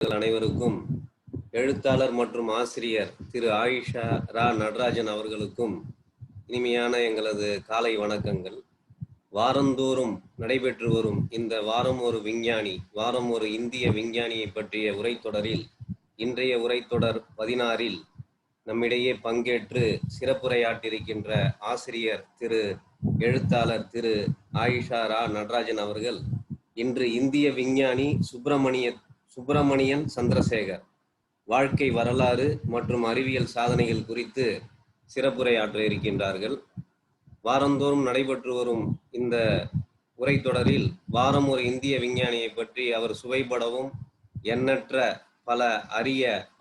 அனைவருக்கும் எழுத்தாளர் மற்றும் ஆசிரியர் திரு ஆயிஷா ரா நடராஜன் அவர்களுக்கும் இனிமையான எங்களது காலை வணக்கங்கள். வாரந்தோறும் நடைபெற்று வரும் இந்த வாரம் ஒரு விஞ்ஞானி, வாரம் ஒரு இந்திய விஞ்ஞானியை பற்றிய உரைத்தொடரில் இன்றைய உரைத்தொடர் 16இல் நம்மிடையே பங்கேற்று சிறப்புரையாற்றிருக்கின்ற ஆசிரியர் எழுத்தாளர் திரு ஆயிஷா ரா நடராஜன் அவர்கள் இன்று இந்திய விஞ்ஞானி சுப்பிரமணியன் சந்திரசேகர் வாழ்க்கை வரலாறு மற்றும் அறிவியல் சாதனைகள் குறித்து சிறப்புரையாற்ற இருக்கின்றார்கள். வாரந்தோறும் நடைபெற்று வரும் இந்த உரைத்தொடரில் வாரம் ஒரு இந்திய விஞ்ஞானியை பற்றி அவர் சுவைபடவும் எண்ணற்ற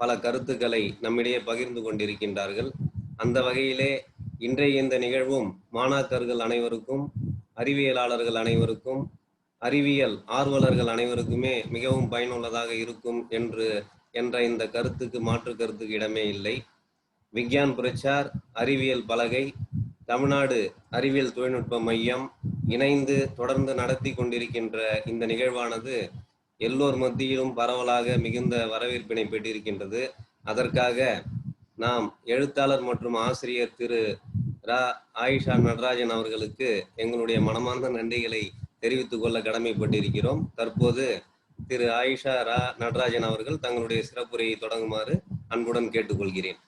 பல கருத்துக்களை நம்மிடையே பகிர்ந்து கொண்டிருக்கின்றார்கள். அந்த வகையிலே இன்றைய இந்த நிகழ்வும் மாணாக்கர்கள் அனைவருக்கும், அறிவியலாளர்கள் அனைவருக்கும், அறிவியல் ஆர்வலர்கள் அனைவருக்குமே மிகவும் பயனுள்ளதாக இருக்கும் என்ற இந்த கருத்துக்கு மாற்று கருத்துக்கு இடமே இல்லை. விக்யான் பிரச்சார், அறிவியல் பலகை, தமிழ்நாடு அறிவியல் தொழில்நுட்ப மையம் இணைந்து தொடர்ந்து நடத்தி கொண்டிருக்கின்ற இந்த நிகழ்வானது எல்லோர் மத்தியிலும் பரவலாக மிகுந்த வரவேற்பினை பெற்றிருக்கின்றது. அதற்காக நாம் எழுத்தாளர் மற்றும் ஆசிரியர் திரு ரா ஆயிஷா நடராஜன் அவர்களுக்கு எங்களுடைய மனமார்ந்த நன்றிகளை தெரிவித்துக் கொள்ள கடமைப்பட்டிருக்கிறோம். தற்போது திரு ஆயிஷா ரா நடராஜன் அவர்கள் தங்களுடைய சிறப்புரையை தொடங்குமாறு அன்புடன் கேட்டுக்கொள்கிறேன்.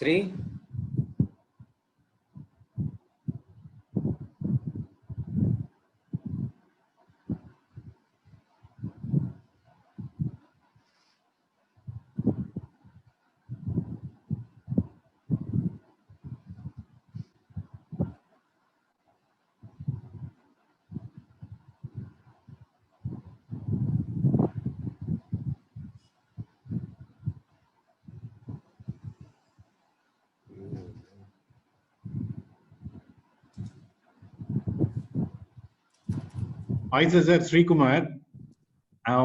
ஸ்ரீ வாய்ஸ் சார் ஸ்ரீகுமார்,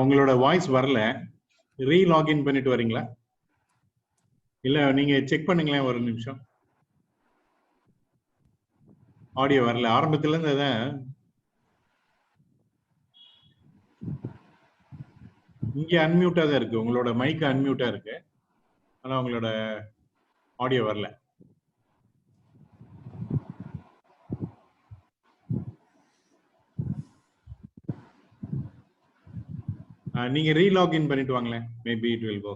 உங்களோட வாய்ஸ் வரல. ரீலாகின் பண்ணிட்டு வரீங்களா? இல்ல நீங்க செக் பண்ணுங்களேன் ஒரு நிமிஷம். ஆடியோ வரல. ஆரம்பத்துல இருந்து இங்க அன்மியூட்டா தான் இருக்கு. உங்களோட மைக் அன்மியூட்டா இருக்கு, ஆனா உங்களோட ஆடியோ வரல. நீங்க ரீலாகின் பண்ணிட்டு வாங்களேன். Maybe it will go.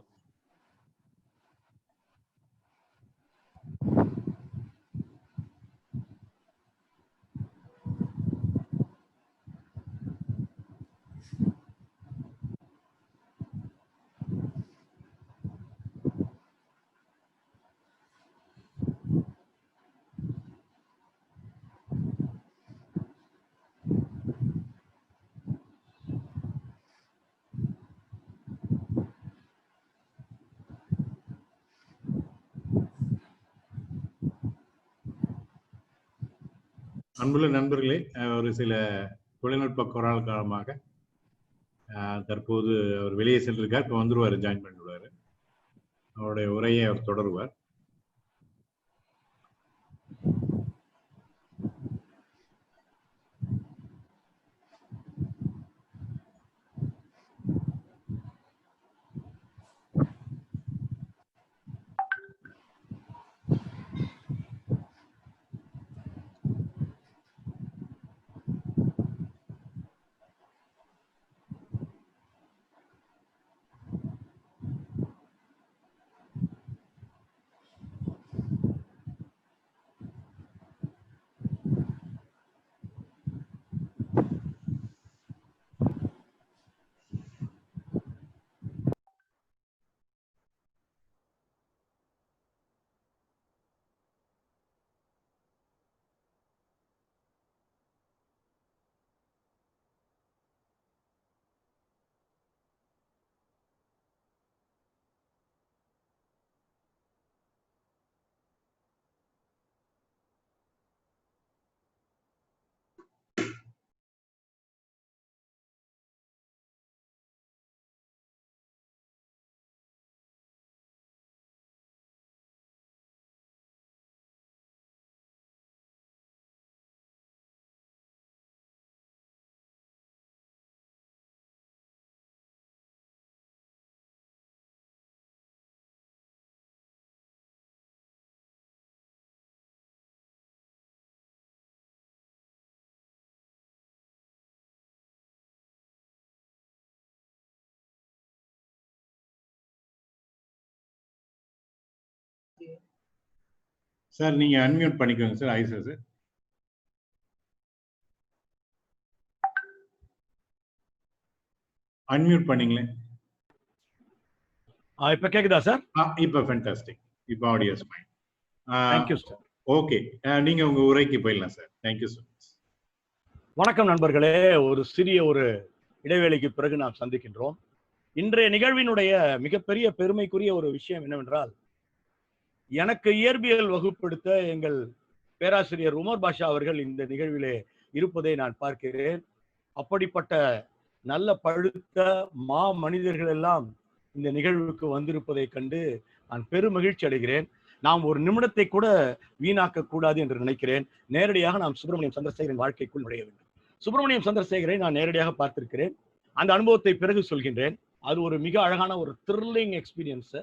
அன்புள்ள நண்பர்களே, ஒரு சில தொழில்நுட்ப கோளாறு காரணமாக தற்போது அவர் வெளியே சென்றிருக்கார். இப்போ வந்துருவாரு, ஜாயின் பண்ணிடுவாரு. அவருடைய உரையை அவர் தொடருவார். சார் நீங்க அன்மியூட் பண்ணிக்கோங்க சார். ஐசா சார். அன்மியூட் பண்ணீங்களே. இப்ப கேக்குதா சார்? இப்ப ஃபேண்டாஸ்டிக். இப்ப audio is fine. Thank you sir. Okay, நீங்க உங்க உரைக்கு போயிடலாம் sir. Thank you so much. வணக்கம் நண்பர்களே, ஒரு சிறிய இடைவேளைக்கு பிறகு நாம் சந்திக்கின்றோம். இன்றைய நிகழ்வினுடைய மிகப்பெரிய பெருமைக்குரிய ஒரு விஷயம் என்னவென்றால், எனக்கு இயற்பியல் வகுப்பெடுத்த எங்கள் பேராசிரியர் உமர் பாஷா அவர்கள் இந்த நிகழ்விலே இருப்பதை நான் பார்க்கிறேன். அப்படிப்பட்ட நல்ல பழுத்த மனிதர்கள் எல்லாம் இந்த நிகழ்வுக்கு வந்திருப்பதை கண்டு நான் பெரும் மகிழ்ச்சி அடைகிறேன். நாம் ஒரு நிமிடத்தை கூட வீணாக்க கூடாது என்று நினைக்கிறேன். நேரடியாக நாம் சுப்பிரமணியம் சந்திரசேகரின் வாழ்க்கைக்குள் நுழைய வேண்டும். சுப்பிரமணியம் சந்திரசேகரை நான் நேரடியாக பார்த்திருக்கிறேன். அந்த அனுபவத்தை பிறகு சொல்கின்றேன். அது ஒரு மிக அழகான ஒரு த்ரில்லிங் எக்ஸ்பீரியன்ஸ்.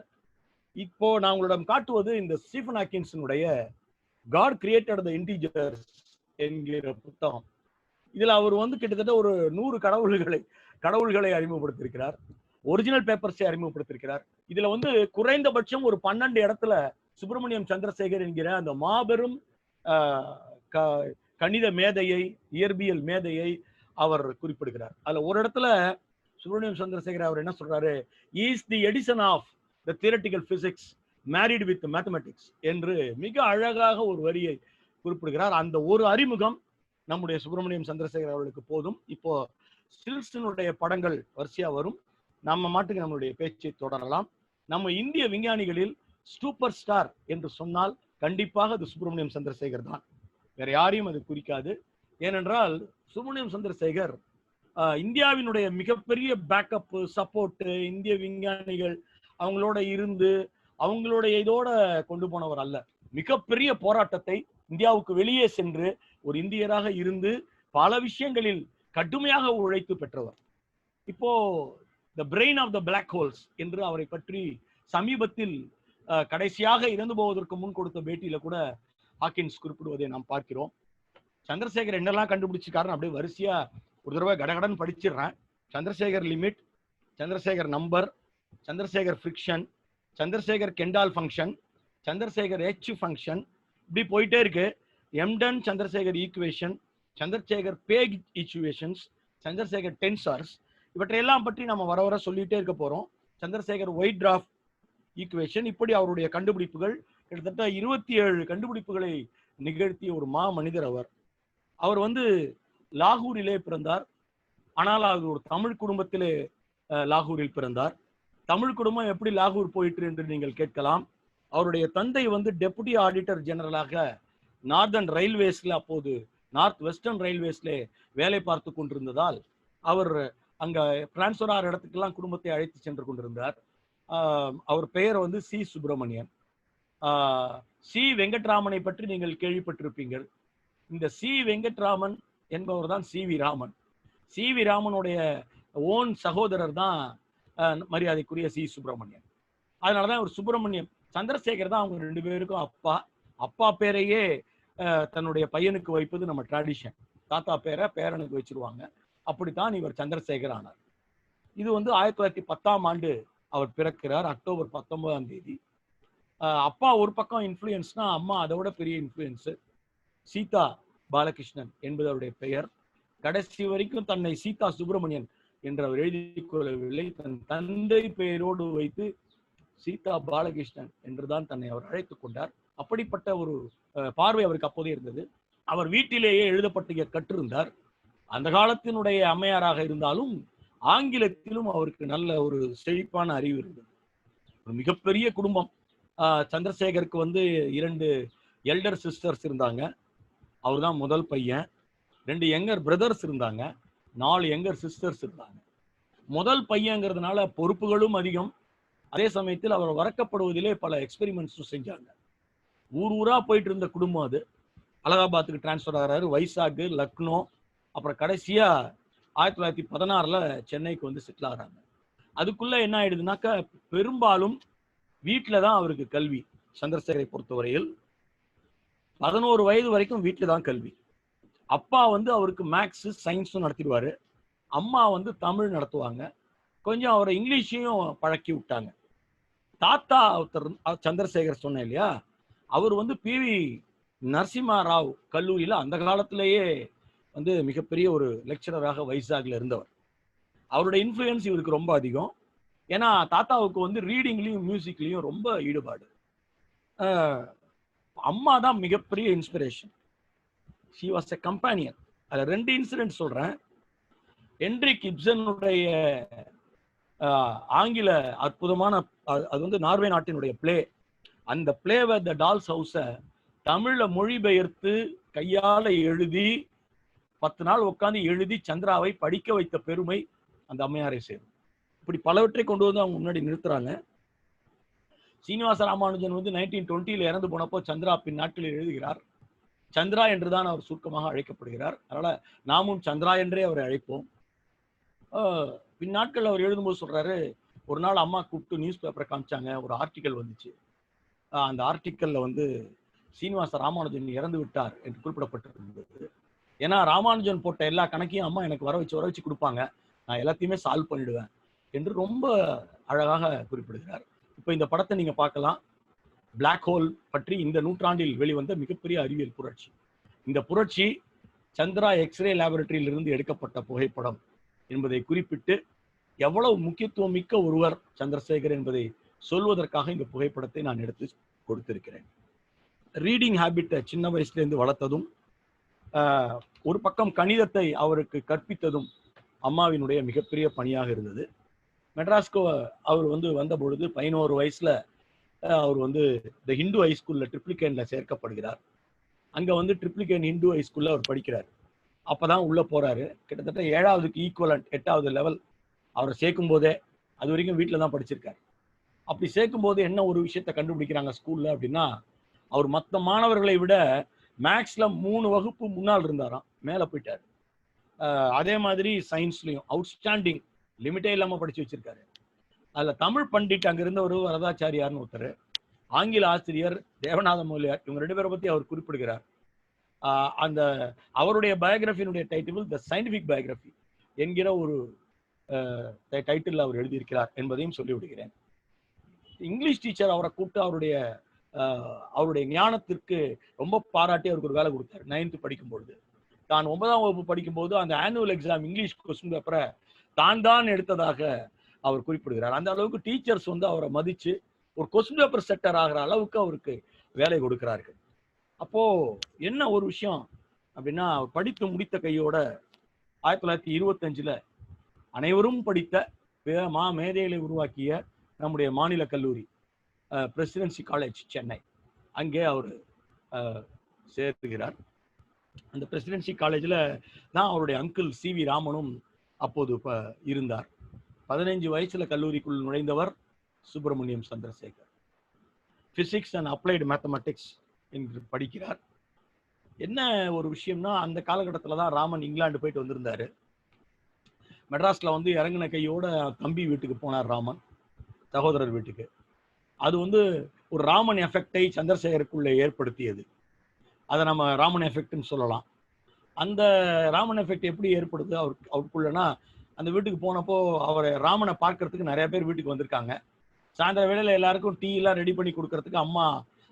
இப்போ நான் உங்களிடம் காட்டுவது இந்த ஸ்டீஃபன் ஹாக்கின்ஸினுடைய காட் கிரியேட்டட் தி இன்டிஜர்ஸ் என்கிற புத்தகம். இதுல அவர் கிட்டத்தட்ட ஒரு 100 கடவுள்களை அறிமுகப்படுத்தியிருக்கிறார். ஒரிஜினல் பேப்பர்ஸை அறிமுகப்படுத்தியிருக்கிறார். இதுல குறைந்தபட்சம் ஒரு 12 இடத்துல சுப்பிரமணியம் சந்திரசேகர் என்கிற அந்த மாபெரும் கணித மேதையை, இயற்பியல் மேதையை அவர் குறிப்பிடுகிறார். அதுல ஒரு இடத்துல சுப்பிரமணியம் சந்திரசேகர் அவர் என்ன சொல்றாரு, is the Edison of the theoretical physics married with mathematics என்று மிக அழகாக ஒரு வரியை குறிப்பிடுகிறார். அந்த ஒரு அறிமுகம் நம்முடைய சுப்பிரமணியம் சந்திரசேகர் அவர்களுக்கு போதும். இப்போ ஸ்டில்ஸினுடைய படங்கள் வரிசையா வரும். நம்ம மாட்டுக்கு நம்மளுடைய பேச்சை தொடரலாம். நம்ம இந்திய விஞ்ஞானிகளில் சூப்பர் ஸ்டார் என்று சொன்னால் கண்டிப்பாக அது சுப்பிரமணியம் சந்திரசேகர் தான். வேற யாரையும் அது குறிக்காது. ஏனென்றால் சுப்பிரமணியம் சந்திரசேகர் இந்தியாவினுடைய மிகப்பெரிய பேக்கப் சப்போர்ட், இந்திய விஞ்ஞானிகள் அவங்களோட இருந்து அவங்களுடைய இதோட கொண்டு போனவர் அல்ல. மிகப்பெரிய போராட்டத்தை இந்தியாவுக்கு வெளியே சென்று ஒரு இந்தியராக இருந்து பல விஷயங்களில் கடுமையாக உழைத்து பெற்றவர். இப்போ the brain of the black holes என்று அவரை பற்றி சமீபத்தில் கடைசியாக இறந்து போவதற்கு முன் கொடுத்த பேட்டியில கூட ஹாக்கின்ஸ் குறிப்பிடுவதை நாம் பார்க்கிறோம். சந்திரசேகர் என்னெல்லாம் கண்டுபிடிச்சிருக்காருன்னு அப்படியே வரிசையா ஒரு தடவை கடகடன் படிச்சிடுறேன். Chandrasekhar limit, Chandrasekhar number, Chandrasekhar friction, Chandrasekhar Kendall function, Chandrasekhar H function, இப்படி போயிட்டே இருக்கு. Emden Chandrasekhar equation, Chandrasekhar Page equations, Chandrasekhar tensors, இவற்றையெல்லாம் பற்றி நம்ம வர வர சொல்லிட்டே இருக்க போறோம். சந்திரசேகர் ஒயிட் டிராஃப்ட் ஈக்குவேஷன், இப்படி அவருடைய கண்டுபிடிப்புகள் கிட்டத்தட்ட 27 கண்டுபிடிப்புகளை நிகழ்த்திய ஒரு மனிதர் அவர். அவர் லாகூரிலே பிறந்தார். ஆனால் அவர் ஒரு தமிழ் குடும்பத்திலே லாகூரில் பிறந்தார். தமிழ் குடும்பம் எப்படி லாகூர் போயிட்டு என்று நீங்கள் கேட்கலாம். அவருடைய தந்தை டெபுட்டி ஆடிட்டர் ஜெனரலாக நார்தர்ன் ரயில்வேஸ்ல, அப்போது நார்த் வெஸ்டர்ன் ரயில்வேஸ்ல வேலை பார்த்து கொண்டிருந்ததால் அவர் அங்க டிரான்ஸ்பர் ஆகிற இடத்துக்கெல்லாம் குடும்பத்தை அழைத்து சென்று கொண்டிருந்தார். அவர் பெயர் சி சுப்பிரமணியன். சி வெங்கட்ராமனை பற்றி நீங்கள் கேள்விப்பட்டிருப்பீங்கள். இந்த சி வெங்கட்ராமன் என்பவர் தான் C V Raman. C V ராமனுடைய ஓன் சகோதரர் தான் மரியாதைக்குரிய சி சுப்பிரமணியன். அதனாலதான் ஒரு சுப்பிரமணியம் சந்திரசேகர் தான் அவங்க 2 பேருக்கும் அப்பா. அப்பா பேரையே தன்னுடைய பையனுக்கு வைப்பது நம்ம ட்ராடிஷன். தாத்தா பேரை பேரனுக்கு வச்சிருவாங்க. அப்படித்தான் இவர் சந்திரசேகர் ஆனார். இது 1910ஆம் ஆண்டு அவர் பிறக்கிறார், அக்டோபர் 19ஆம் தேதி. அப்பா ஒரு பக்கம் இன்ஃப்ளூயன்ஸ்னா, அம்மா அதை விட பெரிய இன்ஃப்ளூயன்ஸ். சீதா பாலகிருஷ்ணன் என்பது அவருடைய பெயர். கடைசி வரைக்கும் தன்னை சீதா சுப்பிரமணியன் என்று அவர் எழுதிக் கொள்ளவில்லை. தன் தந்தை பெயரோடு வைத்து சீதா பாலகிருஷ்ணன் என்றுதான் தன்னை அவர் அழைத்துக் கொண்டார். அப்படிப்பட்ட ஒரு பார்வை அவருக்கு அப்போதே இருந்தது. அவர் வீட்டிலேயே எழுதப்பட்ட கற்றிருந்தார். அந்த காலத்தினுடைய அம்மையாராக இருந்தாலும் ஆங்கிலத்திலும் அவருக்கு நல்ல ஒரு செழிப்பான அறிவு இருந்தது. ஒரு மிகப்பெரிய குடும்பம். சந்திரசேகருக்கு 2 எல்டர் சிஸ்டர்ஸ் இருந்தாங்க. அவர் தான் முதல் பையன். 2 யங்கர் பிரதர்ஸ் இருந்தாங்க. 4 யங்கர் சிஸ்டர்ஸ் இருந்தாங்க. முதல் பையங்கிறதுனால பொறுப்புகளும் அதிகம். அதே சமயத்தில் அவர் வளர்க்கப்படுவதிலே பல எக்ஸ்பெரிமெண்ட்ஸும் செஞ்சாங்க. ஊரா போயிட்டு இருந்த குடும்பம் அது. அலகாபாத்துக்கு டிரான்ஸ்பர் ஆகிறாரு, வைசாக், லக்னோ, அப்புறம் கடைசியா 1916 சென்னைக்கு செட்டில் ஆகிறாங்க. அதுக்குள்ள என்ன ஆயிடுதுனாக்கா, பெரும்பாலும் வீட்டில தான் அவருக்கு கல்வி. சந்திரசேகரை பொறுத்தவரையில் 11 வயது வரைக்கும் வீட்டில தான் கல்வி. அப்பா அவருக்கு மேக்ஸ் சயின்ஸும் நடத்திடுவாரு. அம்மா தமிழ் நடத்துவாங்க. கொஞ்சம் அவரை இங்கிலீஷையும் பழக்கி விட்டாங்க. தாத்தா ஒருத்தர் சந்திரசேகர் சொன்னேன் இல்லையா, அவர் வந்து பிவி நரசிம்மா ராவ் கல்லூரியில அந்த காலத்திலேயே வந்து மிகப்பெரிய ஒரு லெக்சரராக வைசாக்ல இருந்தவர். அவருடைய இன்ஃப்ளூயன்ஸ் இவருக்கு ரொம்ப அதிகம். ஏன்னா தாத்தாவுக்கு வந்து ரீடிங்லயும் மியூசிக்லயும் ரொம்ப ஈடுபாடு. அம்மா தான் மிகப்பெரிய inspiration. She was a companion. அதுல 2 இன்சிடென்ட் சொல்றேன். ஹென்ரிக் இப்சனுடைய ஆங்கில அற்புதமான அது வந்து நார்வே நாட்டினுடைய பிளே. அந்த பிளேவை த டால்ஸ் ஹவுஸ தமிழ்ல மொழிபெயர்த்து கையால எழுதி 10 நாள் உட்காந்து எழுதி சந்திராவை படிக்க வைத்த பெருமை அந்த அம்மையாரை சேரும். இப்படி பலவற்றை கொண்டு வந்து அவங்க முன்னாடி நிறுத்துறாங்க. சீனிவாச ராமானுஜன் வந்து 1920 இறந்து போனப்போ சந்திரா பின் நாட்களில் எழுதுகிறார். சந்திரா என்றுதான் அவர் சுருக்கமாக அழைக்கப்படுகிறார். அதனால நாமும் சந்திரா என்றே அவரை அழைப்போம். பின் நாட்கள் அவர் எழுதும்போது சொல்றாரு, ஒரு நாள் அம்மா கூப்பிட்டு நியூஸ் பேப்பரை காமிச்சாங்க, ஒரு ஆர்டிக்கல் வந்துச்சு. அந்த ஆர்டிக்கல்ல வந்து சீனிவாச ராமானுஜன் இறந்து விட்டார் என்று குறிப்பிடப்பட்டிருந்தது. ஏன்னா ராமானுஜன் போட்ட எல்லா கணக்கையும் அம்மா எனக்கு வர வச்சு கொடுப்பாங்க, நான் எல்லாத்தையுமே சால்வ் பண்ணிடுவேன் என்று ரொம்ப அழகாக குறிப்பிடுகிறார். இப்போ இந்த படத்தை நீங்க பார்க்கலாம். பிளாக் ஹோல் பற்றி இந்த நூற்றாண்டில் வெளிவந்த மிகப்பெரிய அறிவியல் புரட்சி. இந்த புரட்சி சந்திரா எக்ஸ்ரே லேபரட்டரியில் இருந்து எடுக்கப்பட்ட புகைப்படம் என்பதை குறிப்பிட்டு எவ்வளவு முக்கியத்துவம் மிக்க ஒருவர் சந்திரசேகர் என்பதை சொல்வதற்காக இந்த புகைப்படத்தை நான் எடுத்து கொடுத்திருக்கிறேன். ரீடிங் ஹேபிட்டை சின்ன வயசுல இருந்து வளர்த்ததும், ஒரு பக்கம் கணிதத்தை அவருக்கு கற்பித்ததும் அம்மாவினுடைய மிகப்பெரிய பணியாக இருந்தது. மெட்ராஸ்க்கு அவர் வந்து வந்த பொழுது 11 வயசுல அவர் வந்து இந்த ஹிந்து ஹைஸ்கூல்ல ட்ரிப்ளிகேன்ல சேர்க்கப்படுகிறார். அங்க வந்து ட்ரிப்ளிகேன் ஹிந்து ஹைஸ்கூல்ல அவர் படிக்கிறார். அப்பதான் உள்ள போறாரு. கிட்டத்தட்ட 7வதுக்கு ஈக்குவலண்ட் 8வது லெவல் அவரை சேர்க்கும் போதே, அது வரைக்கும் வீட்டில தான் படிச்சிருக்காரு. அப்படி சேர்க்கும் போது என்ன ஒரு விஷயத்த கண்டுபிடிக்கிறாங்க ஸ்கூல்ல அப்படின்னா, அவர் மற்ற மாணவர்களை விட மேக்ஸ்ல 3 வகுப்பு முன்னால் இருந்தாராம், மேல போயிட்டாரு. அதே மாதிரி சயின்ஸ்லயும் அவுட்ஸ்டாண்டிங், லிமிட்டே இல்லாம படிச்சு வச்சிருக்காரு. அதுல தமிழ் பண்டிட் அங்க இருந்த ஒரு வரதாச்சாரியார்னு ஒருத்தர், ஆங்கில ஆசிரியர் தேவநாத மூலியார், இவங்க 2 பேரை பத்தி அவர் குறிப்பிடுகிறார். அந்த அவருடைய பயோகிராஃபியினுடைய டைட்டில் த சயின்டிபிக் பயோகிராஃபி என்கிற ஒரு டைட்டில் அவர் எழுதியிருக்கிறார் என்பதையும் சொல்லிவிடுகிறேன். இங்கிலீஷ் டீச்சர் அவரை கூப்பிட்டு அவருடைய ஞானத்திற்கு ரொம்ப பாராட்டி அவருக்கு ஒரு வேலை கொடுத்தார். 9th படிக்கும் பொழுது, தான் 9ஆம் வகுப்பு படிக்கும் போது அந்த ஆனுவல் எக்ஸாம் இங்கிலீஷ் கொஸ்டின் பேப்பரை தான் எடுத்ததாக அவர் குறிப்பிடுகிறார். அந்த அளவுக்கு டீச்சர்ஸ் வந்து அவரை மதிச்சு ஒரு கொஸ்டின் பேப்பர் செட்டர் ஆகிற அளவுக்கு அவருக்கு வேலை கொடுக்கிறார்கள். அப்போ என்ன ஒரு விஷயம் அப்படின்னா, படித்து முடித்த கையோட 1925ல அனைவரும் படித்த மேதைகளை உருவாக்கிய நம்முடைய மாநில கல்லூரி பிரசிடென்சி காலேஜ் சென்னை, அங்கே அவர் சேர்த்துகிறார். அந்த பிரசிடென்சி காலேஜில் தான் அவருடைய அங்கிள் CV ராமனும் அப்போது இருந்தார். 15 வயசுல கல்லூரிக்குள் நுழைந்தவர் Subramaniam Chandrasekhar. Physics and applied mathematics என்று படிக்கிறார். என்ன ஒரு விஷயம்னா, அந்த காலகட்டத்தில் தான் ராமன் இங்கிலாந்து போயிட்டு வந்திருந்தாரு. மெட்ராஸ்ல வந்து இறங்கின கையோட தம்பி வீட்டுக்கு போனார் ராமன், சகோதரர் வீட்டுக்கு. அது வந்து ஒரு ராமன் எஃபெக்டை சந்திரசேகருக்குள்ள ஏற்படுத்தியது. அதை நம்ம ராமன் எஃபெக்ட்னு சொல்லலாம். அந்த ராமன் எஃபெக்ட் எப்படி ஏற்படுது அவருக்குள்ளனா, அந்த வீட்டுக்கு போனப்போ அவரை ராமனை பார்க்கறதுக்கு நிறைய பேர் வீட்டுக்கு வந்திருக்காங்க. சாயந்தர வேளையில எல்லாருக்கும் டீ எல்லாம் ரெடி பண்ணி கொடுக்கறதுக்கு அம்மா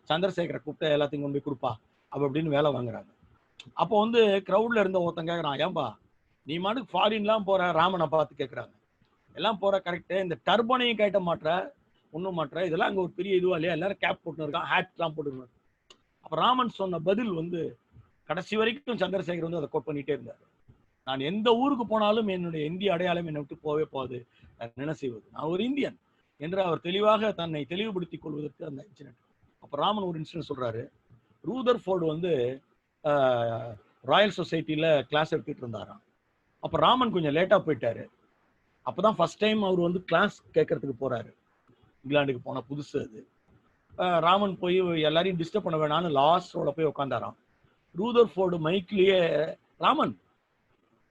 சந்திரசேகரை கூப்பிட்டு எல்லாத்தையும் கொண்டு போய் கொடுப்பா அப்படின்னு வேலை வாங்குறாங்க. அப்போ வந்து கிரௌட்ல இருந்த ஒருத்தன் கேட்கறான், ஏன்பா நீ மாட்டுக்கு ஃபாரின்லாம் போற, ராமனை பார்த்து கேட்கறாங்க. எல்லாம் போற கரெக்டு, இந்த டர்பனையும் கேட்ட மாட்டுற, ஒன்றும் மாட்டுற, இதெல்லாம் அங்கே ஒரு பெரிய இதுவா இல்லையா, எல்லாரும் கேப் போட்டுன்னு இருக்கான், ஹேட்லாம் போட்டுருக்காங்க. அப்போ ராமன் சொன்ன பதில் வந்து கடைசி வரைக்கும் சந்திரசேகர் வந்து அதை கோட் பண்ணிட்டே இருந்தார். நான் எந்த ஊருக்கு போனாலும் என்னுடைய இந்திய அடையாளம் என்னை விட்டு போவே போகாது, என்ன செய்வது, நான் ஒரு இந்தியன் என்று அவர் தெளிவாக தன்னை தெளிவுபடுத்திக் கொள்வதற்கு அந்த இன்சிடென்ட். அப்போ ராமன் ஒரு இன்சிடென்ட் சொல்றாரு. ரூதர்ஃபோர்டு வந்து ராயல் சொசைட்டில கிளாஸ் எடுத்துட்டு இருந்தாராம். அப்போ ராமன் கொஞ்சம் லேட்டா போயிட்டாரு. அப்போதான் ஃபர்ஸ்ட் டைம் அவர் வந்து கிளாஸ் கேட்கறதுக்கு போறாரு. இங்கிலாந்துக்கு போன புதுசு அது. ராமன் போய் எல்லாரையும் டிஸ்டர்ப் பண்ண வேணான்னு லாஸ்ட் ரோட போய் உட்காந்தாராம். ரூதர்ஃபோர்டு மைக்லயே, Raman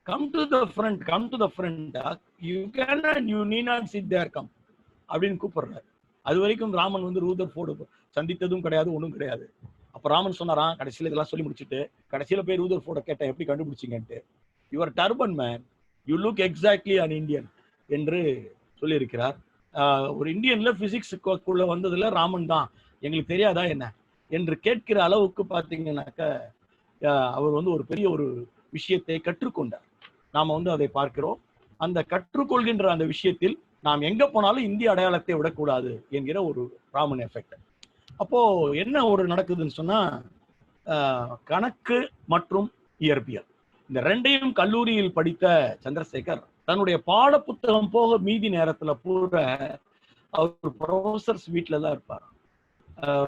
come to the front, you can and you need not sit there, come அப்படின்னு கூப்பிடுறாரு. அது வரைக்கும் ராமன் வந்து ரூதர்ஃபோர்டு சந்தித்ததும் கிடையாது, ஒன்றும் கிடையாது. அப்போ ராமன் சொன்னாராம், கடைசியில் இதெல்லாம் சொல்லி முடிச்சுட்டு கடைசியில் போய் ரூதர்ஃபோர்டை கேட்டேன், எப்படி கண்டுபிடிச்சிங்கன்ட்டு. Your turban man, you look exactly an Indian என்று சொல்லியிருக்கிறார். ஒரு இந்தியன்ல பிசிக்ஸுக்குள்ள வந்ததுல ராமன் தான், எங்களுக்கு தெரியாதா என்ன, என்று கேட்கிற அளவுக்கு பார்த்தீங்கன்னாக்க அவர் வந்து ஒரு பெரிய ஒரு விஷயத்தை கற்றுக்கொண்டார். நாம வந்து அதை பார்க்கிறோம். அந்த கற்றுக்கொள்கின்ற அந்த விஷயத்தில் நாம் எங்க போனாலும் இந்திய அடையாளத்தை விடக்கூடாது என்கிற ஒரு ராமன் எஃபெக்ட். அப்போ என்ன ஒரு நடக்குதுன்னு சொன்னா, கணக்கு மற்றும் இயற்பியல் இந்த ரெண்டையும் கல்லூரியில் படித்த சந்திரசேகர் தன்னுடைய பாட புத்தகம் போக மீதி நேரத்துல பூரா அவர் ப்ரொஃபசர்ஸ் வீட்டுல தான் இருப்பார்.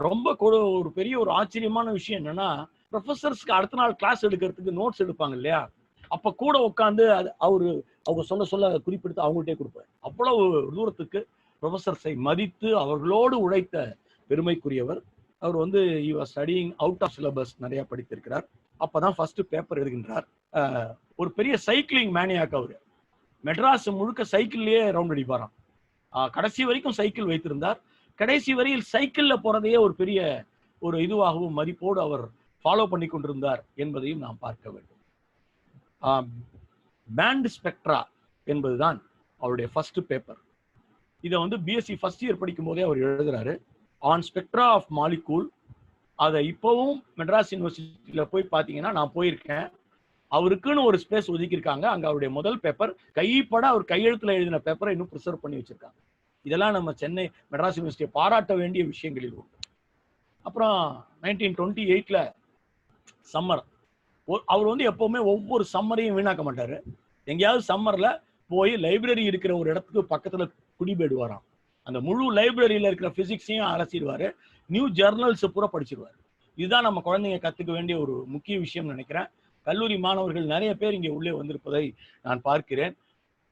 ரொம்ப ஒரு பெரிய ஒரு ஆச்சரியமான விஷயம் என்னன்னா, ப்ரொஃபசர்ஸ்க்கு அடுத்த நாள் கிளாஸ் எடுக்கிறதுக்கு நோட்ஸ் எடுப்பாங்க இல்லையா, அப்ப கூட உட்காந்து அவங்க சொல்ல குறிப்பிடுத்து அவங்கள்ட்டே கொடுப்பாரு. அவ்வளவு தூரத்துக்கு ப்ரொஃபசர்ஸை மதித்து அவர்களோடு உழைத்த பெருமைக்குரியவர். அவர் வந்து ஸ்டடியிங் அவுட் ஆஃப் சிலபஸ் நிறைய படித்திருக்கிறார். அப்பதான் ஃபர்ஸ்ட் பேப்பர் எழுதுகின்றார். ஒரு பெரிய சைக்கிளிங் மேனியாக் அவரு. மெட்ராஸ் முழுக்க சைக்கிள்லயே ரவுண்ட் அடிப்பாராம். கடைசி வரைக்கும் சைக்கிள் வைத்திருந்தார். கடைசி வரையில் சைக்கிள்ல போறதையே ஒரு பெரிய ஒரு இதுவாகவும் மதிப்போடு அவர் ஃபாலோ பண்ணி கொண்டிருந்தார் என்பதையும் நாம் பார்க்க வேண்டும். பேண்ட் ஸ்பெக்ட்ரா என்பதுதான் அவருடைய ஃபர்ஸ்ட் பேப்பர். இதை வந்து பிஎஸ்சி ஃபர்ஸ்ட் இயர் படிக்கும் போதே அவர் எழுதுறாரு. On spectra of molecule. அதை இப்போவும் மெட்ராஸ் யூனிவர்சிட்டியில போய் பார்த்தீங்கன்னா, நான் போயிருக்கேன், அவருக்குன்னு ஒரு ஸ்பேஸ் ஒதுக்கியிருக்காங்க. அங்க அவருடைய முதல் பேப்பர் கைப்பட அவர் கையெழுத்துல எழுதின பேப்பரை இன்னும் ப்ரிசர்வ் பண்ணி வச்சிருக்காங்க. இதெல்லாம் நம்ம சென்னை மெட்ராஸ் யூனிவர்சிட்டியை பாராட்ட வேண்டிய விஷயங்களில் உண்டு. அப்புறம் 1928ல சம்மர். அவர் வந்து எப்பவுமே ஒவ்வொரு சம்மரையும் வீணாக்க மாட்டாரு. எங்கேயாவது சம்மர்ல போய் லைப்ரரி இருக்கிற ஒரு இடத்துக்கு பக்கத்துல குடிபெடுவாராம். அந்த முழு லைப்ரரியில இருக்கிற பிசிக்ஸையும் அலசிடுவாரு. நியூ ஜர்னல்ஸ் பூரா படிச்சிருவாரு. இதுதான் நம்ம குழந்தைங்க கத்துக்க வேண்டிய ஒரு முக்கிய விஷயம் நினைக்கிறேன். கல்லூரி மாணவர்கள் நிறைய பேர் இங்கே உள்ளே வந்திருப்பதை நான் பார்க்கிறேன்.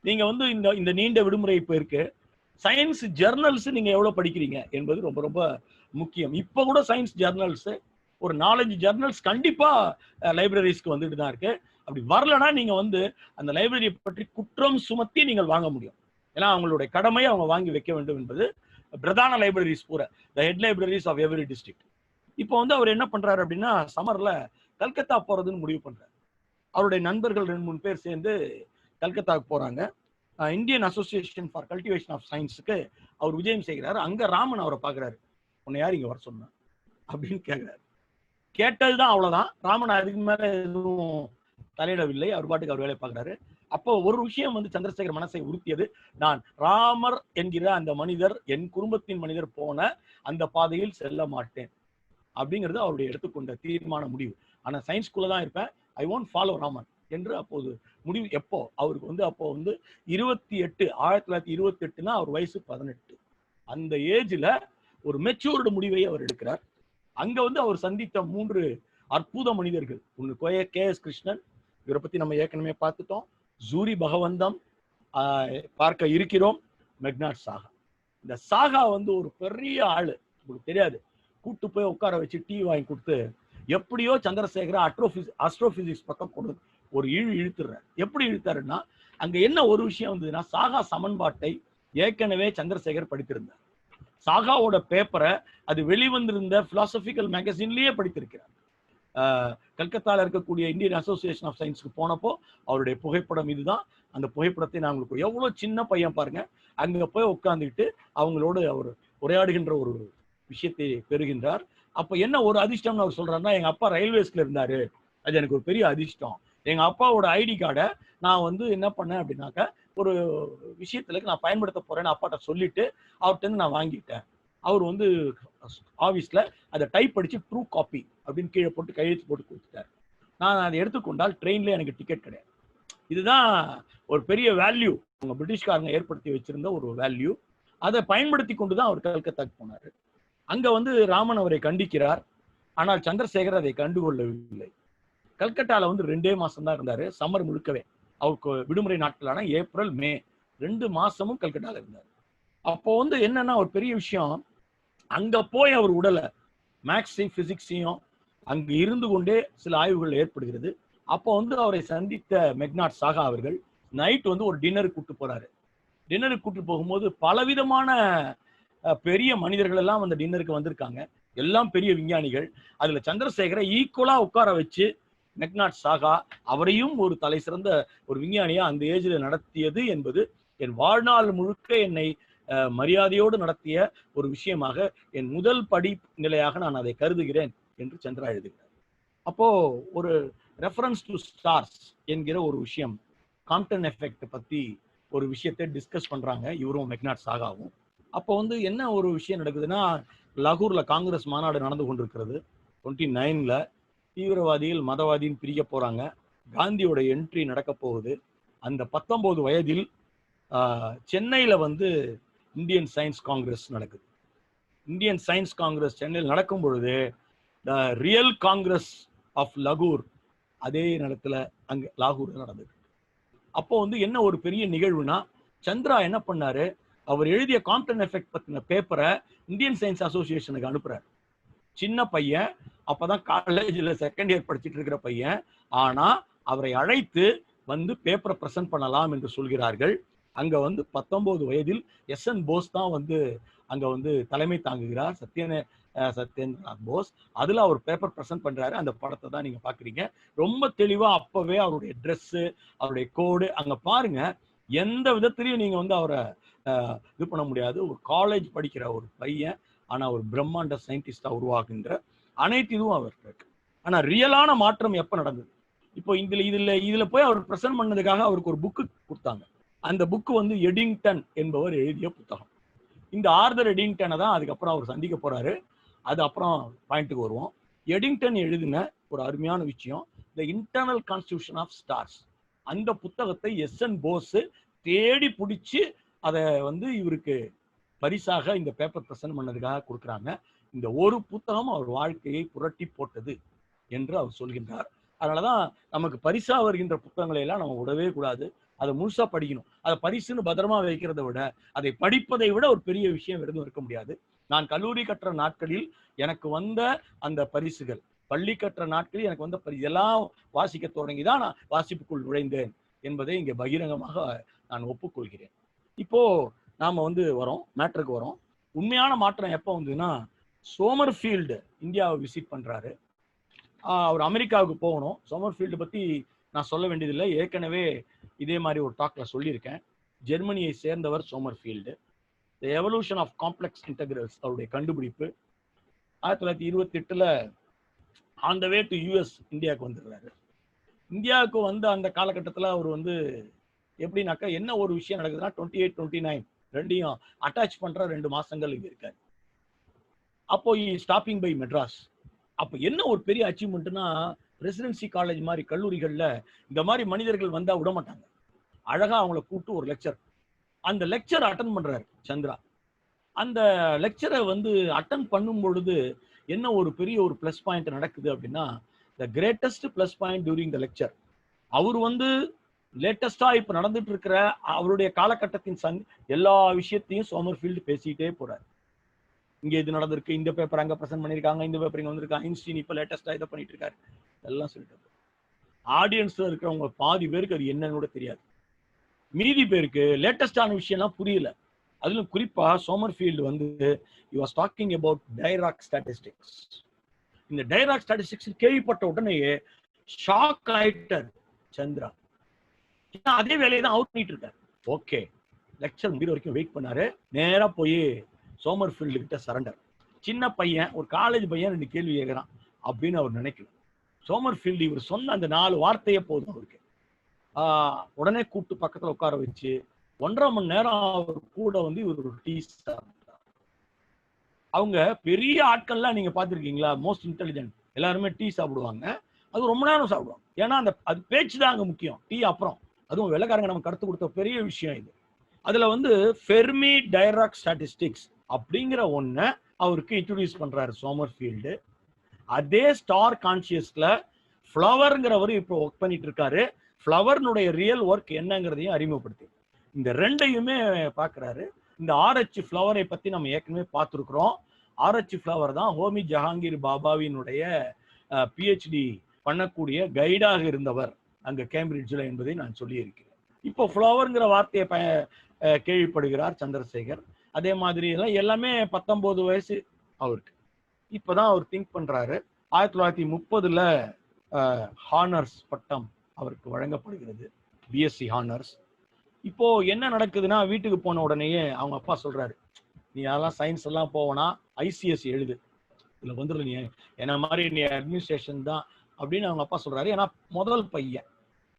நீங்க வந்து இந்த நீண்ட விடுமுறை இப்போ இருக்கு, சயின்ஸ் ஜர்னல்ஸ் நீங்க எவ்வளவு படிக்கிறீங்க என்பது ரொம்ப ரொம்ப முக்கியம். இப்ப கூட சயின்ஸ் ஜர்னல்ஸ் ஒரு 4-5 ஜர்னல்ஸ் கண்டிப்பா லைப்ரரிஸ்க்கு வந்துட்டு தான் இருக்கு. அப்படி வரலன்னா நீங்க வந்து அந்த லைப்ரரியை பற்றி குற்றம் சுமத்தி நீங்கள் வாங்க முடியும். ஏன்னா அவங்களுடைய கடமையை அவங்க வாங்கி வைக்க வேண்டும் என்பது பிரதான லைப்ரரிஸ் பூரா, the head libraries of every district. இப்போ வந்து அவர் என்ன பண்றாரு அப்படின்னா, சம்மர்ல கல்கத்தா போறதுன்னு முடிவு பண்றாரு. அவருடைய நண்பர்கள் 2-3 பேர் சேர்ந்து கல்கத்தாவுக்கு போறாங்க. Indian association for cultivation of சயின்ஸுக்கு அவர் விஜயம் செய்கிறாரு. அங்க ராமன் அவரை பாக்குறாரு. உன்னை யார் இங்க வர சொன்னா அப்படின்னு கேட்கிறாரு. கேட்டதுதான், அவ்வளவுதான். ராமன் அதுக்கு மேல எதுவும் தலையிடவில்லை. அவர் பாட்டுக்கு அவர் வேலையை பார்க்கிறாரு. அப்போ ஒரு விஷயம் வந்து சந்திரசேகர் மனசை உறுத்தியது. நான் ராமர் என்கிற அந்த மனிதர், என் குடும்பத்தின் மனிதர் போன அந்த பாதையில் செல்ல மாட்டேன் அப்படிங்கிறது அவருடைய எடுத்துக்கொண்ட தீர்மான முடிவு. ஆனா சயின்ஸ் ஸ்கூல்ல தான் இருப்பேன், ஐ ஒன்ட் ஃபாலோ ராமன் என்று அப்போது முடிவு. எப்போ அவருக்கு வந்து அப்போ வந்து 28, 1928னா அவர் வயசு 18. அந்த ஏஜ்ல ஒரு மெச்சூர்டு முடிவை அவர் எடுக்கிறார். அங்க வந்து அவர் சந்தித்த 3 அற்புத மனிதர்கள். ஒன்று KS கிருஷ்ணன், இவரை பத்தி நம்ம ஏற்கனவே பார்த்துட்டோம். ஜூரி பகவந்தம் பார்க்க இருக்கிறோம். மெக்னாட் சாகா. இந்த சாகா வந்து ஒரு பெரிய ஆளு, உங்களுக்கு தெரியாது. கூட்டு போய் உட்கார வச்சு டீ வாங்கி கொடுத்து எப்படியோ சந்திரசேகர அஸ்ட்ரோபிசிக்ஸ் பக்கம் கொண்டு ஒரு இழுத்துறாரு. எப்படி இழுத்தாருன்னா, அங்க என்ன ஒரு விஷயம் வந்ததுன்னா, சாகா சமன்பாட்டை ஏற்கனவே சந்திரசேகர் படித்திருந்தார். சாகாவோட பேப்பரை அது வெளிவந்திருந்த பிலாசபிக்கல் மேகசின்லயே படித்திருக்கிறார். கல்கத்தால இருக்கக்கூடிய இந்தியன் அசோசியேஷன் ஆஃப் சயின்ஸ்க்கு போனப்போ அவருடைய புகைப்படம் இதுதான். அந்த புகைப்படத்தை நான் உங்களுக்கு, எவ்வளவு சின்ன பையன் பாருங்க, அங்க போய் உட்கார்ந்துக்கிட்டு அவங்களோடு அவர் உரையாடுகின்ற ஒரு விஷயத்தை பெறுகின்றார். அப்ப என்ன ஒரு அதிர்ஷ்டம்னு அவர் சொல்றாருன்னா, எங்க அப்பா ரயில்வேஸ்ல இருந்தாரு, அது எனக்கு ஒரு பெரிய அதிர்ஷ்டம். எங்க அப்பாவோட ஐடி கார்டை நான் வந்து என்ன பண்ணேன் அப்படின்னாக்க, ஒரு விஷயத்துல நான் பயன்படுத்த போறேன்னு அப்பாட்ட சொல்லிட்டு அவர்கிட்ட இருந்து நான் வாங்கிட்டேன். அவர் வந்து ஆபீஸ்ல அதை டைப் அடிச்சு ட்ரூ காப்பி அப்படின்னு கீழே போட்டு கையெழுத்து போட்டு கொடுத்துட்டார். நான் அதை எடுத்துக்கொண்டால் ட்ரெயின்ல எனக்கு டிக்கெட் கிடையாது. இதுதான் ஒரு பெரிய வேல்யூ, அவங்க பிரிட்டிஷ்காரங்க ஏற்படுத்தி வச்சிருந்த ஒரு வேல்யூ. அதை பயன்படுத்தி கொண்டுதான் அவர் கல்கத்தாக்கு போனாரு. அங்க வந்து ராமன் அவரை கண்டிக்கிறார். ஆனால் சந்திரசேகர் அதை கண்டுகொள்ளவில்லை. கல்கட்டால வந்து 2 மாசம் தான் இருந்தாரு, சம்மர் முழுக்கவே. அவருக்கு விடுமுறை நாட்களான ஏப்ரல், மே 2 மாசமும் கல்கட்டால இருந்தார். அப்போ வந்து என்னன்னா ஒரு பெரிய விஷயம், அங்க போய் அவர் உடல மேக்ஸையும் பிசிக்ஸையும் அங்க இருந்து கொண்டே சில ஆய்வுகள் ஏற்படுகிறது. அப்போ வந்து அவரை சந்தித்த மெக்னாட் சாகா அவர்கள் நைட் வந்து ஒரு டின்னருக்கு கூட்டு போறாரு. டின்னருக்கு கூட்டு போகும்போது பலவிதமான பெரிய மனிதர்கள் எல்லாம் அந்த டின்னருக்கு வந்திருக்காங்க. எல்லாம் பெரிய விஞ்ஞானிகள். அதுல சந்திரசேகரை ஈக்குவலா உட்கார வச்சு மெக்னாட் சாகா அவரையும் ஒரு தலை சிறந்த ஒரு விஞ்ஞானியா அந்த ஏஜ்ல நடத்தியது என்பது என் வாழ்நாள் முழுக்க என்னை மரியாதையோடு நடத்திய ஒரு விஷயமாக என் முதல் படி நிலையாக நான் அதை கருதுகிறேன் என்று சந்திரா எழுதுகிறார். அப்போ ஒரு ரெஃபரன்ஸ் டு ஸ்டார்ஸ் என்கிற ஒரு விஷயம், காம்ப்டன் எஃபெக்ட் பத்தி ஒரு விஷயத்தை டிஸ்கஸ் பண்றாங்க இவரும் மெக்னாட் சாகாவும். அப்போ வந்து என்ன ஒரு விஷயம் நடக்குதுன்னா, லாகூர்ல காங்கிரஸ் மாநாடு நடந்து கொண்டிருக்கிறது. 29ல தீவிரவாதிகள் மதவாதின்னு பிரிக்க போறாங்க. காந்தியோட என்ட்ரி நடக்க போகுது. அந்த 19 வயதில் சென்னையில வந்து இந்தியன் சயின்ஸ் காங்கிரஸ் நடக்குது. இந்தியன் சயின்ஸ் காங்கிரஸ் சென்னையில் நடக்கும் பொழுது த ரியல் காங்கிரஸ் ஆஃப் லாகூர் அதே நேரத்துல அங்க லாகூர்ல நடந்தது. அப்போ வந்து என்ன ஒரு பெரிய நிகழ்வுனா, சந்திரா என்ன பண்ணாரு, அவர் எழுதிய காம்ப்டன் எஃபெக்ட் பத்தின பேப்பரை இந்தியன் சயின்ஸ் அசோசியேஷனுக்கு அனுப்புறாரு. சின்ன பையன், அப்பதான் காலேஜில் செகண்ட் இயர் படிச்சுட்டு இருக்கிற பையன். ஆனா அவரை அழைத்து வந்து பேப்பரை பிரசன்ட் பண்ணலாம் என்று சொல்கிறார்கள். அங்க வந்து 19 வயதில் SN போஸ் தான் வந்து அங்க வந்து தலைமை தாங்குகிறார், சத்யேந்திரநாத் போஸ். அதுல அவர் பேப்பர் பிரசன்ட் பண்றாரு. அந்த படத்தை தான் நீங்க பாக்குறீங்க. ரொம்ப தெளிவா அப்பவே அவருடைய ட்ரெஸ், அவருடைய கோடு அங்க பாருங்க. எந்த விதத்திலையும் நீங்க வந்து அவரை இது பண்ண முடியாது. ஒரு காலேஜ் படிக்கிற ஒரு பையன், ஆனா ஒரு பிரம்மாண்ட சயின்டிஸ்டா உருவாக்குகின்ற அனைத்து இதுவும் அவருக்கு இருக்கு. ஆனா ரியலான மாற்றம் எப்ப நடந்தது? இப்போ இதுல போய் அவர் பிரசன்ட் பண்ணதுக்காக அவருக்கு ஒரு புக்கு கொடுத்தாங்க. அந்த புக்கு வந்து எடிங்டன் என்பவர் எழுதிய புத்தகம். இந்த ஆர்தர் எடிங்டனை தான் அதுக்கப்புறம் அவர் சந்திக்க போறாரு. அது அப்புறம் பாயிண்ட்டுக்கு வருவோம். எடிங்டன் எழுதின ஒரு அருமையான விஷயம், the internal constitution of stars. அந்த புத்தகத்தை SN போஸ் தேடி பிடிச்சி அதை வந்து இவருக்கு பரிசாக இந்த பேப்பர் பிரசன்ட் பண்ணதுக்காக கொடுக்குறாங்க. இந்த ஒரு புத்தகம் அவர் வாழ்க்கையை புரட்டி போட்டது என்று அவர் சொல்கின்றார். அதனாலதான் நமக்கு பரிசா வருகின்ற புத்தகங்களை எல்லாம் நம்ம விடவே கூடாது. அதை முழுசா படிக்கணும். அதை பரிசுன்னு பத்திரமா வைக்கிறத விட அதை படிப்பதை விட ஒரு பெரிய விஷயம் எதுவும் இருக்க முடியாது. நான் கல்லூரி கற்ற நாட்களில் எனக்கு வந்த அந்த பரிசுகள், பள்ளி கற்ற நாட்களில் எனக்கு வந்த பரிசு எல்லாம் வாசிக்க தொடங்கிதான் நான் வாசிப்புக்குள் நுழைந்தேன் என்பதை இங்கே பகிரங்கமாக நான் ஒப்புக்கொள்கிறேன். இப்போ நாம வந்து வரோம், மேட்டருக்கு வரோம். உண்மையான மாற்றம் எப்போ வந்ததுன்னா, சோமர்ஃபீல்டு இந்தியாவை விசிட் பண்றாரு. அவர் அமெரிக்காவுக்கு போகணும். சோமர்ஃபீல்டு பத்தி நான் சொல்ல வேண்டியதில்லை, ஏற்கனவே இதே மாதிரி ஒரு டாக்ல சொல்லியிருக்கேன். ஜெர்மனியை சேர்ந்தவர் Sommerfeld. The evolution of complex integrals அவருடைய கண்டுபிடிப்பு. 1928ல on the way to US இந்தியாவுக்கு வந்துடுறாரு. இந்தியாவுக்கு வந்து அந்த காலகட்டத்தில் அவர் வந்து எப்படின்னாக்கா, என்ன ஒரு விஷயம் நடக்குதுன்னா, 28, 29 ரெண்டையும் அட்டாச் பண்ற 2 மாசங்கள் இங்க இருக்காரு. அப்போ ஸ்டாப்பிங் பை மெட்ராஸ். அப்போ என்ன ஒரு பெரிய அச்சீவ்மெண்ட்னா, ரெசிடென்சி காலேஜ் மாதிரி கல்லூரிகள்ல இந்த மாதிரி மனிதர்கள் வந்தா விட மாட்டாங்க. அழகா அவங்கள கூப்பிட்டு ஒரு லெக்சர், அந்த லெக்சர் அட்டன் பண்றாரு சந்திரா. அந்த லெக்சரை வந்து அட்டன் பண்ணும் பொழுது என்ன ஒரு பெரிய ஒரு பிளஸ் பாயிண்ட் நடக்குது அப்படின்னா, the greatest plus point during the lecture, அவர் வந்து லேட்டஸ்டா இப்ப நடந்துட்டு இருக்கிற அவருடைய காலகட்டத்தின் எல்லா விஷயத்தையும் சோமர்ஃபீல்டு பேசிக்கிட்டே போறாரு. இங்க இது நடந்திருக்கு, இந்த பேப்பர் அங்க பிரசன்ட் பண்ணிருக்காங்க, இந்த பேப்பர் இங்க வந்திருக்காங்க, ஐன்ஸ்டீன் இப்ப லேட்டஸ்டா இதை பண்ணிட்டு இருக்காரு, எல்லாம் சொல்லிட்டு. ஆடியன்ஸ்ல இருக்கிறவங்க பாதி பேருக்கு அது என்னன்னு கூட தெரியாது. மீதி பேருக்கு லேட்டஸ்டான விஷயம்லாம் புரியல. அதிலும் குறிப்பா சோமர்ஃபீல்டு வந்து he was talking about Dirac statistics. இந்த டைராக் ஸ்டாட்டிஸ்டிக்ஸ் கேள்விப்பட்ட உடனேயே ஷாக் ஆயிட்டார் சந்திரா. அதே வேலையை தான் அவர் பண்ணிட்டு இருக்காரு. ஓகே, லெக்சர் முடிகிற வரைக்கும் வெயிட் பண்ணாரு. நேரா போய் சோமர்ஃபீல்டு கிட்ட சரண்டர். சின்ன பையன், ஒரு காலேஜ் பையன் 2 கேள்வி கேட்கிறான் அப்படின்னு அவர் நினைக்கல. சோமர்ஃபீல்டு இவர் சொன்ன அந்த 4 வார்த்தையே போதும் அவருக்கு. உடனே கூப்பிட்டு பக்கத்துல உட்கார வச்சு 1.5 மணி நேரம் அவர் கூட வந்து இவர் ஒரு டீ சாப்பிட்டார். அவங்க பெரிய ஆட்கள்லாம் நீங்க பாத்திருக்கீங்களா, மோஸ்ட் இன்டெலிஜென்ட் எல்லாருமே டீ சாப்பிடுவாங்க. அது ரொம்ப நேரம் சாப்பிடுவாங்க. ஏன்னா அது பேச்சு தான் அங்க முக்கியம், டீ அப்புறம். அதுவும் வெள்ளைக்காரங்க நமக்கு கருத்து கொடுத்த பெரிய விஷயம் இது. அதுல வந்து ஃபெர்மி டைராக் ஸ்டாட்டிஸ்டிக்ஸ் அப்படிங்கிற ஒண்ண அவருக்கு இன்ட்ரோடியூஸ் பண்றாரு சோமர்ஃபீல்டு. அதே ஸ்டார் கான்சியஸ்ல ஃப்ளவர்ங்கிறவர் இப்போ ஒர்க் பண்ணிட்டு இருக்காரு. ஃப்ளவர்னுடைய ரியல் ஒர்க் என்னங்கிறதையும் அறிமுகப்படுத்தி இந்த 2ஐயுமே பாக்குறாரு. இந்த RH ஃப்ளவரை பத்தி நம்ம ஏற்கனவே பார்த்துருக்கிறோம். RH ஃப்ளவர் தான் ஹோமி ஜஹாங்கீர் பாபாவினுடைய PhD பண்ணக்கூடிய கைடாக இருந்தவர் அங்க கேம்பிரிட்ஜில் என்பதை நான் சொல்லியிருக்கிறேன். இப்போ ஃப்ளவர்ங்கிற வார்த்தையை கேள்விப்படுகிறார் சந்திரசேகர். அதே மாதிரி எல்லாமே 19 வயசு அவருக்கு. இப்பதான் அவர் திங்க் பண்றாரு. 1930ல ஹானர்ஸ் பட்டம் அவருக்கு வழங்கப்படுகிறது, BSc ஹானர்ஸ். இப்போ என்ன நடக்குதுன்னா, வீட்டுக்கு போன உடனேயே அவங்க அப்பா சொல்றாரு, நீ அதெல்லாம் சயின்ஸ் எல்லாம் போவனா ஐசிஎஸ் எழுது, இதுல வந்துரு, நீ என்ன மாதிரி நீ அட்மினிஸ்ட்ரேஷன் தான் அப்படின்னு அவங்க அப்பா சொல்றாரு. ஏன்னா முதல் பையன்,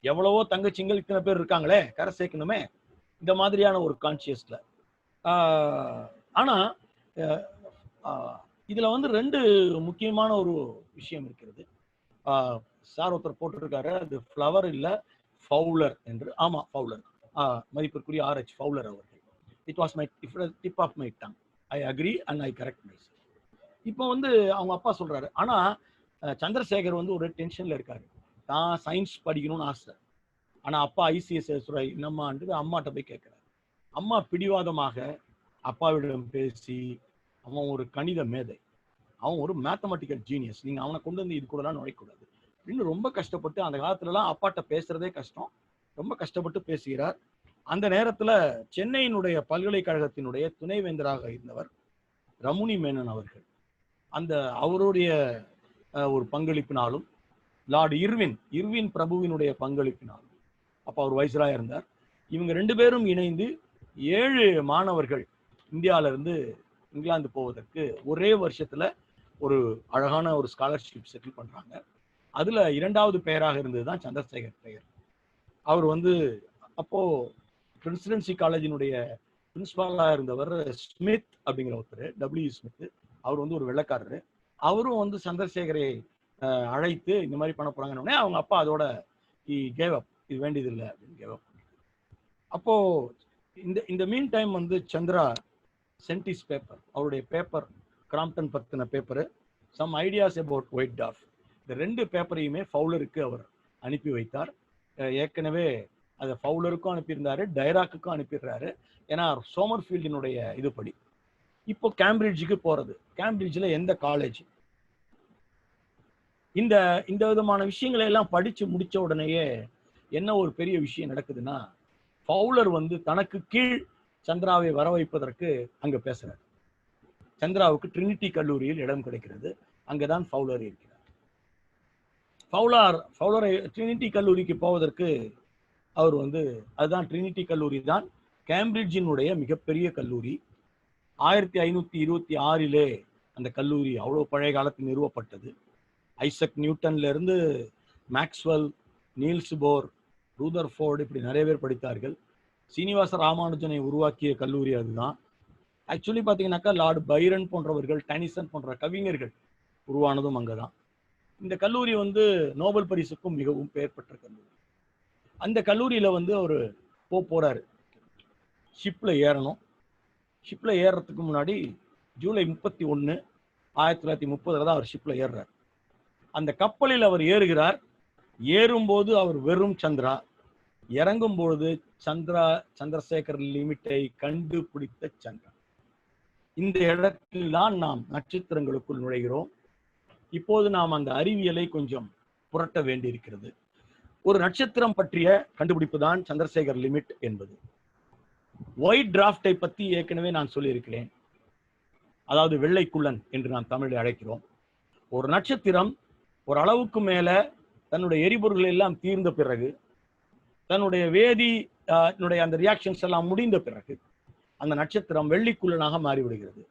எவ்வளவோ தங்கச்சிங்கள் இத்தனை பேர் இருக்காங்களே, கரை சேர்க்கணுமே, இந்த மாதிரியான ஒரு கான்சியஸ்ல. ஆனா இதுல வந்து ரெண்டு முக்கியமான ஒரு விஷயம் இருக்கிறது. சார் ஒருத்தர் போட்டிருக்காரு, அது ஃப்ளவர் இல்ல ஃபவுலர் என்று. ஆமா, ஃபவுலர். மதிப்பிற்குரிய ஆர்எச் ஃபவுலர் அவர்கள். It was my tip of my tongue. I agree and I correct myself. இப்போ வந்து அவங்க அப்பா சொல்றாரு, ஆனா சந்திரசேகர் வந்து ஒரு டென்ஷன்ல இருக்காரு. தான் சயின்ஸ் படிக்கணும்னு ஆசை, ஆனா அப்பா ஐசிஎஸ் என்னம்மான்ட்டு அம்மாட்ட போய் கேட்கிறாரு. அம்மா பிடிவாதமாக அப்பாவிடம் பேசி, அவன் ஒரு கணித மேதை, அவன் ஒரு மேத்தமெட்டிக்கல் ஜீனியஸ், நீங்க அவனை கொண்டு வந்து இது கூடலாம் நுழைக்கூடாது அப்படின்னு ரொம்ப கஷ்டப்பட்டு, அந்த காலத்துலலாம் அப்பாட்ட பேசுறதே கஷ்டம், ரொம்ப கஷ்டப்பட்டு பேசுகிறார். அந்த நேரத்துல சென்னையினுடைய பல்கலைக்கழகத்தினுடைய துணைவேந்தராக இருந்தவர் ரமுனி மேனன் அவர்கள், அந்த அவருடைய ஒரு பங்களிப்பினாலும், லார்டு இர்வின் பிரபுவினுடைய பங்களிப்பினாலும், அப்ப அவர் வைஸ்ராயா இருந்தார், இவங்க 2 பேரும் இணைந்து 7 மாணவர்கள் இந்தியாவில இருந்து இங்கிலாந்து போவதற்கு ஒரே வருஷத்துல ஒரு அழகான ஒரு ஸ்காலர்ஷிப் செட்டில் பண்றாங்க. அதுல 2வது பெயராக இருந்ததுதான் சந்திரசேகர் பெயர். அவர் வந்து அப்போ பிரசிடென்சி காலேஜினுடைய பிரின்சிபாலா இருந்தவர் ஸ்மித் அப்படிங்கிற ஒருத்தர், டபிள்யூ ஸ்மித். அவர் வந்து ஒரு வெள்ளைக்காரரு. அவரும் வந்து சந்திரசேகரை அழைத்து இந்த மாதிரி பண்ண போறாங்கன்னு அவங்க அப்பா அதோட கேவ் அப், இது வேண்டியதில்லை அப்படின்னு கேவ் அப். அப்போ இந்த மீன் டைம் வந்து சந்திரா சென்டிஸ் பேப்பர், அவருடைய பேப்பர், கிராம்ப்டன் பத்தின paper, some ideas about white dwarf, இந்த 2 பேப்பரையுமே ஃபவுலருக்கு அவர் அனுப்பி வைத்தார். ஏற்கனவே அதை ஃபவுலருக்கும் அனுப்பியிருந்தாரு, டைராக்குக்கும் அனுப்பிடுறாரு. ஏன்னா சோமர்ஃபீல்டினுடைய இதுபடி இப்போ கேம்பிரிட்ஜுக்கு போறது, கேம்பிரிட்ஜ்ல எந்த காலேஜ், இந்த இந்த விதமான விஷயங்களை எல்லாம் படிச்சு முடிச்ச உடனேயே என்ன ஒரு பெரிய விஷயம் நடக்குதுன்னா, ஃபவுலர் வந்து தனக்கு கீழ் சந்திராவை வர வைப்பதற்கு அங்க பேசுறார். சந்திராவுக்கு ட்ரினிட்டி கல்லூரியில் இடம் கிடைக்கிறது, அங்கதான் ஃபவுலர் இருக்கிறார். ஃபவுலரை ட்ரினிட்டி கல்லூரிக்கு போவதற்கு அவர் வந்து, அதுதான் ட்ரினிட்டி கல்லூரி தான் கேம்பிரிட்ஜினுடைய மிகப்பெரிய கல்லூரி. 1526 அந்த கல்லூரி அவ்வளவு பழைய காலத்தில் நிறுவப்பட்டது. ஐசக் நியூட்டன்ல இருந்து மேக்ஸ்வெல், நீல்ஸ் போர், ரூதர்ஃபோர்டு, இப்படி நிறைய பேர் படித்தார்கள். சீனிவாச ராமானுஜனை உருவாக்கிய கல்லூரி அதுதான். ஆக்சுவலி பார்த்தீங்கன்னாக்கா லார்டு பைரன் போன்றவர்கள், டெனிசன் போன்ற கவிஞர்கள் உருவானதும் அங்கதான். இந்த கல்லூரி வந்து நோபல் பரிசுக்கும் மிகவும் பெயர் பெற்ற கல்லூரி. அந்த கல்லூரியில வந்து அவர் போறாரு, ஷிப்ல ஏறணும். ஷிப்ல ஏறதுக்கு முன்னாடி ஜூலை 31, 1930 தான் அவர் ஷிப்ல ஏறுறார். அந்த கப்பலில் அவர் ஏறுகிறார். ஏறும்போது அவர் வெறும் சந்திரா, இறங்கும் பொழுது சந்திரசேகர் லிமிட்டை கண்டுபிடித்த சந்திரா. இந்த இடத்தில் தான் நாம் நட்சத்திரங்களுக்குள் நுழைகிறோம். இப்போது நாம் அந்த அறிவியலை கொஞ்சம் புரட்ட வேண்டியிருக்கிறது. ஒரு நட்சத்திரம் பற்றிய கண்டுபிடிப்பு தான் சந்திரசேகர் லிமிட் என்பது. ஒயிட் டிராஃப்டை பத்தி ஏற்கனவே நான் சொல்லியிருக்கிறேன், அதாவது வெள்ளைக்குள்ளன் என்று நாம் தமிழில் அழைக்கிறோம். ஒரு நட்சத்திரம் ஒரு அளவுக்கு மேல தன்னுடைய எரிபொருள்கள் எல்லாம் தீர்ந்த பிறகு, தன்னுடைய அந்த ரியாக்ஷன்ஸ் எல்லாம் முடிந்த பிறகு அந்த நட்சத்திரம் வெள்ளிக்குள்ளனாக மாறிவிடுகிறது.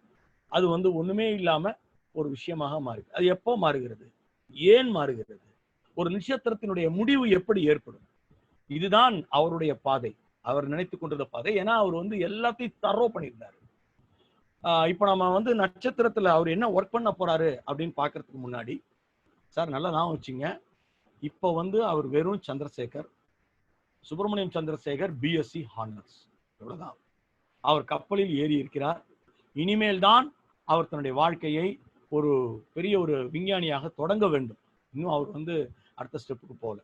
அது வந்து ஒண்ணுமே இல்லாம ஒரு விஷயமாக மாறுகிறது. அது எப்போ மாறுகிறது, ஏன் மாறுகிறது, ஒரு நட்சத்திரத்தினுடைய முடிவு எப்படி ஏற்படும், இதுதான் அவருடைய பாதை, அவர் நினைத்துக் கொண்டிருந்த பாதை. ஏன்னா அவர் வந்து எல்லாத்தையும் தரோ பண்ணியிருந்தாரு. இப்ப நம்ம வந்து நட்சத்திரத்துல அவர் என்ன ஒர்க் பண்ண போறாரு அப்படின்னு பாக்குறதுக்கு முன்னாடி, சார் நல்லா நான் வச்சுங்க, இப்போ வந்து அவர் வெறும் சந்திரசேகர், சுப்பிரமணியம் சந்திரசேகர், பிஎஸ்சி ஹானர்ஸ், இவ்வளவுதான். அவர் கப்பலில் ஏறி இருக்கிறார். இனிமேல் தான் அவர் தன்னுடைய வாழ்க்கையை ஒரு பெரிய ஒரு விஞ்ஞானியாக தொடங்க வேண்டும். இன்னும் அவர் வந்து அடுத்த ஸ்டெப்புக்கு போகல.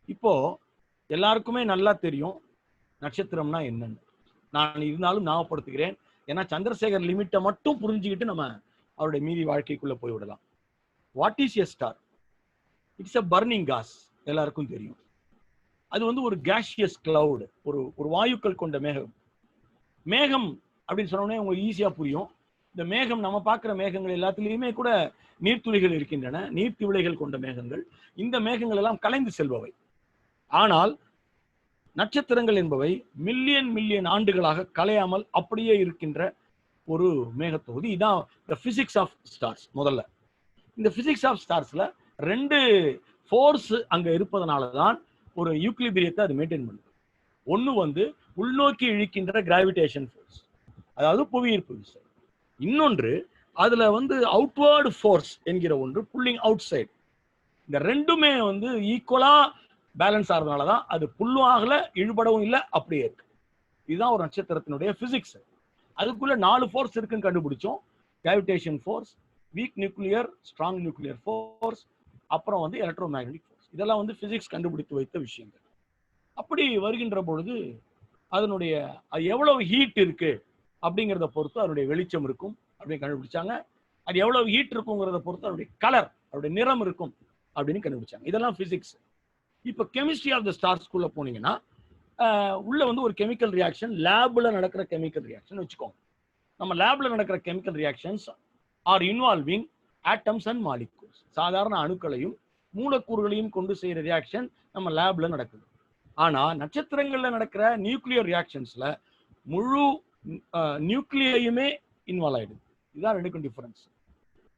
இப்போ எல்லாருக்குமே நல்லா தெரியும் நட்சத்திரம்னா என்னன்னு. நான் இருந்தாலும் ஞாபகப்படுத்துகிறேன், ஏன்னா சந்திரசேகர் லிமிட்டை மட்டும் புரிஞ்சுக்கிட்டு நம்ம அவருடைய மீதி வாழ்க்கைக்குள்ள போய்விடலாம். What is a star? It's a burning gas, எல்லாருக்கும் தெரியும். அது வந்து ஒரு கேஷியஸ் கிளவுட், ஒரு வாயுக்கள் கொண்ட மேகம். மேகம் அப்படின்னு சொன்னோடனே உங்களுக்கு ஈஸியா புரியும். இந்த மேகம், நம்ம பார்க்கிற மேகங்கள் எல்லாத்துலேயுமே கூட நீர்த்துளிகள் இருக்கின்றன, நீர்த்திவிளைகள் கொண்ட மேகங்கள். இந்த மேகங்கள் எல்லாம் கலைந்து செல்பவை. ஆனால் நட்சத்திரங்கள் என்பவை மில்லியன் மில்லியன் ஆண்டுகளாக கலையாமல் அப்படியே இருக்கின்ற ஒரு மேகத்தொகுதி. இதான் the physics of stars. முதல்ல இந்த physics of starsல 2 ஃபோர்ஸ் அங்க இருப்பதனால தான் ஒரு யூக்லிபிரியத்தை அது மெயின்டைன் பண்ணுது. ஒன்னு வந்து உள்நோக்கி இழுக்கின்ற கிராவிடேஷன் ஃபோர்ஸ், அதாவது புவியீர்ப்பு விசை. இன்னொன்று அதுல வந்து அவுட்வர்டு ஃபோர்ஸ் என்கிற ஒன்று, புல்லிங் அவுட் சைடு. இந்த ரெண்டுமே வந்து ஈக்குவலா பேலன்ஸ் ஆகிறதுனால தான் அது புல்லும் ஆகல, இழுபடவும் இல்லை, அப்படியே இருக்கு. இதுதான் ஒரு நட்சத்திரத்தினுடைய பிசிக்ஸ். அதுக்குள்ள 4 ஃபோர்ஸ் இருக்குன்னு கண்டுபிடிச்சோம். Gravitation force, week nuclear, strong nuclear force, அப்புறம் வந்து எலக்ட்ரோ மேக்னெட்டிக் ஃபோர்ஸ். இதெல்லாம் வந்து பிசிக்ஸ் கண்டுபிடித்து வைத்த விஷயங்கள். அப்படி வருகின்ற பொழுது அதனுடைய அது எவ்வளவு ஹீட் இருக்கு அப்படிங்கிறத பொறுத்து அதனுடைய வெளிச்சம் இருக்கும் அப்படின்னு கண்டுபிடிச்சாங்க. அது எவ்வளவு ஹீட் இருக்குங்கிறத பொறுத்து அதனுடைய கலர், அதனுடைய நிறம் இருக்கும் அப்படின்னு கண்டுபிடிச்சாங்க. இதெல்லாம் பிசிக்ஸ். இப்போ கெமிஸ்ட்ரி ஆஃப் த ஸ்டார்ஸ்குள்ள போனீங்கன்னா உள்ள வந்து ஒரு கெமிக்கல் ரியாக்ஷன், லேப்ல நடக்கிற கெமிக்கல் ரியாக்ஷன் வச்சுக்கோங்க. நம்ம லேப்ல நடக்கிற chemical reactions are involving atoms and molecules. சாதாரண அணுக்களையும் மூலக்கூறுகளையும் கொண்டு செய்யற ரியாக்ஷன் நம்ம லேப்ல நடக்குது. ஆனா நட்சத்திரங்கள்ல நடக்கிற நியூக்ளியர் ரியாக்ஷன்ஸ்ல முழு நியூக்ளியையுமே இன்வால்வ் ஆயிடுது. இதுதான் ரெண்டுக்கும் difference.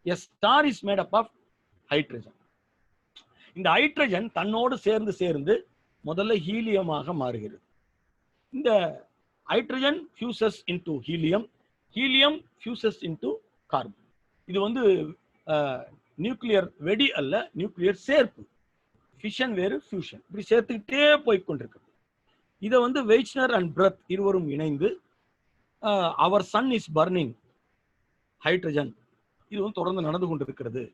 A star is made up of hydrogen. இந்த ஹைட்ரஜன் தன்னோடு சேர்ந்து சேர்ந்து முதல்ல ஹீலியமாக மாறுகிறது. இந்த hydrogen fuses into helium, helium fuses into carbon. இது வந்து நியூக்ளியர் வெடி அல்ல, நியூக்ளியர் சேர்ப்பு. ஃபிஷன் வேறு, ஃபியூஷன், இப்படி சேர்த்துக்கிட்டே போய்கொண்டிருக்கு. இதை வந்து வெய்ச்னர் அண்ட் பிரத் இருவரும் இணைந்து our sun is burning hydrogen, இது வந்து தொடர்ந்து நடந்து கொண்டிருக்கிறது.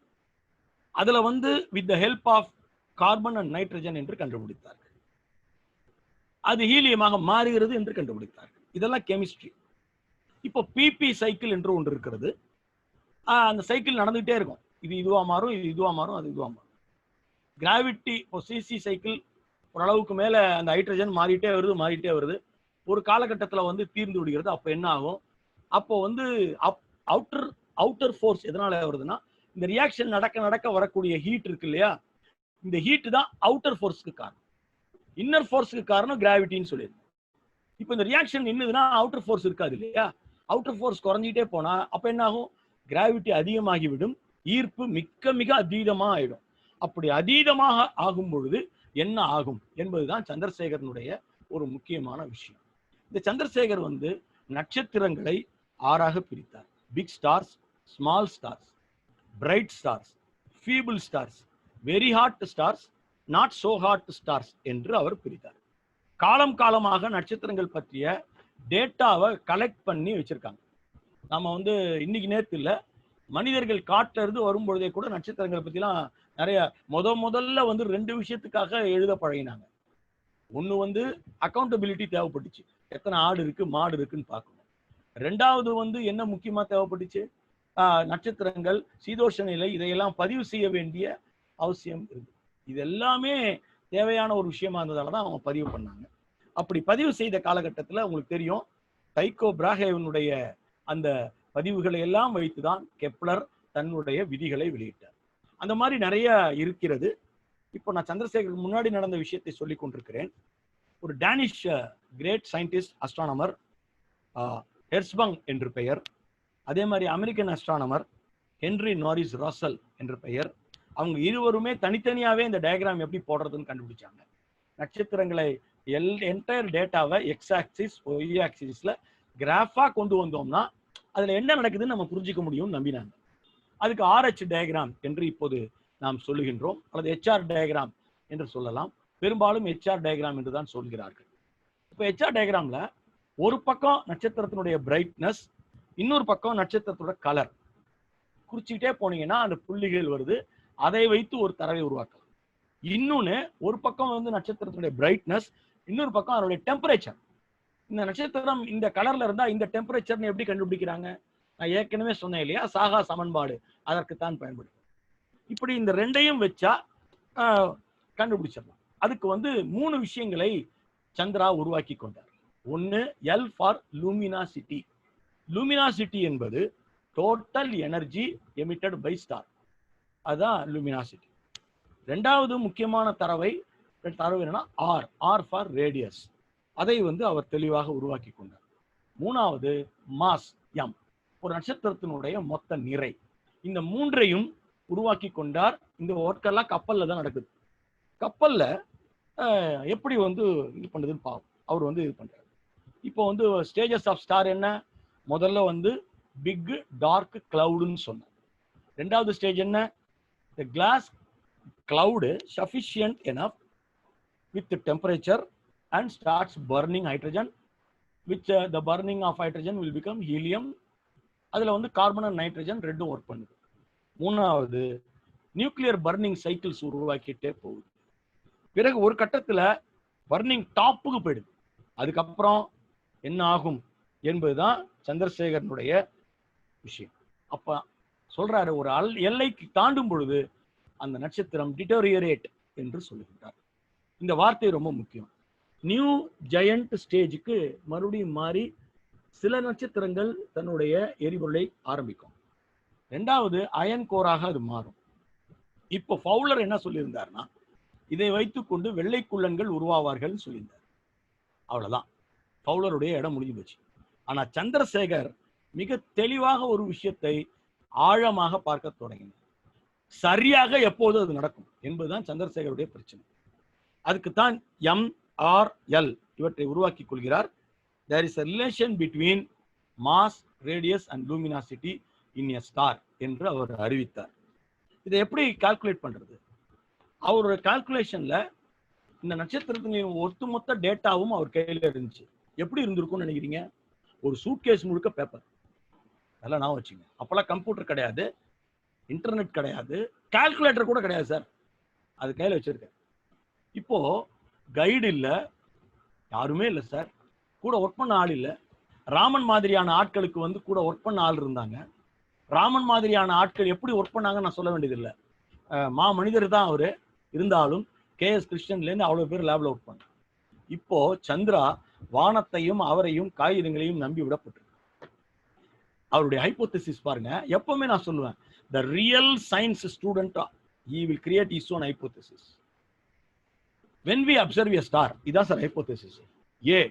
அதுல வந்து with the help of carbon and nitrogen என்று கண்டுபிடித்தார்கள். அது ஹீலியமாக மாறுகிறது என்று கண்டுபிடித்தார்கள். இதெல்லாம் கெமிஸ்ட்ரி. இப்போ பிபி சைக்கிள் என்று ஒன்று இருக்கிறது. அந்த சைக்கிள் நடந்துகிட்டே இருக்கும். இது இதுவா மாறும், இது இதுவா மாறும், அது இதுவா மாறும். கிராவிட்டி இப்போ சிசி சைக்கிள் ஓரளவுக்கு மேல அந்த ஹைட்ரஜன் மாறிட்டே வருது. ஒரு காலகட்டத்தில் வந்து தீர்ந்து விடுகிறது. அப்போ என்ன ஆகும்? அப்போ வந்து அவுட்டர் ஃபோர்ஸ் எதனால வருதுன்னா, இந்த ரியாக்ஷன் நடக்க வரக்கூடிய ஹீட் இருக்கு இல்லையா, இந்த ஹீட் தான் அவுட்டர் ஃபோர்ஸ்க்கு காரணம். இன்னர் ஃபோர்ஸ்க்கு காரணம் கிராவிட்டின்னு சொல்லிடுது. இப்போ இந்த ரியாக்ஷன் நின்னுதுன்னா அவுட்டர் ஃபோர்ஸ் இருக்காது இல்லையா. அவுட்டர் ஃபோர்ஸ் குறைஞ்சிட்டே போனா அப்ப என்ன ஆகும்? கிராவிட்டி அதிகமாகிவிடும், ஈர்ப்பு மிக அதீதமா ஆயிடும். அப்படி அதீதமாக ஆகும் பொழுது என்ன ஆகும் என்பதுதான் சந்திரசேகரனுடைய ஒரு முக்கியமான விஷயம். இந்த சந்திரசேகர் வந்து நட்சத்திரங்களை 6ஆக பிரித்தார். Big stars, small stars, bright stars, feeble stars, very hot stars, not so hot stars என்று அவர் பிரித்தார். காலமாக நட்சத்திரங்கள் பற்றிய டேட்டாவை கலெக்ட் பண்ணி வச்சிருக்காங்க. நம்ம வந்து இன்னைக்கு நேத்து இல்ல, மனிதர்கள் காட்டுல இருந்து வரும்பொழுதே கூட நட்சத்திரங்கள் பத்திலாம் நிறைய முதல்ல வந்து 2 விஷயத்துக்காக எழுத பழகினாங்க. ஒண்ணு வந்து அக்கௌண்டபிலிட்டி தேவைப்பட்டுச்சு, எத்தனை ஆடு இருக்கு மாடு இருக்குன்னு பார்க்கணும். 2வது வந்து என்ன முக்கியமா தேவைப்பட்டுச்சு, நட்சத்திரங்கள், சீதோஷ நிலை, இதையெல்லாம் பதிவு செய்ய வேண்டிய அவசியம் இருக்கு. இது எல்லாமே தேவையான ஒரு விஷயமா இருந்ததாலதான் அவங்க பதிவு பண்ணாங்க. அப்படி பதிவு செய்த காலகட்டத்தில் உங்களுக்கு தெரியும், டைக்கோ பிராஹேவனுடைய அந்த பதிவுகளை எல்லாம் வைத்துதான் கெப்லர் தன்னுடைய விதிகளை வெளியிட்டார். அந்த மாதிரி நிறைய இருக்கிறது. இப்போ நான் சந்திரசேகருக்கு முன்னாடி நடந்த விஷயத்தை சொல்லிக் கொண்டிருக்கிறேன். ஒரு டேனிஷ் கிரேட் சயின்டிஸ்ட், அஸ்ட்ரானமர் ஹெர்ஸ்பங் என்று பெயர். அதே மாதிரி அமெரிக்கன் அஸ்ட்ரானமர் ஹென்ரி நாரிஸ் ராசல் என்று பெயர். அவங்க இருவருமே தனித்தனியாவே இந்த டயக்ராம் எப்படி போடுறதுன்னு கண்டுபிடிச்சாங்க. நட்சத்திரங்களை என்டையர் டேட்டாவை எக்ஸ் ஆக்சிஸ் ஒய் ஆக்சிஸ்ல கிராஃபா கொண்டு வந்தோம்னா அதுல என்ன நடக்குதுன்னு நம்ம புரிஞ்சிக்க முடியும்னு நம்பினாங்க. அதுக்கு RH டயக்ராம் என்று இப்போது நாம் சொல்லுகின்றோம், அல்லது HR டயக்ராம் என்று சொல்லலாம். பெரும்பாலும் HR டயக்ராம் என்று தான் சொல்கிறார்கள். இப்போ HR டயக்ராம்ல ஒரு பக்கம் நட்சத்திரத்தினுடைய பிரைட்னஸ், இன்னொரு பக்கம் நட்சத்திரத்தோட கலர் குறிச்சிக்கிட்டே போனீங்கன்னா அந்த புள்ளிகள் வருது. அதை வைத்து ஒரு தரவை உருவாக்கலாம். இன்னொன்னு, ஒரு பக்கம் வந்து நட்சத்திரத்தினுடைய பிரைட்னஸ், இன்னொரு பக்கம் அதனுடைய டெம்பரேச்சர். இந்த நட்சத்திரம் இந்த கலர்ல இருந்தா இந்த டெம்பரேச்சர்னு எப்படி கண்டுபிடிக்கிறாங்க? நான் ஏற்கனவே சொன்னேன் இல்லையா, சாகா சமன்பாடு அதற்குத்தான் பயன்படும். இப்படி இந்த 2ஐயும் வச்சா கண்டுபிடிச்சிடலாம். அதுக்கு வந்து 3 விஷயங்களை சந்திரா உருவாக்கி கொண்டார். ஒன்னு, எல் ஃபார் லூமினாசிட்டி. லூமினாசிட்டி என்பது total energy emitted by star, அதுதான் லூமினாசிட்டி. 2வது முக்கியமான தரவு என்னன்னா R ஃபார் ரேடியஸ். அதை அவர் தெளிவாக உருவாக்கி கொண்டார். மூணாவது மாஸ் எம், ஒரு நட்சத்திரத்தினுடைய மொத்த நிறை. இந்த மூன்றையும் உருவாக்கி கொண்டார். இந்த ஒர்க்கெல்லாம் கப்பல்ல தான் நடக்குது. கப்பல்ல எப்படி இது பண்ணுதுன்னு பாவம் அவர் இது பண்றாரு. இப்போ ஸ்டேஜஸ் ஆஃப் ஸ்டார் என்ன? முதல்ல பிக் டார்க் கிளவுடுன்னு சொன்னார். ரெண்டாவது ஸ்டேஜ் என்ன? The class cloud sufficient enough with temperature and starts burning hydrogen, which the burning of hydrogen will become helium. அதுல கார்பன் அண்ட் நைட்ரஜன் ரெண்டும் ஒர்க் பண்ணுது. மூணாவது நியூக்ளியர் பர்னிங் சைக்கிள்ஸ் உருவாக்கிட்டே போகுது. பிறகு ஒரு கட்டத்துல பர்னிங் டாப்புக்கு போயிடுது. அதுக்கப்புறம் என்ன ஆகும் என்பதுதான் சந்திரசேகரனுடைய விஷயம். அப்ப சொல்றாரு, ஒரு எல்லைக்கு தாண்டும் பொழுது அந்த நட்சத்திரம் டிட்டோரியரேட் என்று சொல்லுகின்றார். இந்த வார்த்தை ரொம்ப முக்கியம். நியூ ஜெயண்ட் ஸ்டேஜுக்கு மறுபடியும் மாறி சில நட்சத்திரங்கள் தன்னுடைய எரிபொருளை ஆரம்பிக்கும். ரெண்டாவது அயன் கோராக அது மாறும். இப்போ ஃபவுலர் என்ன சொல்லியிருந்தார்னா, இதை வைத்துக்கொண்டு வெள்ளைக்குள்ளன்கள் உருவாவார்கள் சொல்லியிருந்தார். அவ்வளவுதான், ஃபவுலருடைய இடம் முடிஞ்சு போச்சு. ஆனா சந்திரசேகர் மிக தெளிவாக ஒரு விஷயத்தை ஆழமாக பார்க்க தொடங்கினார். சரியாக எப்போது அது நடக்கும் என்பதுதான் சந்திரசேகருடைய பிரச்சனை. அதுக்குத்தான் MRL இவற்றை உருவாக்கி கொள்கிறார். There is a relation between mass, radius and luminosity in a star என்று அவர் அறிவித்தார். இதை எப்படி கால்குலேட் பண்றது? அவருடைய கால்குலேஷன்ல இந்த நட்சத்திரத்தின் ஒட்டுமொத்த டேட்டாவும் அவர் கையில இருந்துச்சு. எப்படி இருந்திருக்கும்னு நினைக்கிறீங்க? ஒரு சூட்கேஸ் முழுக்க பேப்பர். அதெல்லாம் நான் வச்சுங்க. அப்பெல்லாம் கம்ப்யூட்டர் கிடையாது, இன்டர்நெட் கிடையாது, கால்குலேட்டர் கூட கிடையாது சார். அது கையில வச்சிருக்கேன். இப்போ கைடு இல்ல, யாருமே இல்லை சார். கூட ஒர்க் பண்ண ஆள் இல்லை. ராமன் மாதிரியான ஆட்களுக்கு கூட ஒர்க் பண்ண ஆள் இருந்தாங்க. ராமன் மாதிரியான ஆட்கள் எப்படி ஒர்க் பண்ணாங்கன்னு நான் சொல்ல வேண்டியதில்லை. மனிதர் தான் அவரு. இருந்தாலும் KS கிருஷ்ணன்லேருந்து அவ்வளோ பேர் லேப்ல ஒர்க் பண்ண. இப்போ சந்திரா வானத்தையும் அவரையும் காகிதங்களையும் நம்பி விடப்பட்டிருக்கு. அவருடைய ஹைப்போதசிஸ் பாருங்க. எப்பவுமே நான் சொல்லுவேன், the real science student he will create his own hypothesis. When we observe a star, idas our hypothesis. A,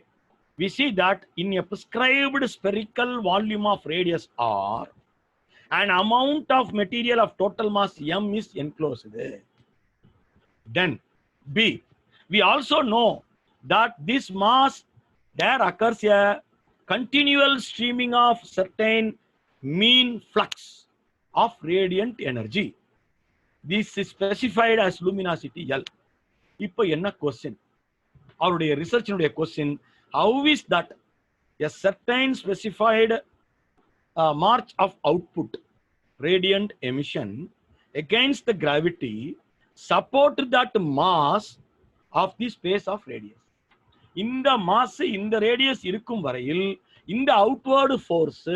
we see that in a prescribed spherical volume of radius R, an amount of material of total mass M is enclosed. Then B, we also know that this mass, there occurs a continual streaming of certain mean flux of radiant energy. This is specified as luminosity L. இப்போ என்ன question? அவருடைய ரிசர்ச்சினுடைய question, how is that a certain specified march of output radiant emission against the gravity support that mass of the space of radius. இந்த mass இந்த radius இருக்கும் வரையில் இந்த outward force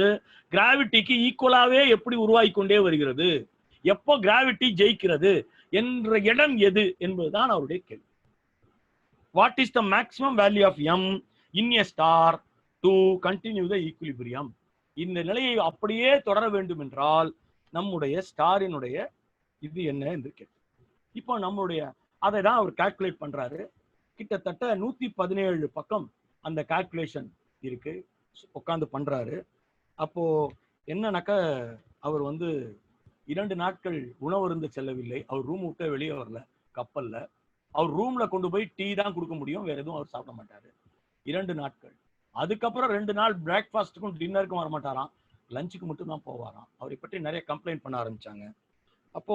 கிராவிட்டிக்கு ஈக்குவலாவே எப்படி உருவாகி கொண்டே வருகிறது, எப்போ கிராவிட்டி ஜெயிக்கிறது என்ற இடம் எது என்பதுதான் அவருடைய கேள்வி. What is the maximum value of M in a star to continue the equilibrium? இந்த நிலையை அப்படியே தொடர வேண்டும் என்றால் நம்முடைய ஸ்டாரினுடைய இது என்ன என்று கேட்டு, இப்போ நம்மளுடைய அதை தான் அவர் கால்குலேட் பண்றாரு. கிட்டத்தட்ட 117 பக்கம் அந்த கால்குலேஷன் இருக்கு, உட்காந்து பண்றாரு. அப்போ என்னன்னாக்க, அவர் 2 நாட்கள் உணவருந்து செல்லவில்லை. அவர் ரூம் விட்டு வெளியே வரல கப்பல்ல. அவர் ரூம்ல கொண்டு போய் டீ தான் கொடுக்க முடியும், வேற எதுவும் அவர் சாப்பிட மாட்டாரு 2 நாட்கள். அதுக்கப்புறம் 2 நாள் பிரேக்ஃபாஸ்ட்டுக்கும் டின்னருக்கும் வர மாட்டாராம், லஞ்சுக்கு மட்டும் தான் போவாராம். அவரை பற்றி நிறைய கம்ப்ளைண்ட் பண்ண ஆரம்பிச்சாங்க. அப்போ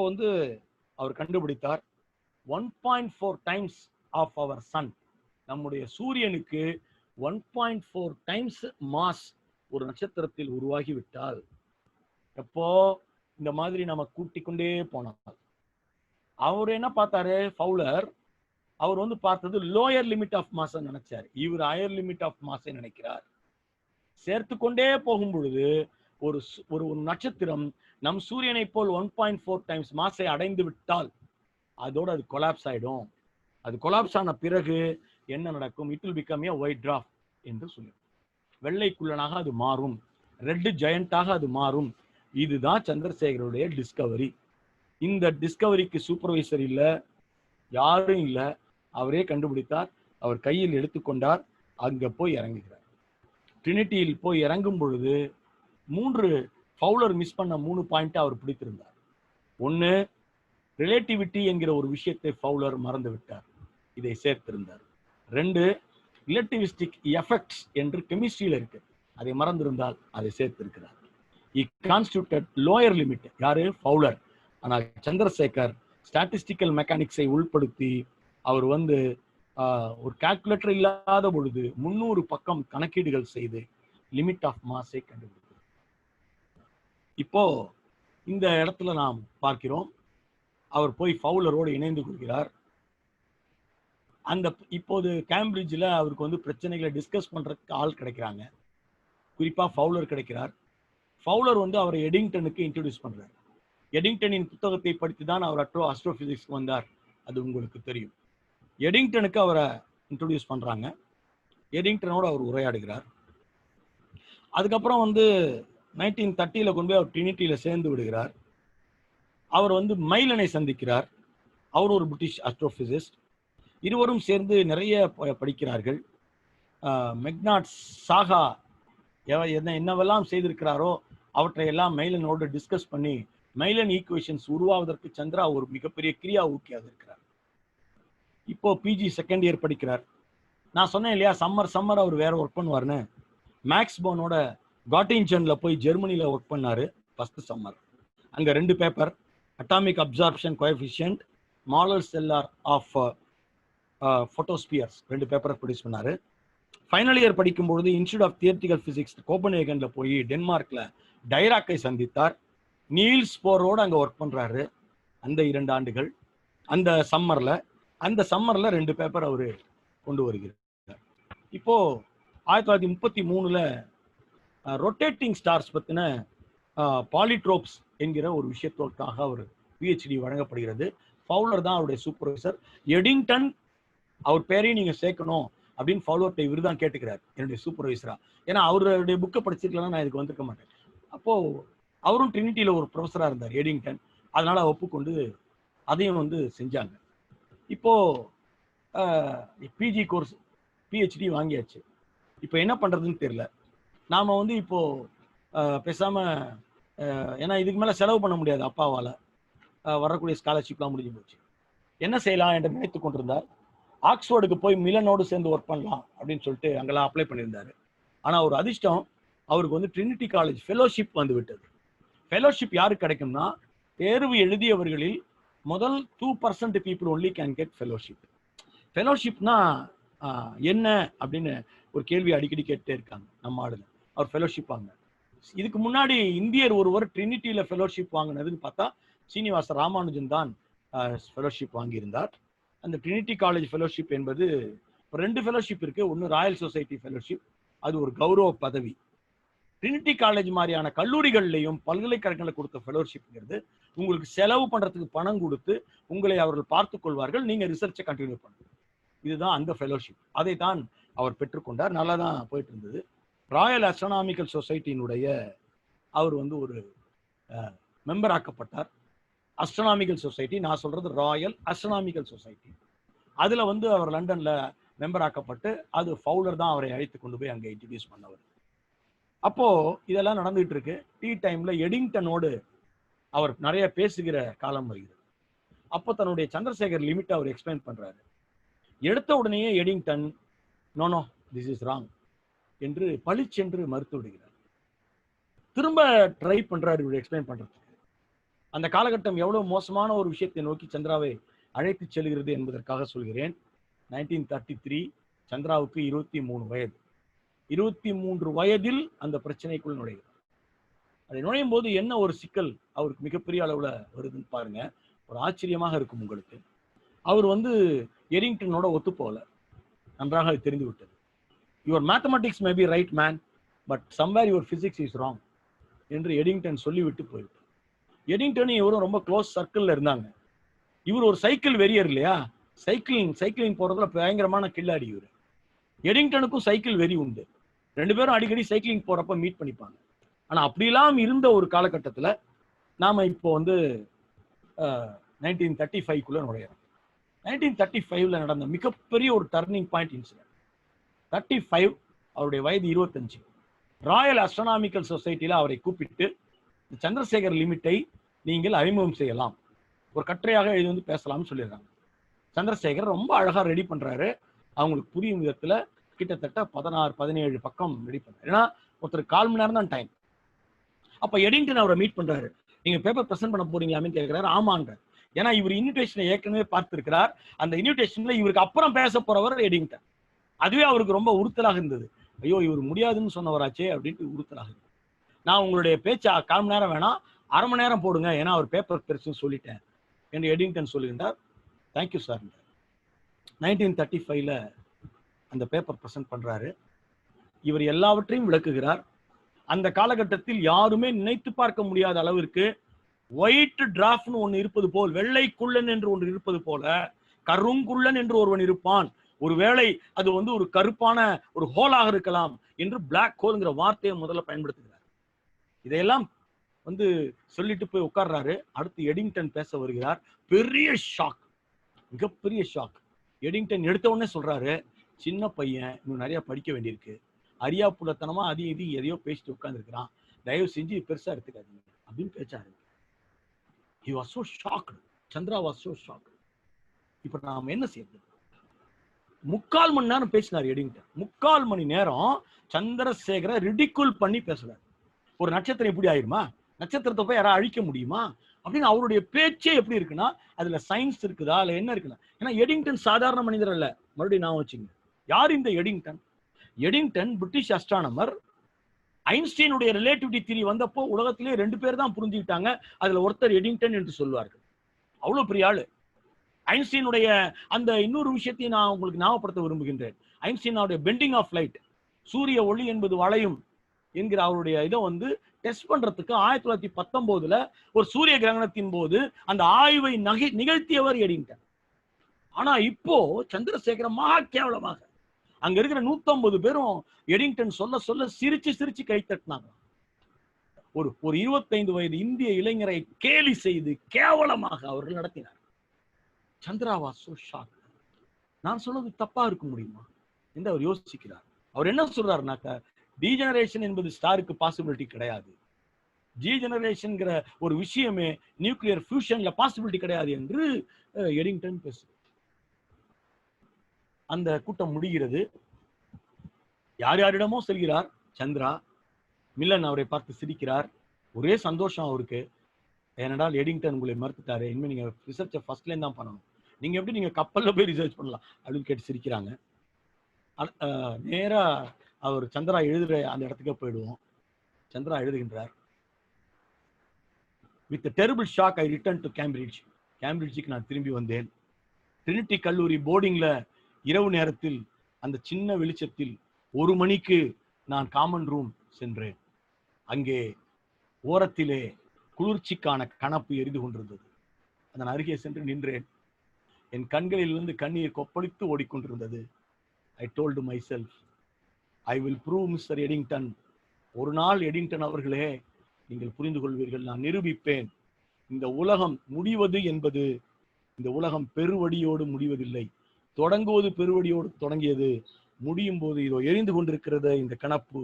அவர் கண்டுபிடித்தார் 1.4 டைம்ஸ் ஆஃப் அவர் சன். நம்முடைய சூரியனுக்கு 1.4 டைம்ஸ் மாஸ் ஒரு நட்சத்திரத்தில் உருவாகி விட்டால், எப்போ இந்த மாதிரி நம்ம கூட்டிக் கொண்டே போனால், அவர் என்ன பார்த்தாரு ஃபவுலர், அவர் பார்த்தது லோயர் லிமிட் ஆஃப் மாஸ் நினைச்சாரு. இவர் ஹையர் லிமிட் ஆஃப் மாஸ் நினைக்கிறார். சேர்த்து கொண்டே போகும் பொழுது ஒரு ஒரு நட்சத்திரம் நம் சூரியனை போல் 1.4 டைம்ஸ் மாஸை அடைந்து விட்டால் அதோட அது கொலாப்ஸ் ஆயிடும். அது கொலாப்ஸ் ஆன பிறகு என்ன நடக்கும்? It will become a white dwarf என்று சொல்லி, வெள்ளைக்குள்ளனாக அது மாறும், ரெட் ஜெயண்டாக அது மாறும். இதுதான் சந்திரசேகருடைய டிஸ்கவரி. இந்த டிஸ்கவரிக்கு சூப்பர்வைசர் இல்லை, யாரும் இல்லை, அவரே கண்டுபிடித்தார். அவர் கையில் எடுத்துக்கொண்டார். அங்க போய் இறங்குகிறார். ட்ரினிட்டியில் போய் இறங்கும் பொழுது 3 ஃபவுலர் மிஸ் பண்ண 3 பாயிண்ட் அவர் பிடித்திருந்தார். 1, ரிலேட்டிவிட்டி என்கிற ஒரு விஷயத்தை ஃபவுலர் மறந்து விட்டார், இதை சேர்த்திருந்தார். 2, ரிலேட்டிவிஸ்டிக் எஃபெக்ட்ஸ் என்று கெமிஸ்ட்ரியில் இருக்கு, அதை மறந்திருந்தால் அதை சேர்த்திருக்கிறார். கான்ஸ்டிடியூட்டட் லோயர் லிமிட் யாரு? ஃபவுலர். ஆனால் சந்திரசேகர் ஸ்டாட்டிஸ்டிக்கல் மெக்கானிக்ஸை உள்படுத்தி அவர் வந்து ஒரு கால்குலேட்டர் இல்லாத பொழுது 300 பக்கம் கணக்கீடுகள் செய்து லிமிட் ஆஃப் மாஸை கண்டுபிடித்தார். இப்போ இந்த இடத்துல நாம் பார்க்கிறோம், அவர் போய் ஃபவுலரோடு இணைந்து கொள்கிறார். அந்த இப்போது கேம்பிரிட்ஜில் அவருக்கு வந்து பிரச்சனைகளை டிஸ்கஸ் பண்றதுக்கு ஆள் கிடைக்கிறாங்க, குறிப்பா ஃபவுலர் கிடைக்கிறார். ஃபவுலர் வந்து அவரை எடிங்டனுக்கு இன்ட்ரோடியூஸ் பண்றார். எடிங்டனின் புத்தகத்தை படித்து தான் அவர் அஸ்ட்ரோபிசிக்ஸ்க்கு வந்தார், அது உங்களுக்கு தெரியும். எடிங்டனுக்கு அவரை இன்ட்ரோடியூஸ் பண்றாங்க, எடிங்டனோடு அவர் உரையாடுகிறார். அதுக்கப்புறம் வந்து 1930 கொண்டு போய் அவர் ட்ரினிட்டியில சேர்ந்து விடுகிறார். அவர் வந்து மைலனை சந்திக்கிறார், அவர் ஒரு பிரிட்டிஷ் அஸ்ட்ரோபிசிஸ்ட். இருவரும் சேர்ந்து நிறைய படிக்கிறார்கள். மெக்னாட் சாகா என்னவெல்லாம் செய்திருக்கிறாரோ அவற்றை எல்லாம் மைலனோடு டிஸ்கஸ் பண்ணி மைலன் ஈக்குவேஷன்ஸ் உருவாவதற்கு சந்திரா ஒரு மிகப்பெரிய கிரியா ஊக்கியாக இருக்கிறார். இப்போ பிஜி செகண்ட் இயர் படிக்கிறார். நான் சொன்னேன் இல்லையா, சம்மர் அவர் வேற ஒர்க் பண்ணுவார்னு. மேக்ஸ் போனோட காட்டின்ஜன்ல போய் ஜெர்மனியில ஒர்க் பண்ணாரு ஃபர்ஸ்ட் சம்மர். அங்க 2 paper, atomic absorption coefficient, model stellar of photospheres, 2 paper produce பண்ணாரு. ஃபைனல் இயர் படிக்கும்பொழுது இன்ஸ்டியூட் ஆஃப் தியரிட்டிக்கல் பிசிக்ஸ் கோப்பன்ஹேகன்ல போய் டென்மார்க்ல டைராக்கை சந்தித்தார். நீல்ஸ் போரோடு அங்க ஒர்க் பண்றாரு அந்த 2 ஆண்டுகள். அந்த சம்மர்ல 2 பேப்பர் அவரு கொண்டு வருகிறார். இப்போ 1933ல ரொட்டேட்டிங் ஸ்டார்ஸ் பத்தின பாலிட்ரோப்ஸ் என்கிற ஒரு விஷயத்திற்காக அவர் பிஹெச்டி வழங்கப்படுகிறது. ஃபவுலர் தான் அவருடைய சூப்பர்வைசர். எடிங்டன் அவர் பேரையும் நீங்க சேர்க்கணும் அப்படின்னு ஃபவுலர்ட்ட இவர் தான் கேட்டுக்கிறார், என்னுடைய சூப்பர்வைசரா. ஏன்னா அவருடைய புக்கை படிச்சிருக்கலாம் நான் இதுக்கு வந்திருக்க மாட்டேன். அப்போ அவரும் ட்ரினிட்டியில ஒரு ப்ரொஃபஸரா இருந்தார் எடிங்டன், அதனால ஒப்புக்கொண்டு அதையும் வந்து செஞ்சாங்க. இப்போ பிஜி கோர்ஸ் பிஹெச்டி வாங்கியாச்சு. இப்போ என்ன பண்றதுன்னு தெரியல. நாம வந்து இப்போ பேசாம ஏன்னா இதுக்கு மேல செலவு பண்ண முடியாது, அப்பாவால வரக்கூடிய ஸ்காலர்ஷிப்லாம் முடிஞ்சு போச்சு. என்ன செய்யலாம் என்று நினைத்து கொண்டிருந்தார். ஆக்ஸ்போர்டுக்கு போய் மிலனோடு சேர்ந்து ஒர்க் பண்ணலாம் அப்படின்னு சொல்லிட்டு அங்கெல்லாம் அப்ளை பண்ணியிருந்தாரு. ஆனா ஒரு அதிர்ஷ்டம், அவருக்கு வந்து ட்ரினிட்டி காலேஜ் ஃபெலோஷிப் வந்து விட்டது. ஃபெலோஷிப் யாருக்கு கிடைக்கும்னா, தேர்வு எழுதியவர்களில் முதல் 2% people only can get fellowship. ஃபெலோஷிப்னா என்ன அப்படின்னு ஒரு கேள்வி அடிக்கடி கேட்டே இருக்காங்க நம்ம ஆளுங்க. அவர் ஃபெலோஷிப் வாங்க. இதுக்கு முன்னாடி இந்தியர் ஒருவர் ட்ரினிட்டியில ஃபெலோஷிப் வாங்கினதுன்னு பார்த்தா சீனிவாச ராமானுஜன் தான் ஃபெலோஷிப் வாங்கியிருந்தார். அந்த ட்ரினிட்டி காலேஜ் ஃபெலோஷிப் என்பது 2 ஃபெலோஷிப் இருக்கு. ஒன்று ராயல் சொசைட்டி ஃபெலோஷிப், அது ஒரு கௌரவ பதவி. ட்ரினிட்டி காலேஜ் மாதிரியான கல்லூரிகள்லையும் பல்கலைக்கழகங்களை கொடுத்த ஃபெலோஷிப்ங்கிறது உங்களுக்கு செலவு பண்றதுக்கு பணம் கொடுத்து உங்களை அவர்கள் பார்த்துக் கொள்வார்கள், நீங்க ரிசர்ச்சை கண்டினியூ பண்ணுங்க. இதுதான் அந்த ஃபெலோஷிப். அதை தான் அவர் பெற்றுக்கொண்டார். நல்லா தான் போயிட்டு இருந்தது. ராயல் அஸ்ட்ரானாமிக்கல் சொசைட்டியினுடைய அவர் வந்து ஒரு மெம்பர் ஆக்கப்பட்டார். அஸ்ட்ரானாமிக்கல் சொசைட்டி, நான் சொல்றது ராயல் அஸ்ட்ரானாமிக்கல் சொசைட்டி. அதுல வந்து அவர் லண்டன்ல மெம்பர் ஆக்கப்பட்டு அது ஃபவுலர் தான் அவரை அழைத்து கொண்டு போய் அங்கே இன்ட்ரடியூஸ் பண்ணவர். அப்போ இதெல்லாம் நடந்துகிட்டு இருக்கு. டீ டைம்ல எடிங்டனோடு அவர் நிறைய பேசுகிற காலம் வருகிறது. அப்போ தன்னுடைய சந்திரசேகர் லிமிட் அவர் எக்ஸ்பிளைன் பண்றாரு. எடுத்த உடனேயே Eddington no this is wrong என்று பளிச்சென்று மறுத்து விடுகிறார். திரும்ப ட்ரை பண்றாரு இவர் எக்ஸ்பிளைன் பண்றதுக்கு. அந்த காலகட்டம் எவ்வளவு மோசமான ஒரு விஷயத்தை நோக்கி சந்திராவை அழைத்து செல்கிறது என்பதற்காக சொல்கிறேன். 1933 சந்திராவுக்கு 23 வயது. 23 வயதில் அந்த பிரச்சனைக்குள் நுழைகிறார். அதை நுழையும் போது என்ன ஒரு சிக்கல் அவருக்கு மிகப்பெரிய அளவுல வருதுன்னு பாருங்க. ஒரு ஆச்சரியமாக இருக்கும் உங்களுக்கு. அவர் வந்து எரிங்டனோட ஒத்து போகல, நன்றாக தெரிந்து விட்டது. Your mathematics may be right man, but somewhere your physics is wrong என்று எடிங்டன் சொல்லிவிட்டு போயிட்டார். எடிங்டன் இவரும் ரொம்ப க்ளோஸ் சர்க்கிள்ல இருந்தாங்க. இவர் ஒரு சைக்கிள் வெறியர் இல்லையா, சைக்கிளிங் போறதுல பயங்கரமான கில்லாடி இவர். எடிங்டனுக்கும் சைக்கிள் வெறி உண்டு. 2 பேரும் அடிக்கடி சைக்கிளிங் போறப்ப மீட் பண்ணிப்பாங்க. ஆனா அப்படிலாம் இருந்த ஒரு காலகட்டத்துல நாம இப்போ வந்து 1935க்குள்ள நுழையிறோம். 1935ல நடந்த மிகப்பெரிய ஒரு டர்னிங் பாயிண்ட் இன்சிடென்ட். 35, அவருடைய வயது 25. ராயல் அஸ்ட்ரானாமிக்கல் சொசைட்டியில் அவரை கூப்பிட்டு சந்திரசேகர் லிமிட்டை நீங்கள் அறிமுகம் செய்யலாம், ஒரு கட்டுரையாக எழுதி வந்து பேசலாம்னு சொல்லிடுறாங்க. சந்திரசேகர் ரொம்ப அழகா ரெடி பண்றாரு, அவங்களுக்கு புரியும் விதத்துல கிட்டத்தட்ட 16-17 பக்கம் ரெடி பண்றாரு. ஏன்னா ஒருத்தர் 1/4 மணி நேரம் தான் டைம். அப்ப எடிங்டன் அவரை மீட் பண்றாரு. நீங்க பேப்பர் பிரசன்ட் பண்ண போறீங்களான்னு கேட்கிறாரு. ஆமான்ற. ஏன்னா இவர் இன்விடேஷனை ஏற்கனவே பார்த்திருக்கிறார். அந்த இன்விடேஷன்ல இவருக்கு அப்புறம் பேச போறவர் எடிங்டன். அதுவே அவருக்கு ரொம்ப உறுத்தலாக இருந்தது. ஐயோ, இவர் முடியாதுன்னு சொன்னவராச்சே அப்படின்ட்டு உறுத்தலாக இருந்தது. நான் உங்களுடைய பேச்சை 1/4 மணி நேரம் வேணாம், 1/2 மணி நேரம் போடுங்க, ஏன்னா அவர் பேப்பர் பெருசுன்னு சொல்லிட்டேன் என்று எடிங்டன் சொல்லுகின்றார். Thank you sir. 1935 அந்த பேப்பர் பிரசன்ட் பண்றாரு. இவர் எல்லாவற்றையும் விளக்குகிறார். அந்த காலகட்டத்தில் யாருமே நினைத்து பார்க்க முடியாத அளவிற்கு ஒயிட் டிராஃப்ட்னு ஒன்று இருப்பது போல், வெள்ளை குள்ளன் என்று ஒன்று இருப்பது போல கருங்குள்ளன் என்று ஒருவன் இருப்பான், ஒருவேளை அது வந்து ஒரு கருப்பான ஒரு ஹோலாக இருக்கலாம் என்று பிளாக் ஹோல்ங்கிற வார்த்தையை முதல்ல பயன்படுத்துகிறார். இதையெல்லாம் வந்து சொல்லிட்டு போய் உட்கார்றாரு. அடுத்து எடிங்டன் பேச வருகிறார். பெரிய ஷாக், மிகப்பெரிய ஷாக். எடிங்டன் எடுத்த உடனே சொல்றாரு, சின்ன பையன், இன்னும் நிறைய படிக்க வேண்டியிருக்கு, அரியா புலத்தனமா அது இது எதையோ பேசிட்டு உட்கார்ந்துருக்கிறான், தயவு செஞ்சு பெருசா எடுத்துக்காதீங்க அப்படின்னு பேச்சாரு. He was so shocked. Chandra was so shocked. இப்ப நாம என்ன செய்யறது? 3/4 மணி நேரம் பேசினார் எடிங்டன். 3/4 மணி நேரம் சந்திரசேகரை ரிடிகுல் பண்ணி பேசுறாரு. ஒரு நட்சத்திரம் எப்படி ஆயிருமா, நட்சத்திரத்தை போய் யாராவது அழிக்க முடியுமா அப்படின்னு அவருடைய பேச்சே எப்படி இருக்குன்னா, அதுல சயின்ஸ் இருக்குதா, அதுல என்ன இருக்குன்னா. ஏன்னா எடிங்டன் சாதாரண மனிதர் அல்ல. மறுபடியும் நான் வச்சுங்க, யார் இந்த எடிங்டன்? Eddington British astronomer. ஐன்ஸ்டீனுடைய ரிலேட்டிவிட்டி தியரி வந்தப்போ உலகத்திலே 2 பேர் தான் புரிஞ்சுக்கிட்டாங்க. அதுல ஒருத்தர் எடிங்டன் என்று சொல்வார்கள். அவ்வளவு பெரிய ஆளு. ஐன்ஸ்டீனுடைய அந்த இன்னொரு விஷயத்தை நான் உங்களுக்கு ஞாபகப்படுத்த விரும்புகின்றேன். ஐன்ஸ்டீனுடைய பெண்டிங் ஆஃப் லைட், சூரிய ஒளி என்பது வளையும் என்கிற அவருடைய இதை வந்து டெஸ்ட் பண்றதுக்கு 1919 ஒரு சூரிய கிரகணத்தின் போது அந்த ஆய்வை நிகழ்த்தியவர் எடிங்டன். ஆனா இப்போ சந்திரசேகர மகா கேவலமாக அங்க இருக்கிற 150 பேரும் எடிங்டன் சொல்ல சொல்ல சிரிச்சு சிரிச்சு கை தட்டினாங்க. ஒரு 25 வயது இந்திய இளைஞரை கேலி செய்து கேவலமாக அவர்கள் நடத்தினார். Chandra was so shock. நான் சொன்னது தப்பா இருக்க முடியுமா என்று அவர் யோசிக்கிறார். அவர் என்ன சொல்றாருனாக்கா, டீஜெனரேஷன் என்பது ஸ்டாருக்கு பாசிபிலிட்டி கிடையாது, ஜெனரேஷன்ங்கிற ஒரு விஷயமே நியூக்ளியர் ஃபியூஷன்ல பாசிபிலிட்டி கிடையாது என்று எடிங்டன் பேசுகிறார். அந்த கூட்டம் முடிகிறது. யார் யாரிடமோ செல்கிறார் சந்திரா. மில்லன் அவரை பார்த்து சிரிக்கிறார். ஒரே சந்தோஷம் அவருக்கு. ஏனென்றால் எடிங்டன் உங்களை மறுத்துட்டாரு, இனிமே நீங்க ரிசர்ச்சை ஃபர்ஸ்ட்ல தான் பண்ணணும், நீங்க எப்படி நீங்க கப்பல்ல போய் ரிசர்ச் பண்ணலாம் அப்படின்னு கேட்டு சிரிக்கிறாங்க. நேரா அவர் சந்திரா எழுதுற அந்த இடத்துக்கே போயிடுவோம். சந்திரா எழுதுகின்றார். With terrible shock I return to Cambridge. கேம்பிரிட்ஜுக்கு நான் திரும்பி வந்தேன். ட்ரினிட்டி கல்லூரி போர்டிங்ல இரவு நேரத்தில் அந்த சின்ன வெளிச்சத்தில் 1 மணிக்கு நான் காமன் ரூம் சென்றேன். அங்கே ஓரத்திலே குளிர்ச்சிக்கான கணப்பு எரிந்து கொண்டிருந்தது. அதன் அருகே சென்று நின்றேன். என் கண்களிலிருந்து கண்ணீர் கொப்பளித்து ஓடிக்கொண்டிருந்தது. I told myself, I will prove mister Eddington, ஒரு நாள் எடிங்டன் அவர்களே நீங்கள் புரிந்து கொள்வீர்கள், நான் நிரூபிப்பேன், இந்த உலகம் முடிவது என்பது, இந்த உலகம் பெருவடியோடு முடிவதில்லை, தொடங்குவது பெருவடியோடு தொடங்கியது, முடியும் போது இதோ எரிந்து கொண்டிருக்கிறது இந்த கணப்பு,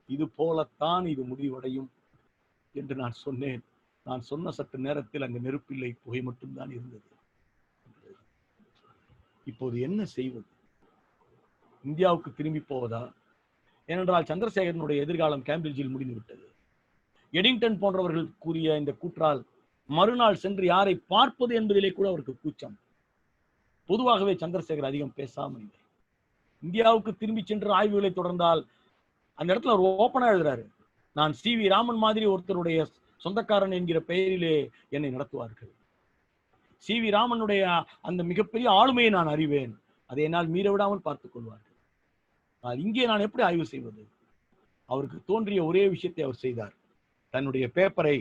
இது போலத்தான் இது முடிவடையும் என்று நான் சொன்னேன். நான் சொன்ன சற்று நேரத்தில் அங்கு நெருப்பில்லை, புகை மட்டும்தான் இருந்தது. இப்போது என்ன செய்வது? இந்தியாவுக்கு திரும்பி போவதா? ஏனென்றால் சந்திரசேகரனுடைய எதிர்காலம் கேம்பிரிட்ஜில் முடிந்துவிட்டது. எடிங்டன் போன்றவர்கள் கூறிய இந்த கூற்றால் மறுநாள் சென்று யாரை பார்ப்பது என்பதிலே கூட அவருக்கு கூச்சம். பொதுவாகவே சந்திரசேகர் அதிகம் பேசாமல் இல்லை. இந்தியாவுக்கு திரும்பி சென்று ஆய்வுகளை தொடர்ந்தால் அந்த இடத்துல ஒரு ஓப்பனா எழுதுறாரு, நான் சி.வி. ராமன் மாதிரி ஒருத்தருடைய சொந்தக்காரன் என்கிற பெயரிலே என்னை நடத்துவார்கள். சி.வி. ராமனுடைய அந்த மிகப்பெரிய ஆளுமையை நான் அறிவேன், அதை என்னால் மீற விடாமல் பார்த்துக் கொள்வார்கள். இங்கே நான் எப்படி ஆய்வு செய்வது? அவருக்கு தோன்றிய ஒரே விஷயத்தை அவர் செய்தார். தன்னுடைய பேப்பரை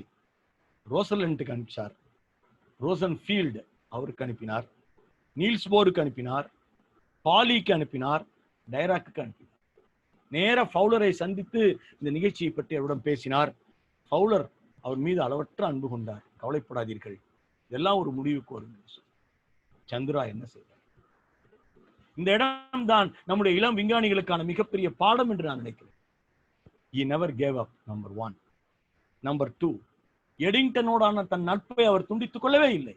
ரோசலண்டுக்கு அனுப்பிச்சார், ரோசன்ஃபீல்டு அவருக்கு அனுப்பினார், நீல்ஸ் போருக்கு அனுப்பினார், பாலிக்கு அனுப்பினார், டைராக்கு அனுப்பினார். நேர ஃபவுலரை சந்தித்து இந்த நிகழ்ச்சியை பற்றி அவரிடம் பேசினார். ஃபவுலர் அவர் மீது அளவற்ற அன்பு கொண்டார். கவலைப்படாதீர்கள், இதெல்லாம் ஒரு முடிவுக்கு வரும். சந்திரா என்ன செய்தார்? இந்த இடம் தான் நம்முடைய இளம் விஞ்ஞானிகளுக்கான மிகப்பெரிய பாடம் என்று நான் நினைக்கிறேன். He never gave up. Number 1. Number 2, எடிங்டனோடான தன் நட்பை அவர் துண்டித்துக் கொள்ளவே இல்லை.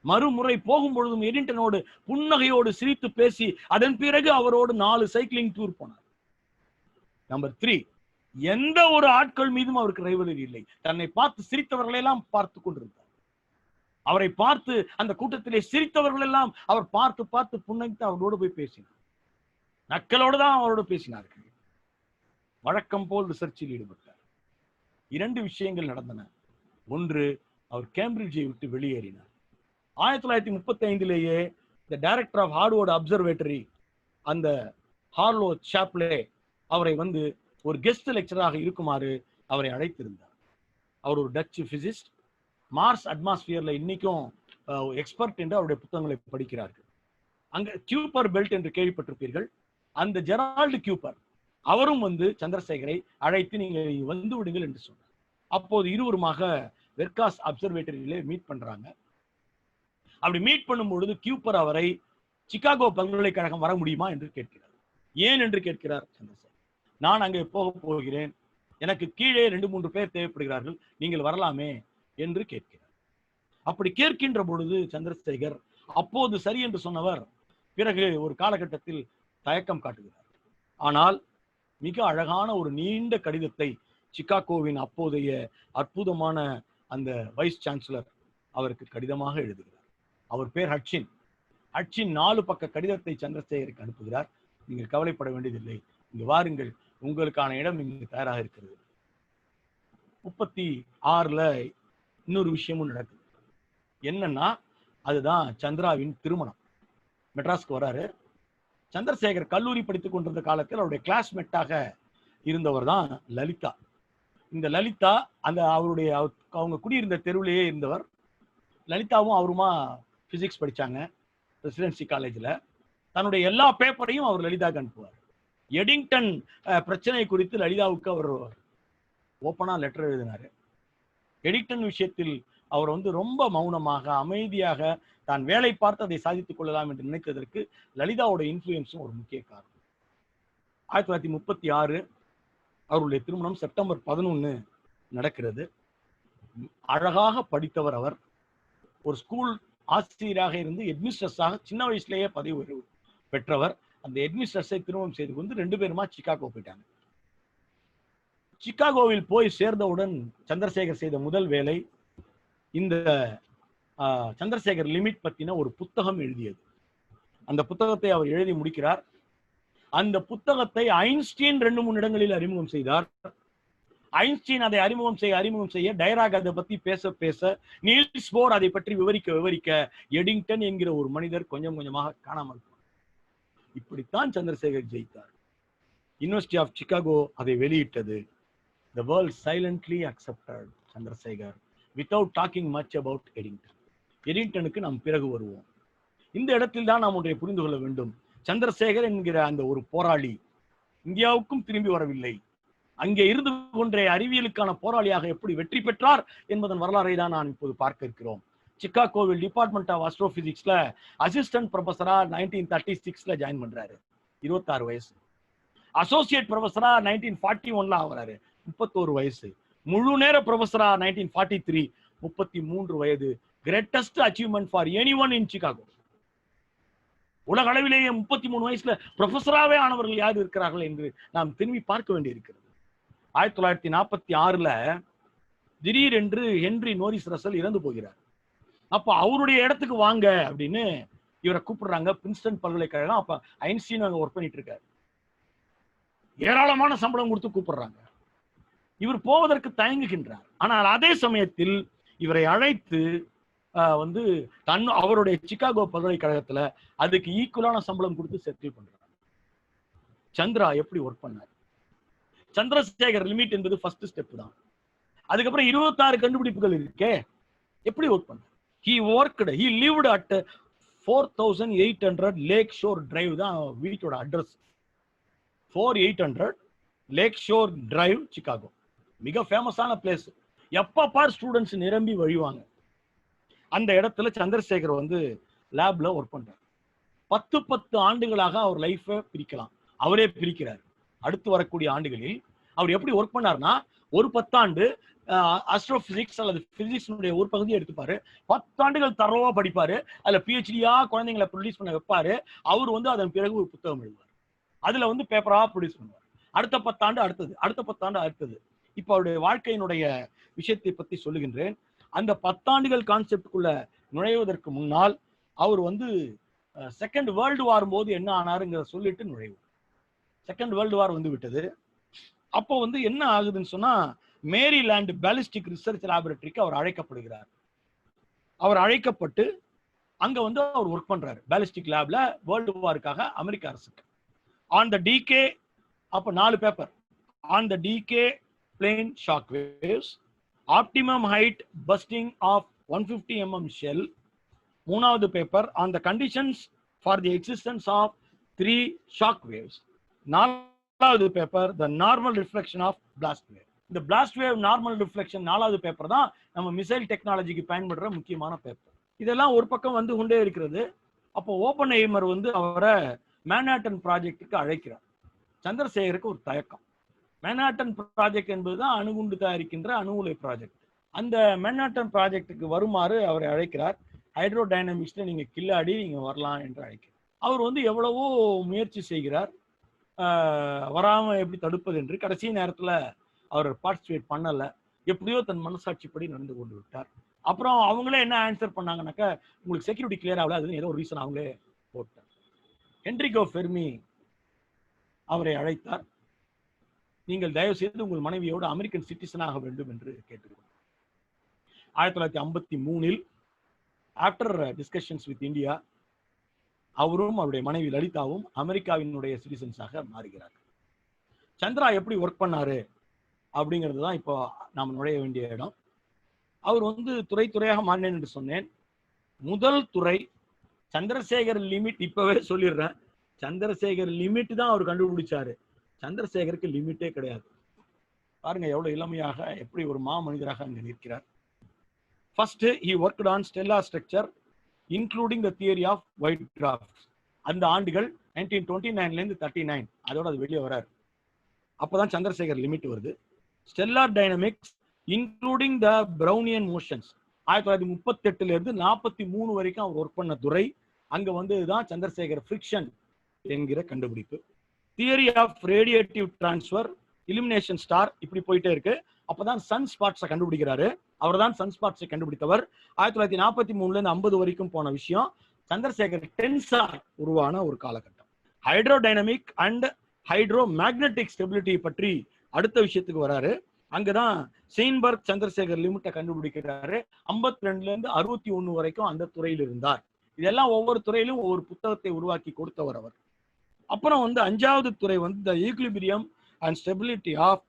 மறுமுறை போகும் பொழுதும் எடிங்டனோடு புன்னகையோடு சிரித்து பேசி அதன் பிறகு அவரோடு 4 சைக்கிளிங் டூர் போனார். நம்பர் 3, எந்த ஒரு ஆட்கள் மீதும் அவருக்கு ரைவலரி இல்லை. தன்னை பார்த்து சிரித்தவர்களை எல்லாம் பார்த்து கொண்டிருந்தார். அவரை பார்த்து அந்த கூட்டத்திலே சிரித்தவர்கள் எல்லாம் அவர் பார்த்து பார்த்து புன்னகைத்து அவரோடு போய் பேசினார். நக்கலோடு தான் அவரோடு பேசினார்கள். வழக்கம் போல் ரிசர்ச்சில் ஈடுபட்டார். 2 விஷயங்கள் நடந்தன. ஒன்று, அவர் கேம்பிரிட்ஜை விட்டு வெளியேறினார். 1935 the director of Harvard observatory அந்த ஹார்லோ சாப்லே அவரை வந்து ஒரு கெஸ்ட் லெக்சராக இருக்குமாறு அவரை அழைத்திருந்தார். அவர் ஒரு டச்சு பிசிஸ்ட். மார்ஸ் அட்மாஸ்பியர்ல இன்னைக்கும் எக்ஸ்பர்ட் என்று அவருடைய புத்தகங்களை படிக்கிறார்கள். அங்க கியூப்பர் பெல்ட் என்று கேள்விப்பட்டிருப்பீர்கள். அந்த ஜெரால்டு கியூப்பர் அவரும் வந்து சந்திரசேகரை அழைத்து நீங்கள் வந்து விடுங்கள் என்று சொன்னார். அப்போது இருவருமாக வெர்காஸ் அப்சர்வேட்டரியிலே மீட் பண்றாங்க. அப்படி மீட் பண்ணும் பொழுது கியூப்பர் அவரை சிகாகோ பல்கலைக்கழகம் வர முடியுமா என்று கேட்கிறார். ஏன் என்று கேட்கிறார் சந்திரசேகர். நான் அங்கே போக போகிறேன், எனக்கு கீழே 2-3 பேர் தேவைப்படுகிறார்கள், நீங்கள் வரலாமே என்று கேட்கிறார். அப்படி கேட்கின்ற பொழுது சந்திரசேகர் அப்போது சரி என்று சொன்னவர் பிறகு ஒரு காலகட்டத்தில் தயக்கம் காட்டுகிறார். ஆனால் மிக அழகான ஒரு நீண்ட கடிதத்தை சிகாகோவின் அப்போதைய அற்புதமான அந்த வைஸ் சான்சலர் அவருக்கு கடிதமாக எழுதுகிறார். அவர் பேர் ஹட்சின். ஹட்சின் 4 பக்க கடிதத்தை சந்திரசேகருக்கு அனுப்புகிறார். நீங்கள் கவலைப்பட வேண்டியதில்லை, இங்கு வாருங்கள், உங்களுக்கான இடம் இங்கு தயாராக இருக்கிறது. 36 இன்னொரு விஷயமும் நடக்குது. என்னன்னா, அதுதான் சந்திராவின் திருமணம். மெட்ராஸ்க்கு வராரு. சந்திரசேகர் கல்லூரி படித்துக் கொண்டிருந்த காலத்தில் அவருடைய கிளாஸ்மேட்டாக இருந்தவர் தான் லலிதா. இந்த லலிதா அந்த அவருடைய அவங்க குடியிருந்த தெருவிலேயே இருந்தவர். லலிதாவும் அவருமா பிசிக்ஸ் படிச்சாங்க பிரசிடென்சி காலேஜில். தன்னுடைய எல்லா பேப்பரையும் அவர் லலிதாவுக்கு அனுப்புவார். எடிங்டன் பிரச்சனை குறித்து லலிதாவுக்கு அவர் ஓப்பனா லெட்டர் எழுதினார். எடிங்டன் விஷயத்தில் அவர் வந்து ரொம்ப மௌனமாக அமைதியாக தான் வேலை பார்த்து அதை சாதித்துக் கொள்ளலாம் என்று நினைத்ததற்கு லலிதாவோட இன்ஃப்ளூயன்ஸும் ஒரு முக்கிய காரணம். 1936 அவருடைய திருமணம் செப்டம்பர் 11 நடக்கிறது. அழகாக படித்தவர் அவர். ஒரு ஸ்கூல் ஆசிரியராக இருந்து ஹெட்மிஸ்ட்ரஸாக சின்ன வயசுலேயே பதவி உயர்வு பெற்றவர். அந்த ஹெட்மிஸ்ட்ரஸை திருமணம் செய்து கொண்டு 2 பேருமா சிகாகோ போயிட்டாங்க. சிகாகோவில் போய் சேர்ந்தவுடன் சந்திரசேகர் செய்த முதல் வேலை இந்த சந்திரசேகர் லிமிட் பத்தின ஒரு புத்தகம் எழுதியது. அந்த புத்தகத்தை அவர் எழுதி முடிக்கிறார். அந்த புத்தகத்தை ஐன்ஸ்டீன் 2-3 இடங்களில் அறிமுகம் செய்தார். ஐன்ஸ்டீன் அதை அறிமுகம் செய்ய டைராக் அதை பத்தி பேச நீல்ஸ் போர் அதை பற்றி விவரிக்க எடிங்டன் என்கிற ஒரு மனிதர் கொஞ்சம் கொஞ்சமாக காணாமல் போனார். இப்படித்தான் சந்திரசேகர் ஜெயித்தார். யூனிவர்சிட்டி ஆஃப் சிகாகோ அதை வெளியிட்டது. The world silently accepted Chandrasekhar without talking much about Eddington. எடிங்டனுக்கு நாம் பிறகு வருவோம். இந்த இடத்தில் தான் நாம் ஒன்றை புரிந்து கொள்ள வேண்டும். சந்திரசேகர் என்கிற அந்த ஒரு போராளி இந்தியாவுக்கும் திரும்பி வரவில்லை. அங்கே இருந்து கொண்டே அறிவியலுக்கான போராளியாக எப்படி வெற்றி பெற்றார் என்பதன் வரலாறை தான் நான் இப்போது பார்க்க இருக்கிறோம். சிகாகோவில் டிபார்ட்மெண்ட் ஆஃப் ஆஸ்ட்ரோபிசிக்ஸ்ல அசிஸ்டன்ட் ப்ரொஃபஸரா 1936 ஜாயின் பண்றாரு. 26 வயசு. அசோசியேட் ப்ரொஃபஸரா 1941 ஆகிறாரு. 31 வயசு. முழு நேர ப்ரொஃபஸரா 1943, 33 வயது. Greatest achievement for anyone in Chicago. உலக அளவிலேயே 33 வயசுல ப்ரொஃபஸராகவே ஆனவர்கள் யார் இருக்கிறார்கள் என்று நாம் திரும்பி பார்க்க வேண்டியிருக்கிறது. 1946 திடீரென்று ஹென்றி நோரிஸ் ரசல் இறந்து போகிறார். அப்ப அவருடைய இடத்துக்கு வாங்க அப்படின்னு இவரை கூப்பிடுறாங்க. பிரின்ஸ்டன் பல்கலைக்கழகம். அப்ப ஐன்ஸ்டீன் அங்க ஒர்க் பண்ணிட்டு இருக்காரு. ஏராளமான சம்பளம் கொடுத்து கூப்பிடுறாங்க. இவர் போவதற்கு தயங்குகின்றார். ஆனால் அதே சமயத்தில் இவரை அழைத்து வந்து அவருடைய சிகாகோ பல்கலைக்கழகத்துல அதுக்கு ஈக்குவலான சம்பளம் கொடுத்து செட்டில் பண்றாங்க. சந்திரா எப்படி ஒர்க் பண்ணார்? சந்திரசேகர் லிமிட் என்பது ஃபர்ஸ்ட் ஸ்டெப் தான். அதுக்கப்புறம் 26 கண்டுபிடிப்புகள் இருக்கே, எப்படி ஒர்க் பண்ணார்? he lived at 4800 lake shore drive தான் வீட்டோட address. 4800 lake shore drive, Chicago. மிக ஃபேமஸான பிளேஸ். எப்ப பார் ஸ்டூடெண்ட்ஸ் நிரம்பி வழிவாங்க. அந்த இடத்துல சந்திரசேகர் வந்து லேப்ல ஒர்க் பண்றார். 10 ஆண்டுகளாக அவர் லைஃபை பிரிக்கலாம். அவரே பிரிக்கிறார். அடுத்து வரக்கூடிய ஆண்டுகளில் அவர் எப்படி ஒர்க் பண்ணார்னா, ஒரு 10 ஆண்டு அஸ்ட்ரோபிசிக்ஸ் அல்லது பிசிக்ஸினுடைய ஒரு பகுதியை எடுத்துப்பாரு, 10 ஆண்டுகள் தரவா படிப்பாரு, அதுல பிஹெச்டியா குழந்தைங்களை ப்ரொடியூஸ் பண்ண வைப்பாரு. அவர் வந்து அதன் பிறகு ஒரு புத்தகம் எழுதுவார், அதுல வந்து பேப்பரா ப்ரொடியூஸ் பண்ணுவார். அடுத்த 10 ஆண்டு அடுத்தது, அடுத்த 10 ஆண்டு அடுத்தது. இப்ப அவருடைய வாழ்க்கையினுடைய விஷயத்தை பத்தி சொல்லுகின்றேன். அந்த 10 ஆண்டுகள் கான்செப்டுக்குள்ள நுழைவதற்கு முன்னால் அவர் வந்து செகண்ட் வேர்ல்டு வார் போது என்ன ஆனாருங்கிற சொல்லிட்டு நுழைவு. செகண்ட் வேர்ல்டு வார் வந்து விட்டது. அப்போ வந்து என்ன ஆகுதுன்னு சொன்னா, மேரிலாந்து பாலிஸ்டிக் ரிசர்ச் லேபரட்டரிக்கு அவர் அழைக்கப்படுகிறார். அவர் அழைக்கப்பட்டு அங்க வந்து அவர் ஒர்க் பண்றாரு பாலிஸ்டிக் லேப்ல வேர்ல்டு வாருக்காக அமெரிக்க அரசுக்கு. ஆன் த டிகே, அப்ப 4 paper. On the decay plane shock waves, optimum height bursting of 150 mm shell. 3வது paper on the conditions for the existence of 3 shock waves. 4வது paper the normal reflection of blast wave. இந்த blast wave normal reflection 4வது paper தான் நம்ம missile டெக்னாலஜிக்கு பயன்படுற முக்கியமான paper. இதெல்லாம் ஒரு பக்கம் வந்து கொண்டே இருக்கிறது. அப்போ ஓப்பன்ஹைமர் வந்து அவரை மேன்ஹாட்டன் ப்ராஜெக்டுக்கு அழைக்கிறார். சந்திரசேகருக்கு ஒரு தயக்கம். மேன்ஹாட்டன் ப்ராஜெக்ட் என்பதுதான் அணுகுண்டு தயாரிக்கின்ற அணு உலை ப்ராஜெக்ட். அந்த மேன்ஹாட்டன் ப்ராஜெக்டுக்கு வருமாறு அவரை அழைக்கிறார். ஹைட்ரோ டைனமிக்ஸ்ல நீங்க கில்லாடி நீங்க வரலாம் என்று அழைக்கிறார். அவர் வந்து எவ்வளவோ முயற்சி செய்கிறார், வராம எப்படி தடுப்பது என்று. கடைசி நேரத்துல அவர் பார்ட்டிசிபேட் பண்ணல, எப்படியோ தன் மனசாட்சிப்படி நடந்து கொண்டு விட்டார். அப்புறம் அவங்களே என்ன ஆன்சர் பண்ணாங்கன்னாக்கா, உங்களுக்கு செக்யூரிட்டி கிளியர் ஆகல, அதுன்னு ஏதோ ஒரு ரீசன் அவங்களே போட்டார். என்ரிகோ ஃபெர்மி அவரை அழைத்தார். நீங்கள் தயவு செய்து உங்கள் மனைவியோடு அமெரிக்கன் சிட்டிசன் ஆக வேண்டும் என்று கேட்டுக்கொண்டார். 1953 ஆஃப்டர் டிஸ்கஷன்ஸ் வித் இந்தியா, அவரும் அவருடைய மனைவி லலிதாவும் அமெரிக்காவினுடைய சிட்டிசன்ஸாக மாறுகிறார். சந்திரா எப்படி ஒர்க் பண்ணாரு அப்படிங்கிறது தான் இப்போ நாம் நுழைய வேண்டிய இடம். அவர் வந்து துறையாக மாறினேன் என்று சொன்னேன். முதல் துறை சந்திரசேகர் லிமிட். இப்பவே சொல்லிடுறேன், சந்திரசேகர் லிமிட் தான் அவர் கண்டுபிடிச்சாரு. சந்திரசேகருக்கு லிமிட்டே கிடையாது. பாருங்க எவ்வளவு இளமையாக, எப்படி ஒரு மனிதராக அங்க நிற்கிறார். First he worked on stellar structure including the theory of white dwarfs. அந்த ஆண்டுகள் 1929 இருந்து 39, அதோட அது வெளியே வராரு. அப்பதான் சந்திரசேகர் லிமிட் வருது. Stellar dynamics including the Brownian motions 1938 இருந்து 43 வரைக்கும் அவர் ஒர்க் பண்ண துறை. அங்க வந்து தான் சந்திரசேகர் ஃபிரிக்ஷன் என்கிற கண்டுபிடிப்பு. Theory of radiative transfer, illumination star, இப்படி போயிட்டே இருக்கு. அப்பதான் சன் ஸ்பாட்ஸை கண்டுபிடிக்கிறாரு. அவர் தான் சன் ஸ்பாட்ஸை கண்டுபிடித்தவர். 1943 இருந்து 50 வரைக்கும் போன விஷயம். சந்திரசேகர் டென்சார் உருவான ஒரு காலகட்டம். Hydro dynamic and hydro magnetic stability பற்றி அடுத்த விஷயத்துக்கு வராரு. அங்கதான் செயின்பர்க் சந்திரசேகர் லிமிட்டை கண்டுபிடிக்கிறாரு. 52 இருந்து 61 வரைக்கும் அந்த துறையில் இருந்தார். இதெல்லாம் ஒவ்வொரு துறையிலும் ஒவ்வொரு புத்தகத்தை உருவாக்கி கொடுத்தவர் அவர். அப்புறம் வந்து 5வது துறை வந்து the equilibrium and stability of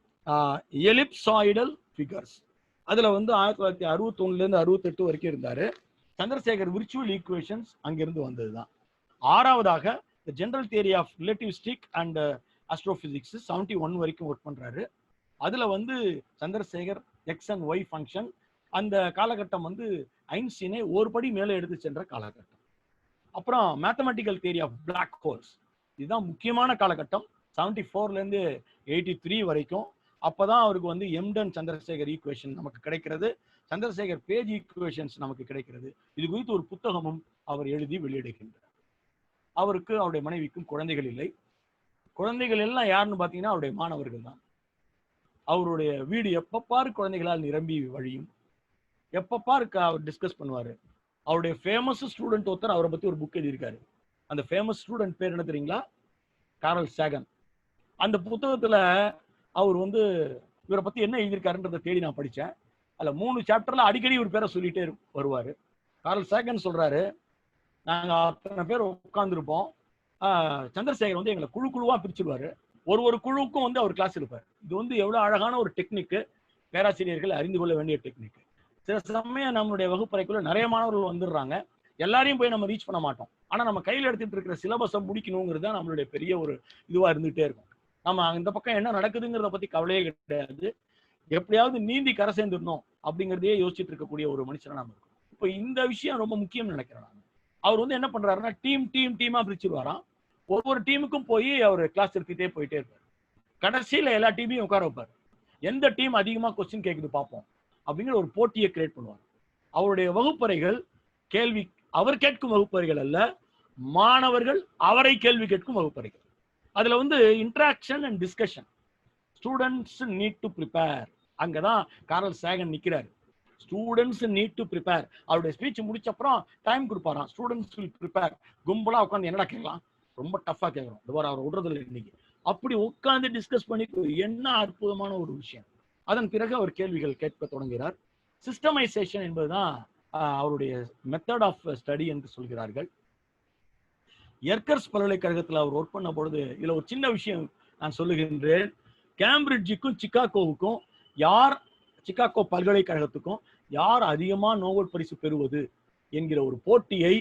ellipsoidal figures. அதுல வந்து 1961 இருந்து 68 வரைக்கும் இருந்தாரு. சந்திரசேகர் விர்ச்சுவல் ஈக்குவேஷன்ஸ் அங்கிருந்து வந்ததுதான். 6வதாக the general theory of relativistic and astrophysics 71 வரைக்கும் ஒர்க் பண்றாரு. அதுல வந்து Chandrasekhar X and Y function, அந்த காலகட்டம் வந்து ஐன்ஸ்டீனை ஒரு படி மேலே எடுத்து சென்ற காலகட்டம். அப்புறம் mathematical theory of black holes, இதுதான் முக்கியமான காலகட்டம். 74 இருந்து 83 வரைக்கும். அப்பதான் அவருக்கு வந்து எம்டன் சந்திரசேகர் ஈக்குவேஷன் நமக்கு கிடைக்கிறது, சந்திரசேகர் பேஜ் ஈக்குவேஷன்ஸ் நமக்கு கிடைக்கிறது. இது குறித்து ஒரு புத்தகமும் அவர் எழுதி வெளியிடுகின்றார். அவருக்கு அவருடைய மனைவிக்கும் குழந்தைகள் இல்லை. குழந்தைகள் எல்லாம் யாருன்னு பாத்தீங்கன்னா அவருடைய மாணவர்கள் தான். அவருடைய வீடு எப்ப பாரு குழந்தைகளால் நிரம்பி வழியும். எப்ப பாரு அவர் டிஸ்கஸ் பண்ணுவாரு. அவருடைய ஃபேமஸ் ஸ்டூடெண்ட் ஒருத்தர் அவரை பத்தி ஒரு புக் எழுதியிருக்காரு. அந்த ஃபேமஸ் ஸ்டூடெண்ட் பேர் என்ன தெரியுங்களா? கார்ல் சாகன். அந்த புத்தகத்துல அவர் வந்து இவரை பத்தி என்ன எழுதியிருக்காருன்றதை தேடி நான் படித்தேன். அதுல 3 சாப்டர்ல அடிக்கடி ஒரு பேரை சொல்லிட்டே வருவாரு. கார்ல் சாகன் சொல்றாரு, நாங்க அத்தனை பேர் உட்கார்ந்துருப்போம், சந்திரசேகர் வந்து எங்களை குழுவா பிரிச்சுடுவாரு. ஒரு குழுவுக்கும் வந்து அவர் கிளாஸ் இருப்பார். இது வந்து எவ்வளவு அழகான ஒரு டெக்னிக், பேராசிரியர்கள் அறிந்து கொள்ள வேண்டிய டெக்னிக். சில சமயம் நம்மளுடைய வகுப்பறைக்குள்ள நிறைய மாணவர்கள் வந்துடுறாங்க, எல்லாரையும் போய் நம்ம ரீச் பண்ண மாட்டோம். ஆனா நம்ம கையில் எடுத்துட்டு இருக்கிற சிலபஸை முடிக்கணுங்கிறது தான் நம்மளுடைய பெரிய ஒரு இதுவா இருந்துகிட்டே இருக்கும். நம்ம இந்த பக்கம் என்ன நடக்குதுங்கிறத பத்தி கவலையே கிடையாது, எப்படியாவது நீந்தி கரை சேர்ந்துடணும் அப்படிங்கிறதையே யோசிச்சுட்டு இருக்கக்கூடிய ஒரு மனுஷனா நம்ம இருக்கும். இப்போ இந்த விஷயம் ரொம்ப முக்கியம் நினைக்கிறேன் நான். அவர் வந்து என்ன பண்றாருன்னா டீமா பிரிச்சுருவாராம். ஒவ்வொரு டீமுக்கும் போய் அவர் கிளாஸ் எடுத்துட்டே போயிட்டே இருப்பார். கடைசியில எல்லா டீமையும் உட்கார வைப்பார். எந்த டீம் அதிகமா கொஸ்டின் கேட்குது பார்ப்போம் அப்படிங்கிற ஒரு போட்டியை கிரியேட் பண்ணுவார். அவருடைய வகுப்பறைகள் கேள்வி அவர் கேட்கும் வகுப்பறைகள் அல்ல, மாணவர்கள் அவரை கேள்வி கேட்கும் வகுப்பறைகள். அதுல வந்து interaction and discussion. Students need to prepare. அங்கதான் கார்ல் சேகன் நிக்கிறாரு. Students need to prepare. அவருடைய ஸ்பீச் முடிச்ச அப்புறம் டைம் கொடுப்பாராம். Students will prepare. கும்பலா உட்காந்து என்னடா கேட்கலாம், ரொம்ப டஃபா கேட்கறோம், அவர் விடுறதுல இன்னைக்கு அப்படி உட்காந்து டிஸ்கஸ் பண்ணி என்ன அற்புதமான ஒரு விஷயம். அதன் பிறகு அவர் கேள்விகள் கேட்க தொடங்குகிறார். சிஸ்டமைசேஷன் என்பதுதான் அவருடைய மெத்தட் ஆஃப் ஸ்டடி என்று சொல்கிறார்கள். எர்கர்ஸ் பல்கலைக்கழகத்தில் அவர் ஒர்க் பண்ண பொழுது இதுல ஒரு சின்ன விஷயம் நான் சொல்லுகின்றேன். கேம்பிரிட்ஜுக்கும் சிகாகோவுக்கும் சிகாகோ பல்கலைக்கழகத்துக்கும் யார் அதிகமா நோபல் பரிசு பெறுவது என்கிற ஒரு போட்டியை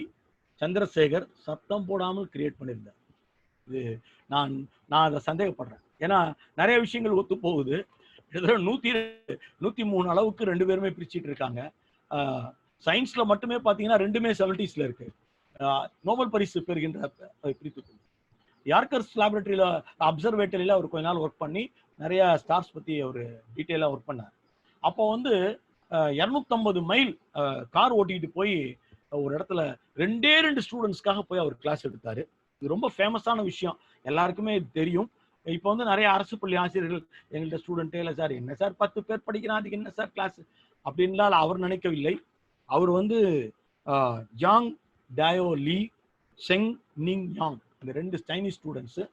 சந்திரசேகர் சத்தம் போடாமல் கிரியேட் பண்ணியிருந்தார். இது நான் அதை சந்தேகப்படுறேன். ஏன்னா நிறைய விஷயங்கள் ஒத்து போகுது. 103 அளவுக்கு 2 பேருமே பிரிச்சுட்டு இருக்காங்க. சயின்ஸ்ல மட்டுமே பாத்தீங்கன்னா 2மே 70s இருக்கு. நோபல் பரிசு பெறுகின்ற பிரித்து யார்கர்ஸ் லேபரட்டரியில அப்சர்வேட்டரியில அவர் கொஞ்ச நாள் ஒர்க் பண்ணி நிறைய ஸ்டார்ஸ் பத்தி அவர் டீட்டெயிலா ஒர்க் பண்ணார். அப்போ வந்து 250 மைல் கார் ஓட்டிட்டு போய் ஒரு இடத்துல 2 ஸ்டூடெண்ட்ஸ்க்காக போய் அவர் கிளாஸ் எடுத்தாரு. இது ரொம்ப ஃபேமஸான விஷயம், எல்லாருக்குமே தெரியும். இப்போ வந்து நிறைய அரசு பள்ளி ஆசிரியர்கள் எங்கள்கிட்ட ஸ்டூடெண்ட்டே இல்லை சார், என்ன சார் 10 பேர் படிக்கிறான், அதுக்கு என்ன சார் கிளாஸ் அப்படின்லாம் அவர் நினைக்கவில்லை. அவர் வந்து ஜாங் டயோ லீ, செங் நிங் யாங், இந்த 2 சைனீஸ் ஸ்டூடெண்ட்ஸு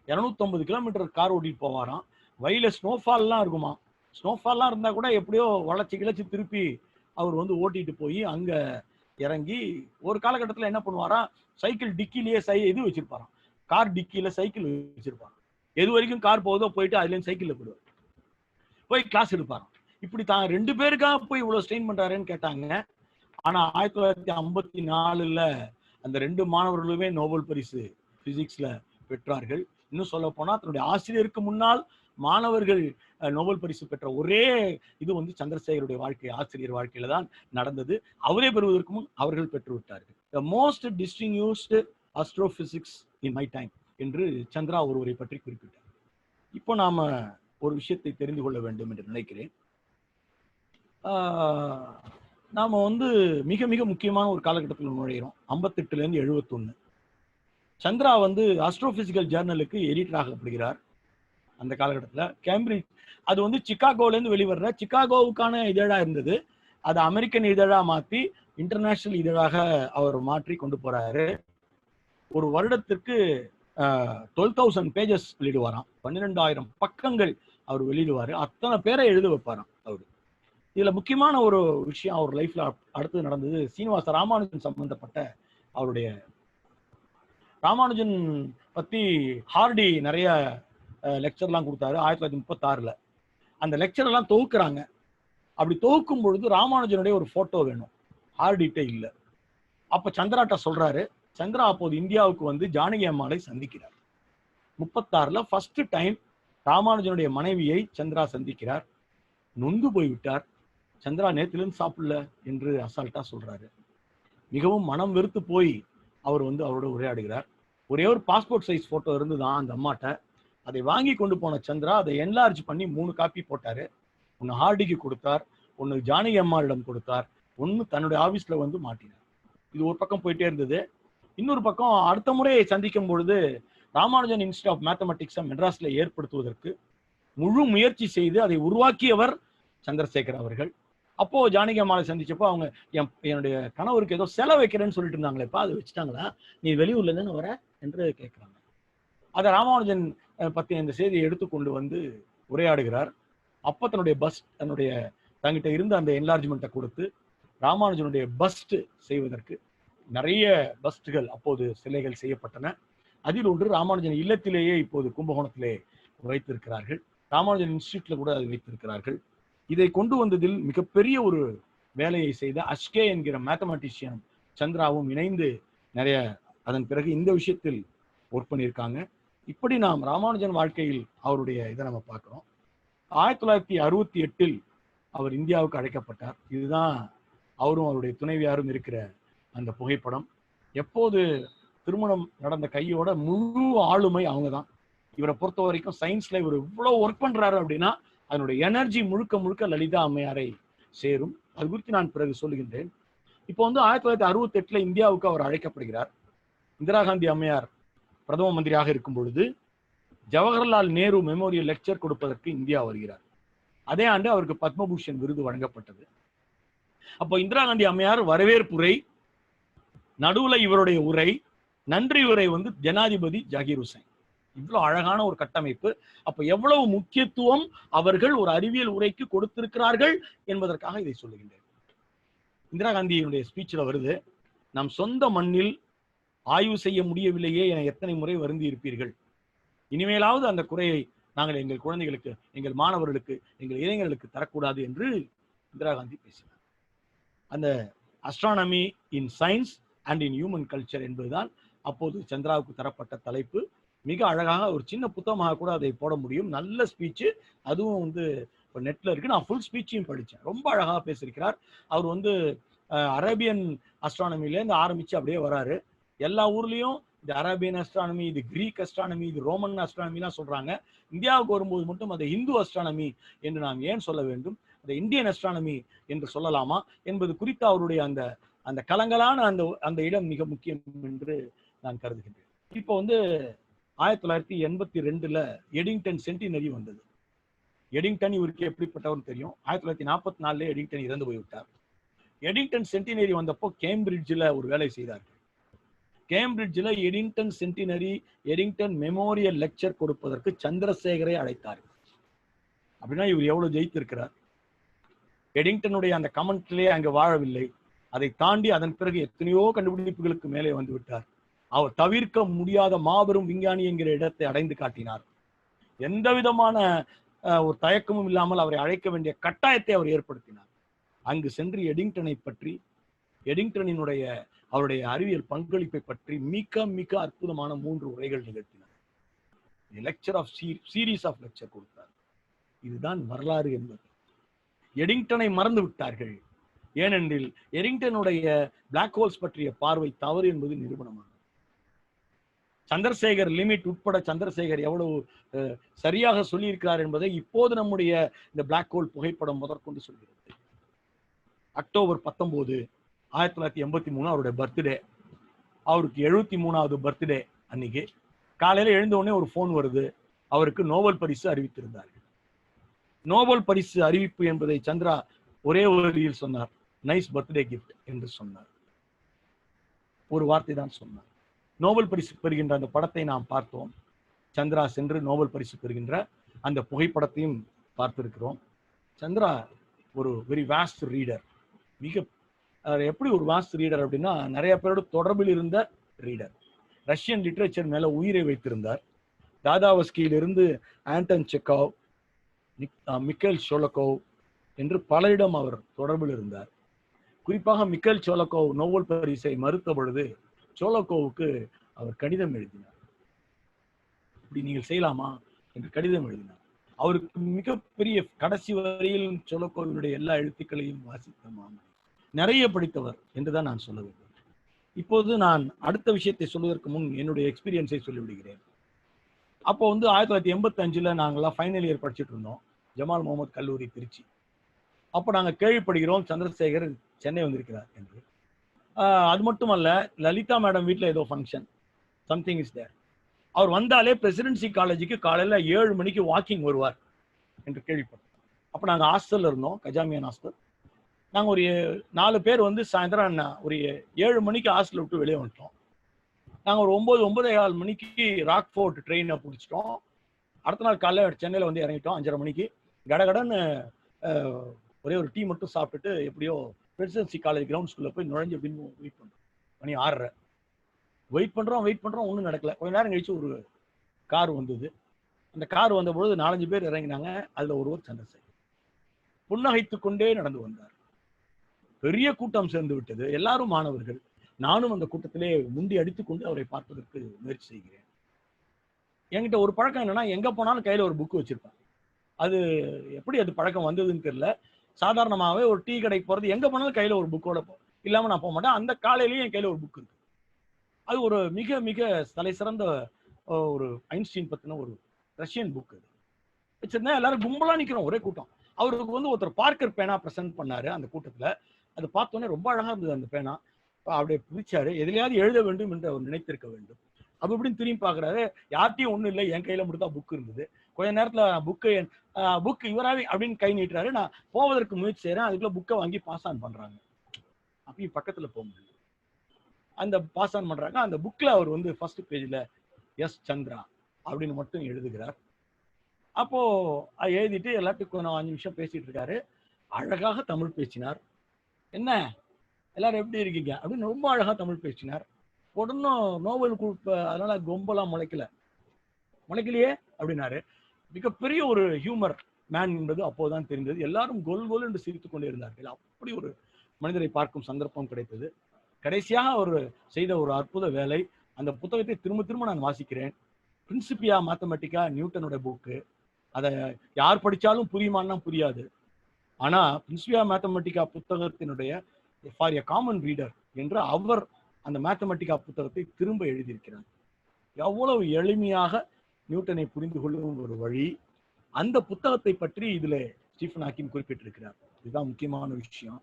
250 கிலோமீட்டர் கார் ஓட்டிட்டு போவாராம். வழியில ஸ்னோஃபால்லாம் இருக்குமா, ஸ்னோஃபால்லாம் இருந்தால் கூட எப்படியோ வளைச்சி திருப்பி அவர் வந்து ஓட்டிட்டு போய் அங்க இறங்கி ஒரு காலகட்டத்தில் என்ன பண்ணுவாரா, சைக்கிள் டிக்கிலேயே இது வச்சிருப்பாராம், கார் டிக்கியில சைக்கிள் வச்சிருப்பாராம். எது வரைக்கும் கார் போகுதோ போயிட்டு அதுலேயும் சைக்கிளில் போயிடுவார், போய் கிளாஸ் எடுப்பாராம். இப்படி தான் 2 பேருக்காக போய் இவ்வளவு ஸ்ட்ரெயின் பண்றாருன்னு கேட்டாங்க. ஆனா 1954 அந்த 2 மாணவர்களுமே நோபல் பரிசு பிசிக்ஸ்ல பெற்றார்கள். இன்னும் சொல்ல போனா தன்னுடைய ஆசிரியருக்கு முன்னால் மாணவர்கள் நோபல் பரிசு பெற்ற ஒரே இது வந்து சந்திரசேகருடைய வாழ்க்கை, ஆசிரியர் வாழ்க்கையில தான் நடந்தது. அவரே பெறுவதற்கு முன் அவர்கள் பெற்று விட்டார்கள். The most distinguished astrophysics in my time என்று சந்திரா ஒருவரை பற்றி குறிப்பிட்டார். இப்போ நாம ஒரு விஷயத்தை தெரிந்து கொள்ள வேண்டும் என்று நினைக்கிறேன். நாம வந்து மிக மிக முக்கியமான ஒரு காலகட்டத்தில் நுழைகிறோம். 58 இருந்து 71. சந்திரா வந்து ஆஸ்ட்ரோபிசிக்கல் ஜேர்னலுக்கு எடிட்டர் ஆகப்படுகிறார். அந்த காலகட்டத்தில் கேம்பிரிட்ஜ் அது வந்து சிகாகோலேருந்து வெளிவர்ற சிகாகோவுக்கான இதழா இருந்தது. அதை அமெரிக்கன் இதழா மாற்றி இன்டர்நேஷனல் இதழாக அவர் மாற்றி கொண்டு போறாரு. ஒரு வருடத்திற்கு 12,000 பேஜஸ் வெளியிடுவாராம். 12,000 பக்கங்கள் அவர் வெளியிடுவாரு. அத்தனை பேரை எழுத வைப்பாராம் அவரு. இதுல முக்கியமான ஒரு விஷயம் அவர் லைஃப்ல அடுத்து நடந்தது. சீனிவாச ராமானுஜன் சம்பந்தப்பட்ட அவருடைய ராமானுஜன் பத்தி ஹார்டி நிறைய லெக்சர்லாம் கொடுத்தாரு 1936. அந்த லெக்சர் எல்லாம் தொகுக்குறாங்க. அப்படி தொகுக்கும் பொழுது ராமானுஜனுடைய ஒரு போட்டோ வேணும், ஹார்டிட்ட இல்ல. அப்ப சந்திராட்ட சொல்றாரு. சந்திரா அப்போது இந்தியாவுக்கு வந்து ஜானகி அம்மாளை சந்திக்கிறார். 36 ஃபர்ஸ்ட் டைம் ராமானுஜனுடைய மனைவியை சந்திரா சந்திக்கிறார். நொந்து போய்விட்டார். சந்திரா நேத்திலிருந்து சாப்பிடல என்று அசால்ட்டா சொல்றாரு. மிகவும் மனம் வெறுத்து போய் அவர் வந்து அவரோட உரையாடுகிறார். ஒரே ஒரு பாஸ்போர்ட் சைஸ் போட்டோ இருந்துதான் அந்த அம்மாட்ட. அதை வாங்கி கொண்டு போன சந்திரா அதை என்லார்ஜ் பண்ணி 3 காப்பி போட்டாரு. ஒன்னு ஹார்டிக்கு கொடுத்தார், ஒன்னு ஜானகி அம்மாளிடம் கொடுத்தார், ஒன்னு தன்னுடைய ஆபீஸ்ல வந்து மாட்டினார். இது ஒரு பக்கம் போயிட்டே இருந்தது. இன்னொரு பக்கம் அடுத்த முறை சந்திக்கும் பொழுது ராமானுஜன் இன்ஸ்டியூட் ஆஃப் மேத்தமெட்டிக்ஸை மெட்ராஸ்ல ஏற்படுத்துவதற்கு முழு முயற்சி செய்து அதை உருவாக்கியவர் சந்திரசேகர் அவர்கள். அப்போ ஜானகி அம்மாவை சந்திச்சப்போ அவங்க என்னுடைய கணவருக்கு ஏதோ செலவு வைக்கிறேன்னு சொல்லிட்டு இருந்தாங்களேப்பா, அது வச்சுட்டாங்களா, நீ வெளியூர்ல இருந்து வர என்று கேட்கிறாங்க. அதை ராமானுஜன் பத்தி இந்த செய்தியை எடுத்துக்கொண்டு வந்து உரையாடுகிறார். அப்ப தன்னுடைய தங்கிட்ட இருந்த அந்த என்லார்ஜ்மெண்ட்டை கொடுத்து ராமானுஜனுடைய பஸ்ட் செய்வதற்கு நிறைய பஸ்டுகள் அப்போது சிலைகள் செய்யப்பட்டன. அதில் ஒன்று ராமானுஜன் இல்லத்திலேயே இப்போது கும்பகோணத்திலே வைத்திருக்கிறார்கள். ராமானுஜன் இன்ஸ்டியூட்ல கூட அதை வைத்திருக்கிறார்கள். இதை கொண்டு வந்ததில் மிகப்பெரிய ஒரு வேலையை செய்த அஷ்கே என்கிற மேத்தமெட்டிஷியன் சந்திராவும் இணைந்து நிறைய அதன் பிறகு இந்த விஷயத்தில் ஒர்க் பண்ணியிருக்காங்க. இப்படி நாம் ராமானுஜன் வாழ்க்கையில் அவருடைய இதை நம்ம பார்க்கிறோம். 1968 அவர் இந்தியாவுக்கு அழைக்கப்பட்டார். இதுதான் அவரும் அவருடைய துணைவியாரும் இருக்கிற அந்த புகைப்படம். எப்போது திருமணம் நடந்த கையோட முழு ஆளுமை அவங்க தான். இவரை பொறுத்த வரைக்கும் சயின்ஸ்ல இவர் இவ்வளவு ஒர்க் பண்றாரு அப்படின்னா அதனுடைய எனர்ஜி முழுக்க முழுக்க லலிதா அம்மையாரை சேரும். அது குறித்து நான் பிறகு சொல்லுகின்றேன். இப்போ வந்து 1968 இந்தியாவுக்கு அவர் அழைக்கப்படுகிறார். இந்திரா காந்தி அம்மையார் பிரதம மந்திரியாக இருக்கும் பொழுது ஜவஹர்லால் நேரு மெமோரியல் லெக்சர் கொடுப்பதற்கு இந்தியா வருகிறார். அதே ஆண்டு அவருக்கு பத்மபூஷன் விருது வழங்கப்பட்டது. அப்போ இந்திரா காந்தி அம்மையார் வரவேற்புரை, நடுவுல இவருடைய உரை, நன்றி உரை வந்து ஜனாதிபதி ஜாகிர் ஹுசைன். இவ்வளவு அழகான ஒரு கட்டமைப்பு. அப்ப எவ்வளவு முக்கியத்துவம் அவர்கள் ஒரு அறிவியல் உரைக்கு கொடுத்திருக்கிறார்கள் என்பதற்காக இதை சொல்லுகின்றேன். இந்திரா காந்தியினுடைய ஸ்பீச்சில் வருது, நம் சொந்த மண்ணில் ஆய்வு செய்ய முடியவில்லையே என எத்தனை முறை வருந்தி இருப்பீர்கள். இனிமேலாவது அந்த குறையை நாங்கள் எங்கள் குழந்தைகளுக்கு, எங்கள் மாணவர்களுக்கு, எங்கள் இளைஞர்களுக்கு தரக்கூடாது என்று இந்திரா காந்தி பேசினார். அந்த astronomy in science and in human culture என்பதுதான் அப்போது சந்திராவுக்கு தரப்பட்ட தலைப்பு. மிக அழகாக ஒரு சின்ன புத்தகமாக கூட அதை போட முடியும். நல்ல ஸ்பீச்சு, அதுவும் வந்து இப்போ நெட்ல இருக்கு. நான் ஃபுல் ஸ்பீச்சையும் படித்தேன். ரொம்ப அழகாக பேசியிருக்கிறார். அவர் வந்து அரேபியன் அஸ்ட்ரானமிலேருந்து ஆரம்பிச்சு அப்படியே வராரு. எல்லா ஊர்லேயும் இது அரேபியன் அஸ்ட்ரானமி, இது கிரீக் அஸ்ட்ரானமி, இது ரோமன் அஸ்ட்ரானமிலாம் சொல்றாங்க. இந்தியாவுக்கு வரும்போது மட்டும் அதை இந்து அஸ்ட்ரானமி என்று நாம் ஏன் சொல்ல வேண்டும், அதை இந்தியன் அஸ்ட்ரானமி என்று சொல்லலாமா என்பது குறித்து அவருடைய அந்த அந்த கலங்கலான அந்த இடம் மிக முக்கியம் என்று நான் கருதுகின்றேன். இப்போ வந்து 1982 எடிங்டன் சென்டினரி வந்தது. எடிங்டன் இவருக்கு எப்படிப்பட்டவர்னு தெரியும். 1944 எடிங்டன் இறந்து போய்விட்டார். எடிங்டன் சென்டினரி வந்தப்போ கேம்பிரிட்ஜில் ஒரு வேலை செய்தார்கள். கேம்பிரிட்ஜில் Eddington centenary, Eddington memorial lecture கொடுப்பதற்கு சந்திரசேகரை அழைத்தார்கள். அப்படின்னா இவர் எவ்வளவு ஜெயித்திருக்கிறார். எடிங்டனுடைய அந்த கமெண்ட்லேயே அங்கே வாழவில்லை. அதை தாண்டி அதன் பிறகு எத்தனையோ கண்டுபிடிப்புகளுக்கு மேலே வந்து விட்டார். அவர் தவிர்க்க முடியாத மாபெரும் விஞ்ஞானி என்கிற இடத்தை அடைந்து காட்டினார். எந்த விதமான ஒரு தயக்கமும் இல்லாமல் அவரை அழைக்க வேண்டிய கட்டாயத்தை அவர் ஏற்படுத்தினார். அங்கு சென்று எடிங்டனை பற்றி, எடிங்டனினுடைய அவருடைய அறிவியல் பங்களிப்பை பற்றி மிக மிக அற்புதமான 3 உரைகள் நிகழ்த்தினார். Lecture of series of lecture கொடுத்தார். இதுதான் வரலாறு என்பது. எடிங்டனை மறந்து விட்டார்கள். ஏனென்றில் எடிங்டனுடைய பிளாக் ஹோல்ஸ் பற்றிய பார்வை தவறு என்பது நிரூபணமானது. சந்திரசேகர் லிமிட் உட்பட சந்திரசேகர் எவ்வளவு சரியாக சொல்லியிருக்கிறார் என்பதை இப்போது நம்முடைய இந்த பிளாக் ஹோல் புகைப்படம் முதற்கொண்டு சொல்கிறது. அக்டோபர் 19, 1983 அவருடைய பர்த்டே. அவருக்கு 73வது பர்த்டே. அன்னைக்கு காலையில எழுந்த உடனே ஒரு போன் வருது. அவருக்கு நோபல் பரிசு அறிவித்திருந்தார்கள். நோபல் பரிசு அறிவிப்பு என்பதை சந்திரா ஒரே வரியில் சொன்னார், நைஸ் பர்த்டே கிஃப்ட் என்று சொன்னார். ஒரு வார்த்தை தான் சொன்னார். நோபல் பரிசு பெறுகின்ற அந்த படத்தை நாம் பார்த்தோம். சந்திரா சென்று நோபல் பரிசு பெறுகின்ற அந்த புகைப்படத்தையும் பார்த்திருக்கிறோம். சந்திரா ஒரு வெரி வாஸ்ட் ரீடர். மிக எப்படி ஒரு வாஸ்ட் ரீடர் அப்படின்னா, நிறைய பேரோட தொடர்பில் இருந்த ரீடர். ரஷ்யன் லிட்ரேச்சர் மேல உயிரை வைத்திருந்தார். தாதாவஸ்கியிலிருந்து ஆண்டன் செக்கோவ், மிக்கேல் ஷோலகோவ் என்று பலரிடம் அவர் தொடர்பில் இருந்தார். குறிப்பாக மிக்கேல் சோலகோவ் நோபல் பரிசை மறுத்த பொழுது சோலகோவுக்கு அவர் கடிதம் எழுதினார். இப்படி நீங்கள் செய்யலாமா என்று கடிதம் எழுதினார். அவருக்கு மிகப்பெரிய, கடைசி வரையில் சோலகோவினுடைய எல்லா எழுத்துக்களையும் வாசித்த மாமன், நிறைய படித்தவர் என்றுதான் நான் சொல்ல வேண்டும். இப்போது நான் அடுத்த விஷயத்தை சொல்வதற்கு முன் என்னுடைய எக்ஸ்பீரியன்ஸை சொல்லிவிடுகிறேன். அப்போ வந்து 1985 நாங்கள்லாம் ஃபைனல் இயர் படிச்சுட்டு இருந்தோம், ஜமால் முகமது கல்லூரி திருச்சி. அப்போ நாங்கள் கேள்விப்படுகிறோம் சந்திரசேகர் சென்னை வந்திருக்கிறார் என்று. அது மட்டுமல்ல, லலிதா மேடம் வீட்டில் ஏதோ ஃபங்க்ஷன், சம்திங் இஸ் தேர். அவர் வந்தாலே பிரசிடென்சி காலேஜுக்கு காலையில் 7 மணிக்கு வாக்கிங் வருவார் என்று கேள்விப்பட்டோம். அப்போ நாங்கள் ஹாஸ்டலில் இருந்தோம், கஜாமியன் ஹாஸ்டல். நாங்கள் ஒரு 4 பேர் வந்து சாயந்தரம் ஒரு 7 மணிக்கு ஹாஸ்டலை விட்டு வெளியே வந்துட்டோம். நாங்கள் ஒரு 9-9:15 மணிக்கு ராக்ஃபோர்ட் ட்ரெயினை பிடிச்சிட்டோம். அடுத்த நாள் காலையில் சென்னையில் வந்து இறங்கிட்டோம் 5:30 மணிக்கு. கடகடன்னு ஒரே ஒரு டீ மட்டும் சாப்பிட்டுட்டு எப்படியோ பிரசிடென்சி காலேஜ் கிரவுண்ட்ஸ்குள்ளே போய் நுழைஞ்சு அப்படின்னு வெயிட் பண்ணுறோம். மணி 6:30. வெயிட் பண்ணுறோம், ஒன்றும் நடக்கல. கொஞ்ச நேரம் கழிச்சு ஒரு கார் வந்தது. அந்த கார் வந்தபொழுது 4-5 பேர் இறங்கினாங்க. அதில் ஒருவர் சந்திரசேகர் புன்னகைத்து கொண்டே நடந்து வந்தார். பெரிய கூட்டம் சேர்ந்து விட்டது, எல்லாரும் மாணவர்கள். நானும் அந்த கூட்டத்திலே முண்டி அடித்துக்கொண்டு அவரை பார்ப்பதற்கு முயற்சி செய்கிறேன். என்கிட்ட ஒரு பழக்கம் என்னன்னா, எங்கே போனாலும் கையில் ஒரு புக்கு வச்சிருப்பேன். அது எப்படி அது பழக்கம் வந்ததுன்னு தெரியல. சாதாரணமாகவே ஒரு டீ கடைக்கு போகிறது, எங்கே போனாலும் கையில் ஒரு புக்கோட இல்லாமல் நான் போக மாட்டேன். அந்த காலையிலேயும் என் கையில் ஒரு புக் இருக்கு. அது ஒரு மிக மிக தலை சிறந்த ஒரு ஐன்ஸ்டீன் பத்தின ஒரு ரஷ்யன் புக் அது வச்சிருந்தா. எல்லாரும் கும்பலா நிக்கிறோம், ஒரே கூட்டம். அவருக்கு வந்து ஒருத்தர் பார்க்கர் பேனா பிரசன்ட் பண்ணாரு அந்த கூட்டத்துல. அதை பார்த்தோன்னே ரொம்ப அழகா இருந்தது அந்த பேனா. அப்படியே பிடிச்சாரு. எதுலையாவது எழுத வேண்டும் என்று அவர் நினைத்திருக்க வேண்டும். அப்ப இப்படின்னு திரும்பி பாக்குறாரு, யார்ட்டையும் ஒண்ணும் இல்லை, என் கையில மட்டும் தான் புக் இருந்தது. கொஞ்ச நேரத்துல புக் இவராவே அப்படின்னு கை நீட்டுறாரு. நான் போவதற்கு முயற்சி செய்யறேன், அதுக்குள்ள புக்கை வாங்கி பாஸ் ஆன் பண்றாங்க. அப்பயும் பக்கத்துல போக முடியல. அந்த பாஸ் ஆன் பண்றாங்க. அந்த புக்ல அவர் வந்து ஃபர்ஸ்ட் பேஜ்ல எஸ் சந்திரா அப்படின்னு மட்டும் எழுதுகிறார். அப்போ எழுதிட்டு எல்லாத்துக்கும் கொஞ்சம் 5 நிமிஷம் பேசிட்டு இருக்காரு. அழகாக தமிழ் பேசினார். என்ன எல்லாரும் எப்படி இருக்கீங்க அப்படின்னு ரொம்ப அழகா தமிழ் பேசினார். ஒன்னும் நோபல் அதனால கொம்பெல்லாம் முளைக்கலையே அப்படின்னாரு. மிகப்பெரிய ஒரு ஹியூமர் மேன் என்பது அப்போதான் தெரிந்தது. எல்லாரும் கோல் கோல் என்று சிரித்துக் கொண்டே இருந்தார்கள். அப்படி ஒரு மனிதரை பார்க்கும் சந்தர்ப்பம் கிடைத்தது. கடைசியாக அவர் செய்த ஒரு அற்புத வேலை, அந்த புத்தகத்தை திரும்ப திரும்ப நான் வாசிக்கிறேன். பிரின்சிபியா மேத்தமெட்டிக்கா, நியூட்டனோட புக்கு. அதை யார் படிச்சாலும் புரியுமான்னா புரியாது. ஆனா பிரின்சிபியா மேத்தமெட்டிக்கா புத்தகத்தினுடைய ஃபார் எ காமன் ரீடர் என்று அவர் அந்த மேத்தமெட்டிக்கா புத்தகத்தை திரும்ப எழுதியிருக்கிறார். எவ்வளவு எளிமையாக நியூட்டனை புரிந்து கொள்ளும் ஒரு வழி. அந்த புத்தகத்தை பற்றி இதுல ஸ்டீஃபன் ஹாக்கிங் குறிப்பிட்டிருக்கிறார். இதுதான் முக்கியமான விஷயம்.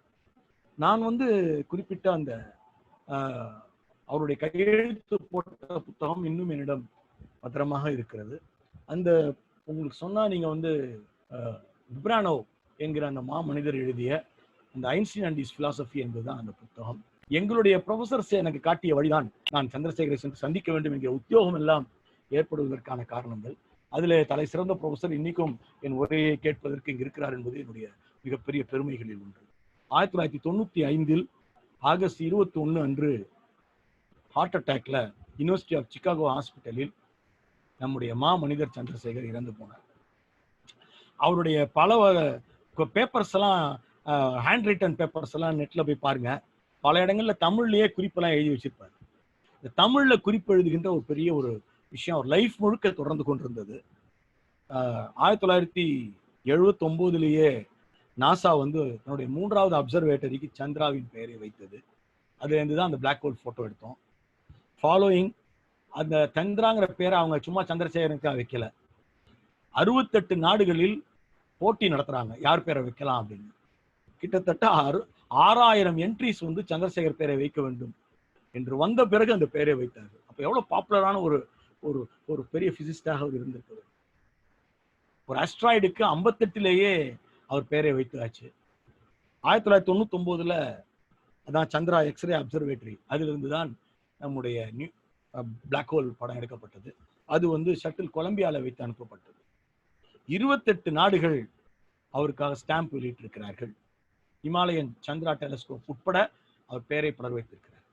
நான் வந்து குறிப்பிட்ட அந்த அவருடைய கையெழுத்து போட்ட புத்தகம் இன்னும் என்னிடம் பத்திரமாக இருக்கிறது. அந்த உங்களுக்கு சொன்னா நீங்க வந்து விப்ரானோ என்கிற அந்த மனிதர் எழுதிய அந்த ஐன்ஸ்டீன் அண்ட் இஸ் பிலாசபி என்பதுதான் அந்த புத்தகம். எங்களுடைய ப்ரொஃபசர்ஸ் எனக்கு காட்டிய வழிதான் நான் சந்திரசேகரை சந்திக்க வேண்டும் என்கிற உத்தியோகம் எல்லாம் ஏற்படுவதற்கான காரணங்கள். அதுல தலை சிறந்த ப்ரொஃபசர் இன்னைக்கும் என் உரையை கேட்பதற்கு இங்கு இருக்கிறார் என்பது என்னுடைய மிகப்பெரிய பெருமைகளில் ஒன்று. 1995 ஆகஸ்ட் 21 அன்று ஹார்ட் அட்டாக்ல யூனிவர்சிட்டி ஆஃப் சிகாகோ ஹாஸ்பிட்டலில் நம்முடைய மனிதர் சந்திரசேகர் இறந்து போனார். அவருடைய பல பேப்பர்ஸ் எல்லாம், ஹேண்ட் ரைட்டன் பேப்பர்ஸ் எல்லாம் நெட்ல போய் பாருங்க. பல இடங்கள்ல தமிழ்லயே குறிப்பெல்லாம் எழுதி வச்சிருப்பாரு. இந்த தமிழ்ல குறிப்பு எழுதுகின்ற ஒரு பெரிய ஒரு விஷயம் அவர் லைஃப் முழுக்க தொடர்ந்து கொண்டிருந்தது. 1979 நாசா வந்து தன்னுடைய 3வது அப்சர்வேட்டரிக்கு சந்திராவின் பெயரை வைத்தது. அதுல இருந்து தான் அந்த பிளாக் ஹோல் போட்டோ எடுத்தோம். ஃபாலோயிங் அந்த சந்திராங்கிற பேரை அவங்க சும்மா சந்திரசேகரனுக்காக வைக்கல. 68 நாடுகளில் போட்டி நடத்துறாங்க யார் பேரை வைக்கலாம் அப்படின்னு. கிட்டத்தட்ட 6000 என்ட்ரிஸ் வந்து சந்திரசேகர் பேரை வைக்க வேண்டும் என்று வந்த பிறகு அந்த பெயரை வைத்தார். அப்ப எவ்வளவு பாப்புலரான ஒரு ஒரு ஒரு பெரிய பிசிஸ்டாக அவர் இருந்திருக்கிறார். ஒரு ஆஸ்ட்ராய்டுக்கு 58லேயே அவர் பெயரை வைத்தாச்சு. 1999 அதான் சந்திரா எக்ஸ்ரே அப்சர்வேட்டரி, அதுல இருந்து தான் நம்முடைய பிளாக் ஹோல் படம் எடுக்கப்பட்டது. அது வந்து ஷட்டில் கொலம்பியால வைத்து அனுப்பப்பட்டது. 28 நாடுகள் அவருக்காக ஸ்டாம்ப் வெளியிட்டிருக்கிறார்கள். இமாலயன் சந்திரா டெலஸ்கோப் உட்பட அவர் பெயரை பலர் வைத்திருக்கிறார்.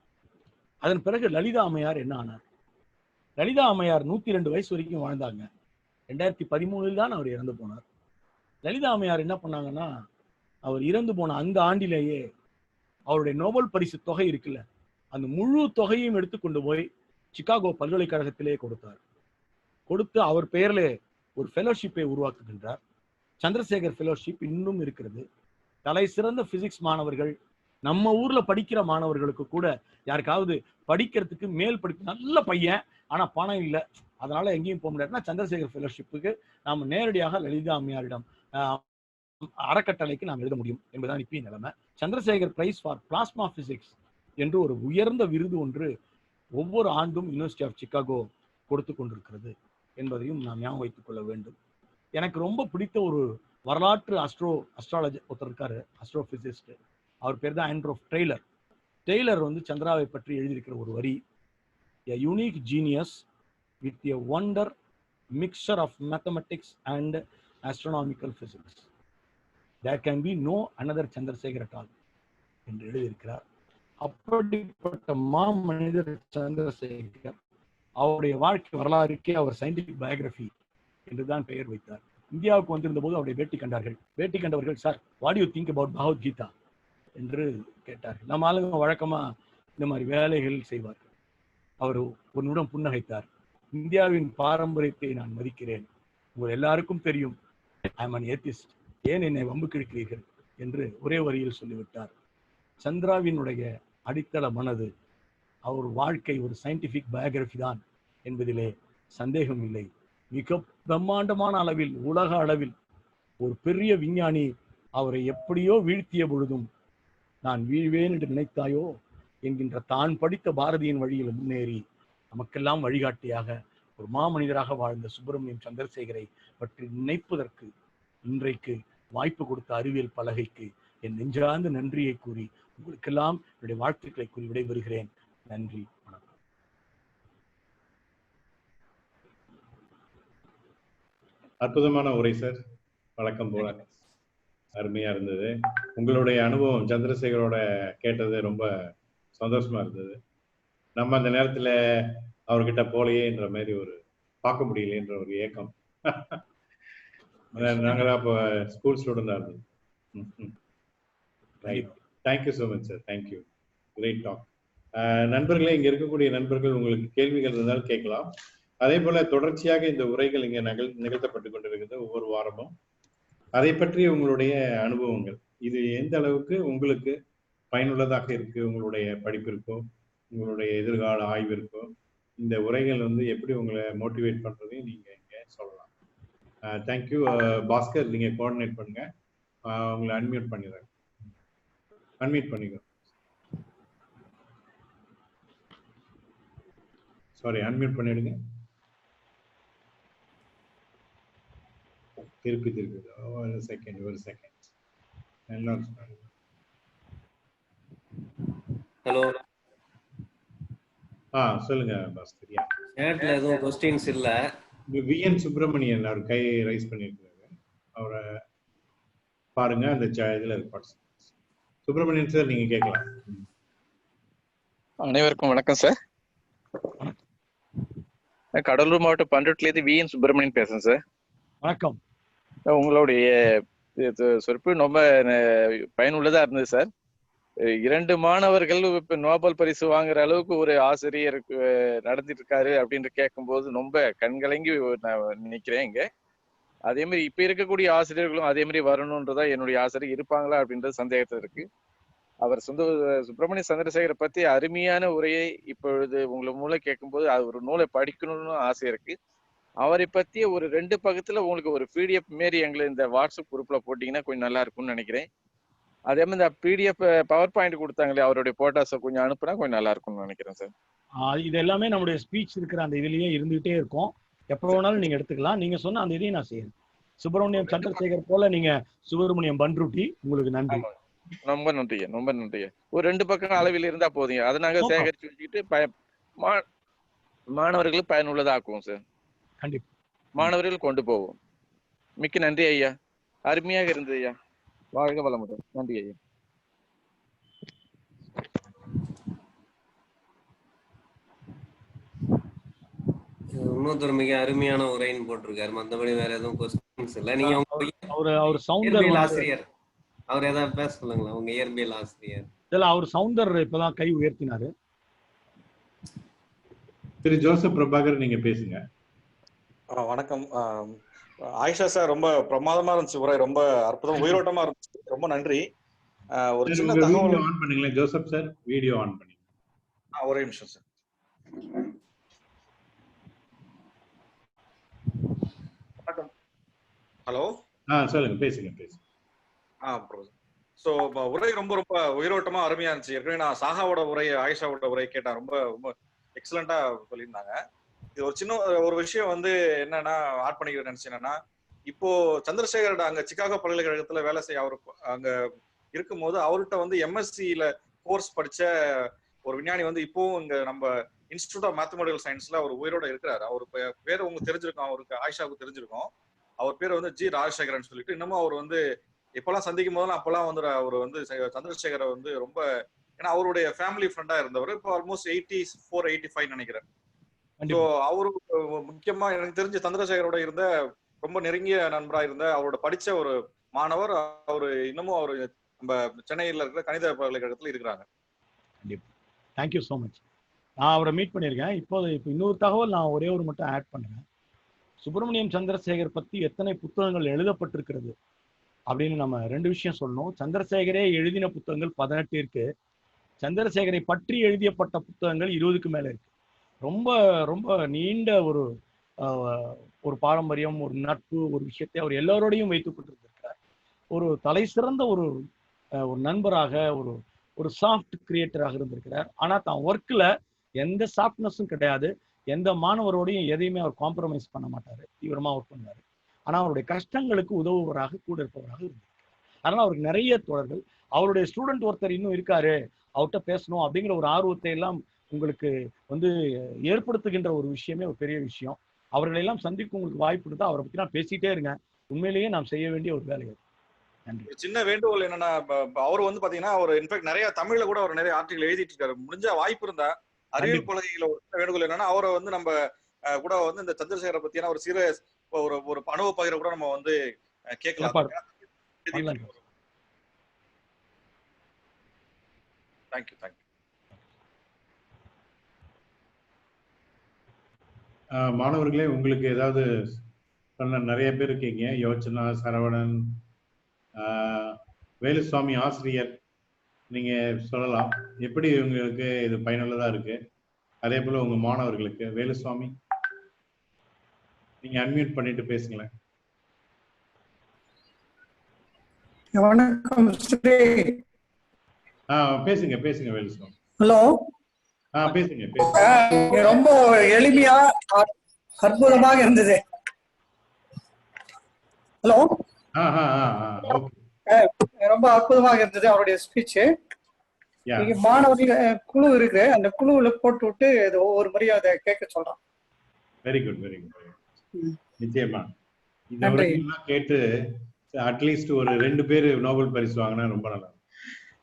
அதன் பிறகு லலிதா அம்மையார் என்ன ஆனார்? லலிதா அம்மையார் 102 வயசு வரைக்கும் வாழ்ந்தாங்க. 2013 தான் அவர் இறந்து போனார். லலிதா அம்மையார் என்ன பண்ணாங்கன்னா, அவர் இறந்து போன அந்த ஆண்டிலேயே அவருடைய நோபல் பரிசு தொகை இருக்குல்ல, அந்த முழு தொகையும் எடுத்துக்கொண்டு போய் சிகாகோ பல்கலைக்கழகத்திலே கொடுத்தார். கொடுத்து அவர் பெயர்ல ஒரு ஃபெலோஷிப்பை உருவாக்குகின்றார். சந்திரசேகர் ஃபெலோஷிப் இன்னும் இருக்கிறது. தலை சிறந்த பிசிக்ஸ் மாணவர்கள், நம்ம ஊர்ல படிக்கிற மாணவர்களுக்கு கூட யாருக்காவது படிக்கிறதுக்கு மேல் படிப்பு, நல்ல பையன் ஆனா பணம் இல்லை, அதனால எங்கேயும் போக முடியாதுன்னா சந்திரசேகர் ஃபெலோஷிப்புக்கு நாம் நேரடியாக லலிதா அம்மையாரிடம் அறக்கட்டளைக்கு நாம் எழுத முடியும் என்பதுதான் இப்ப நிலைமை. Chandrasekhar prize for plasma physics என்று ஒரு உயர்ந்த விருது ஒன்று ஒவ்வொரு ஆண்டும் யூனிவர்சிட்டி ஆஃப் சிகாகோ கொடுத்து கொண்டிருக்கிறது என்பதையும் நாம் ஞாபகம் வைத்துக் கொள்ள வேண்டும். எனக்கு ரொம்ப பிடித்த ஒரு வரலாற்று அஸ்ட்ராலஜி ஒருத்தர் இருக்காரு, அஸ்ட்ரோபிசிஸ்ட். அவர் பேர் தான் ஆண்ட்ரூ டெய்லர். டெய்லர் வந்து சந்திராவை பற்றி எழுதியிருக்கிற ஒரு வரி, a unique genius with a wonder mixture of mathematics and astronomical physics. There can be no another Chandrasekhar at all என்று எழுதியிருக்கிறார். அப்படிப்பட்ட மனிதர் சந்திரசேகர், அவருடைய வாழ்க்கை வரலாறுக்கே அவர் சயின்டிபிக் பயோகிராஃபி என்றுதான் பெயர் வைத்தார். இந்தியாவுக்கு வந்திருந்த போது அவருடைய பேட்டி கண்டார்கள். பேட்டி கண்டவர்கள், sir what you think about Bhagavad Gita என்று கேட்டார்கள். நம்ம ஆளுங்க வழக்கமா இந்த மாதிரி வேலைகள் செய்வார்கள். அவர் ஒரு நிமிடம் புன்னகைத்தார். இந்தியாவின் பாரம்பரியத்தை நான் மதிக்கிறேன், உங்கள் எல்லாருக்கும் தெரியும், ஐ அம் an atheist, ஏன் என்னை வம்பு கிழக்கிறீர்கள் என்று ஒரே வரியில் சொல்லிவிட்டார். சந்திராவினுடைய அடித்தள மனது அவர் வாழ்க்கை ஒரு சயின்டிபிக் பயோகிராஃபி தான் என்பதிலே சந்தேகம் இல்லை. மிக பிரம்மாண்டமான அளவில், உலக அளவில் ஒரு பெரிய விஞ்ஞானி அவரை எப்படியோ வீழ்த்திய பொழுதும் நான் வீழ்வேன் என்று நினைத்தாயோ என்கின்ற தான் படித்த பாரதியின் வழியில் முன்னேறி நமக்கெல்லாம் வழிகாட்டியாக ஒரு மாமனிதராக வாழ்ந்த சுப்பிரமணியம் சந்திரசேகரை பற்றி நினைப்பதற்கு இன்றைக்கு வாய்ப்பு கொடுத்த அறிவியல் பலகைக்கு என் நெஞ்சார்ந்த நன்றியை கூறி உங்களுக்கெல்லாம் என்னுடைய வாழ்த்துக்களை கூறி விடைபெறுகிறேன். நன்றி, வணக்கம். அற்புதமான உரை சார், வழக்கம் போல அருமையா இருந்தது. உங்களுடைய அனுபவம் சந்திரசேகரோட கேட்டது ரொம்ப சந்தோஷமா இருந்தது. நம்ம அந்த நேரத்துல அவர்கிட்ட போலையேன்ற மாதிரி ஒரு பார்க்க முடியலன்ற ஒரு ஏக்கம். நாங்களாம் அப்போ ஸ்கூல் ஸ்டூடெண்டா இருந்தோம். Thank you so much sir, thank you, great talk. நண்பர்களே, இங்க இருக்கக்கூடிய நண்பர்கள் உங்களுக்கு கேள்விகள் இருந்தாலும் கேட்கலாம். அதே போல தொடர்ச்சியாக இந்த உரைகள் இங்க நிகழ்த்தப்பட்டு கொண்டிருக்கிறது ஒவ்வொரு வாரமும். அதை பற்றி உங்களுடைய அனுபவங்கள், இது எந்த அளவுக்கு உங்களுக்கு பயனுள்ளதாக இருக்கு, உங்களுடைய படிப்பிற்கோ உங்களுடைய எதிர்கால ஆய்விற்கோ இந்த உரைகள் வந்து எப்படி உங்களை மோட்டிவேட் பண்றதையும் நீங்க இங்க சொல்லலாம். தேங்க்யூ. பாஸ்கர், நீங்க கோஆர்டினேட் பண்ணுங்க. உங்களை அன்மியூட் பண்ணிடுறேன். அன்மியூட் பண்ணிக்கோ. சாரி, அன்மியூட் பண்ணிடுங்க. திருப்பி ஒரு செகண்ட். ஹலோ. சொல்லுங்க பாஸ்கர். சேட்ல எதுவும் क्वेश्चंस இல்ல. விஎன் சுப்பிரமணியன் அவர் கை ரைஸ் பண்ணியிருக்காரு, அவரை பாருங்க. அந்த இதுல இருக்கு. சுப்பிரமணியன் சார், நீங்க கேட்கலாம். அனைவருக்கும் வணக்கம் சார். கடலூர் மாவட்டம் பண்ருட்டிலேருந்து விஎன் சுப்பிரமணியன் பேசுறேன் சார். வணக்கம். உங்களுடைய சொற்பொழிவு ரொம்ப பயனுள்ளதா இருந்தது சார். 2 மாணவர்கள் இப்ப நோபல் பரிசு வாங்குற அளவுக்கு ஒரு ஆசிரியர் நடந்துட்டு இருக்காரு அப்படின்னு கேட்கும்போது ரொம்ப கண்கலங்கி நான் நினைக்கிறேன். இங்க அதே மாதிரி இப்ப இருக்கக்கூடிய ஆசிரியர்களும் அதே மாதிரி வரணும்ன்றதா என்னுடைய ஆசிரியர் இருப்பாங்களா அப்படின்றது சந்தேகத்தில் இருக்கு. அவர் சுப்பிரமணிய சந்திரசேகரை பத்தி அருமையான உரையை இப்பொழுது உங்களை மூலம் கேட்கும்போது அது ஒரு நூலை படிக்கணும்னு ஆசை இருக்கு. அவரை பத்தி ஒரு 2 பக்கத்துல உங்களுக்கு ஒரு PDF மாரி எங்களை இந்த வாட்ஸ்அப் குரூப்ல போட்டீங்கன்னா கொஞ்சம் நல்லா இருக்கும்னு நினைக்கிறேன். அதே மாதிரி இந்த PDF பவர் பாயிண்ட் கொடுத்தாங்களே, அவருடைய போட்டோஸை கொஞ்சம் அனுப்புனா கொஞ்சம் நல்லா இருக்கும்னு நினைக்கிறேன் சார். இது எல்லாமே நம்முடைய ஸ்பீச் இருக்கிற அந்த இதுலயே இருந்துகிட்டே இருக்கும். எப்போ வேணாலும் நீங்க எடுத்துக்கலாம். நீங்க சொன்ன அந்த இதையும் நான் செய்யறேன். சுப்பிரமணியம் சந்திரசேகர் போல நீங்க சுப்பிரமணியம் பண்ருட்டி, உங்களுக்கு நன்றி. ரொம்ப நன்றியா, ரொம்ப நன்றியா. ஒரு 2 பக்கம் அளவில் இருந்தா போதுங்க. அதை நாங்க சேகரிச்சு வச்சுக்கிட்டு மாணவர்களுக்கு பயனுள்ளதா ஆக்குவோம் சார். கண்டிப்பா மாணவர்கள் கொண்டு போவோம். மிக்க நன்றி ஐயா, அருமையாக இருந்தது ஐயா. வாழ்க வளமுடன். நன்றி ஐயா. இன்னொருத்தர் மிக அருமையான உரைன்னு போட்டிருக்காரு. மற்றபடி வேற எதுவும் क्वेश्चंस இல்ல. நீங்க அவர் சவுந்தர் ஆசிரியர், அவர் ஏதாவது பேச சொல்லுங்களா? உங்க இயற்பியல் ஆசிரியர். இல்ல, அவர் சவுந்தர் இப்பதான் கை உயர்த்தினாரு. திரு ஜோசப் பிரபாகர், நீங்க பேசுங்க. வணக்கம் ஆயிஷா சார், ரொம்ப பிரமாதமா இருந்துச்சு உரை, ரொம்ப அற்புதம், உயிரோட்டமா இருந்துச்சு. ரொம்ப நன்றி. ஒரு சின்ன தகவல் ஆன் பண்ணுங்களேன் ஜோசப் சார், வீடியோ ஆன் பண்ணி. ஒரே நிமிஷம் சார். வணக்கம். ஹலோ. சொல்லுங்க, பேசுங்க. ஸோ உரை ரொம்ப ரொம்ப உயிரோட்டமா அருமையா இருந்துச்சு. ஏற்கனவே நான் சாகாவோட உரை, ஆயிஷாவோட உரை கேட்டேன். ரொம்ப ரொம்ப எக்ஸலண்டா சொல்லியிருந்தாங்க. இது ஒரு சின்ன ஒரு விஷயம் வந்து என்னன்னா ஆட் பண்ணிக்கிறேன் நினைச்சேன். என்னன்னா, இப்போ சந்திரசேகரோட அங்க சிகாகோ பல்கலைக்கழகத்துல வேலை செய்ய அவரு அங்க இருக்கும்போது அவர்கிட்ட வந்து MSc கோர்ஸ் படிச்ச ஒரு விஞ்ஞானி வந்து இப்போவும் இங்க நம்ம இன்ஸ்டிடியூட் ஆஃப் மேத்தமெட்டிக்கல் சயின்ஸ்ல அவர் உயிரோட இருக்கிறாரு. அவர் பேர் உங்களுக்கு தெரிஞ்சிருக்கும், அவருக்கு ஆயிஷாவுக்கு தெரிஞ்சிருக்கும். அவர் பேர் வந்து ஜி ராஜசேகரன் சொல்லிட்டு, இன்னமும் அவர் வந்து எப்பெல்லாம் சந்திக்கும் போதெல்லாம் அப்பெல்லாம் வந்து அவர் வந்து சந்திரசேகரை வந்து ரொம்ப, ஏன்னா அவருடைய ஃபேமிலி ஃப்ரெண்டா இருந்தவர். இப்போ ஆல்மோஸ்ட் 84, 85 நினைக்கிறேன். ஸோ அவரு முக்கியமா எனக்கு தெரிஞ்ச சந்திரசேகரோட இருந்த ரொம்ப நெருங்கிய நண்பரா இருந்த அவரோட படிச்ச ஒரு மாணவர். அவரு இன்னமும் அவரு நம்ம சென்னையில் இருக்கிற கணித பல்கலைக்கழகத்துல இருக்கிறாங்க. Thank you so much. நான் அவரை மீட் பண்ணியிருக்கேன். இப்போ இன்னொரு தகவல் நான் ஒரே ஒரு மட்டும் ஆட் பண்ணுறேன். சுப்பிரமணியம் சந்திரசேகர் பற்றி எத்தனை புத்தகங்கள் எழுதப்பட்டிருக்கிறது அப்படின்னு நம்ம 2 விஷயம் சொல்லணும். சந்திரசேகரே எழுதின புத்தகங்கள் 18 இருக்கு. சந்திரசேகரை பற்றி எழுதியப்பட்ட புத்தகங்கள் 20க்கு மேல இருக்கு. ரொம்ப ரொம்ப நீண்ட ஒரு பாரம்பரியம், ஒரு நட்பு, ஒரு விஷயத்தை அவர் எல்லாரோடையும் வைத்துக் கொண்டிருந்திருக்கிறார். ஒரு தலை சிறந்த ஒரு நண்பராக, ஒரு சாஃப்ட் கிரியேட்டராக இருந்திருக்கிறார். ஆனா தான் ஒர்க்ல எந்த சாஃப்ட்னஸும் கிடையாது. எந்த மாணவரோடையும் எதையுமே அவர் காம்ப்ரமைஸ் பண்ண மாட்டாரு. தீவிரமா ஒர்க் பண்ணுவாரு. ஆனா அவருடைய கஷ்டங்களுக்கு உதவுவராக, கூட இருப்பவராக இருந்திருக்கிறார். அதனால அவருக்கு நிறைய தோழர்கள். அவருடைய ஸ்டூடெண்ட் ஒருத்தர் இன்னும் இருக்காரு, அவர்கிட்ட பேசணும் அப்படிங்கிற ஒரு ஆர்வத்தை எல்லாம் உங்களுக்கு ஏற்படுத்துகின்ற ஒரு விஷயமே ஒரு பெரிய விஷயம். அவர்களை எல்லாம் சந்திக்க உங்களுக்கு வாய்ப்பு இருந்தா அவரை பத்தி நான் பேசிட்டே இருங்க. உண்மையிலேயே நாம் செய்ய வேண்டிய ஒரு வேலை. நன்றி. ஒரு சின்ன வேண்டுகோள் என்னன்னா, அவர் வந்து பாத்தீங்கன்னா அவர் இன்ஃபேக்ட் நிறைய தமிழ்ல கூட அவர் நிறைய ஆர்டிகல் எழுதிட்டு இருக்காரு. முடிஞ்ச வாய்ப்பு இருந்தா அறிவியல் பலகையில ஒரு வேண்டுகோள் என்னன்னா, அவரை வந்து நம்ம கூட வந்து இந்த சந்திரசேகரை பத்தியான ஒரு சிறு ஒரு அனுபவ பகிர கூட நம்ம வந்து கேட்கலாம். தேங்க்யூ. மாணவர்களே, உங்களுக்கு ஏதாவது சொன்ன நிறைய பேர் இருக்கீங்க. யோசனா, சரவணன், வேலுசாமி ஆசிரியர், நீங்க சொல்லலாம் எப்படி உங்களுக்கு இது பயனுள்ளதா இருக்கு. அதே போல உங்க மாணவர்களுக்கு. வேலுசாமி, நீங்க அன்மியூட் பண்ணிட்டு பேசுங்களேன். வணக்கம். பேசுங்க வேலுசாமி. ஹலோ. பேசுங்க. ரொம்ப எளிமையா அற்புதமாக இருந்தது. ஹலோ. ரொம்ப அற்புதமாக இருந்தது அவருடைய ஸ்பீச். மாணவர்கள் குழு இருக்கு, அந்த குழுவுல போட்டு விட்டு ஒவ்வொரு முறையும் அதை கேட்க சொல்றோம். Very good. நிச்சயமா இந்த உரையெல்லாம் கேட்டு அட்லீஸ்ட் ஒரு 2 பேர் நோபல் பரிசு வாங்கினா ரொம்ப நல்லா இருக்கும்.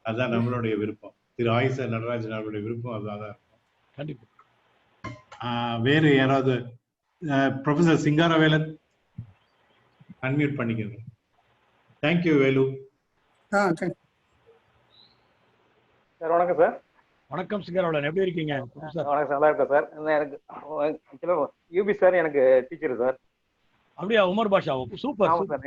அதுதான் நம்மளுடைய விருப்பம். திரு ஆயிசா நடராஜன் அவருடைய விருப்பம் அதுதான் இருக்கும். கண்டிப்பா. வேறு யாராவது? ப்ரொஃபசர் சிங்காரவேலன் அன்மியூட் பண்ணிக்கோங்க. தேங்க்யூ வேலு. சார் வணக்கம் சார். வணக்கம் சிங்காரவேலன், எப்படி இருக்கீங்க? வணக்கம், நல்லா இருக்கேன் சார். எனக்கு யூபி சார் எனக்கு டீச்சர் சார். அப்படியா? உமர் பாஷா, சூப்பர். ஆமா சார்.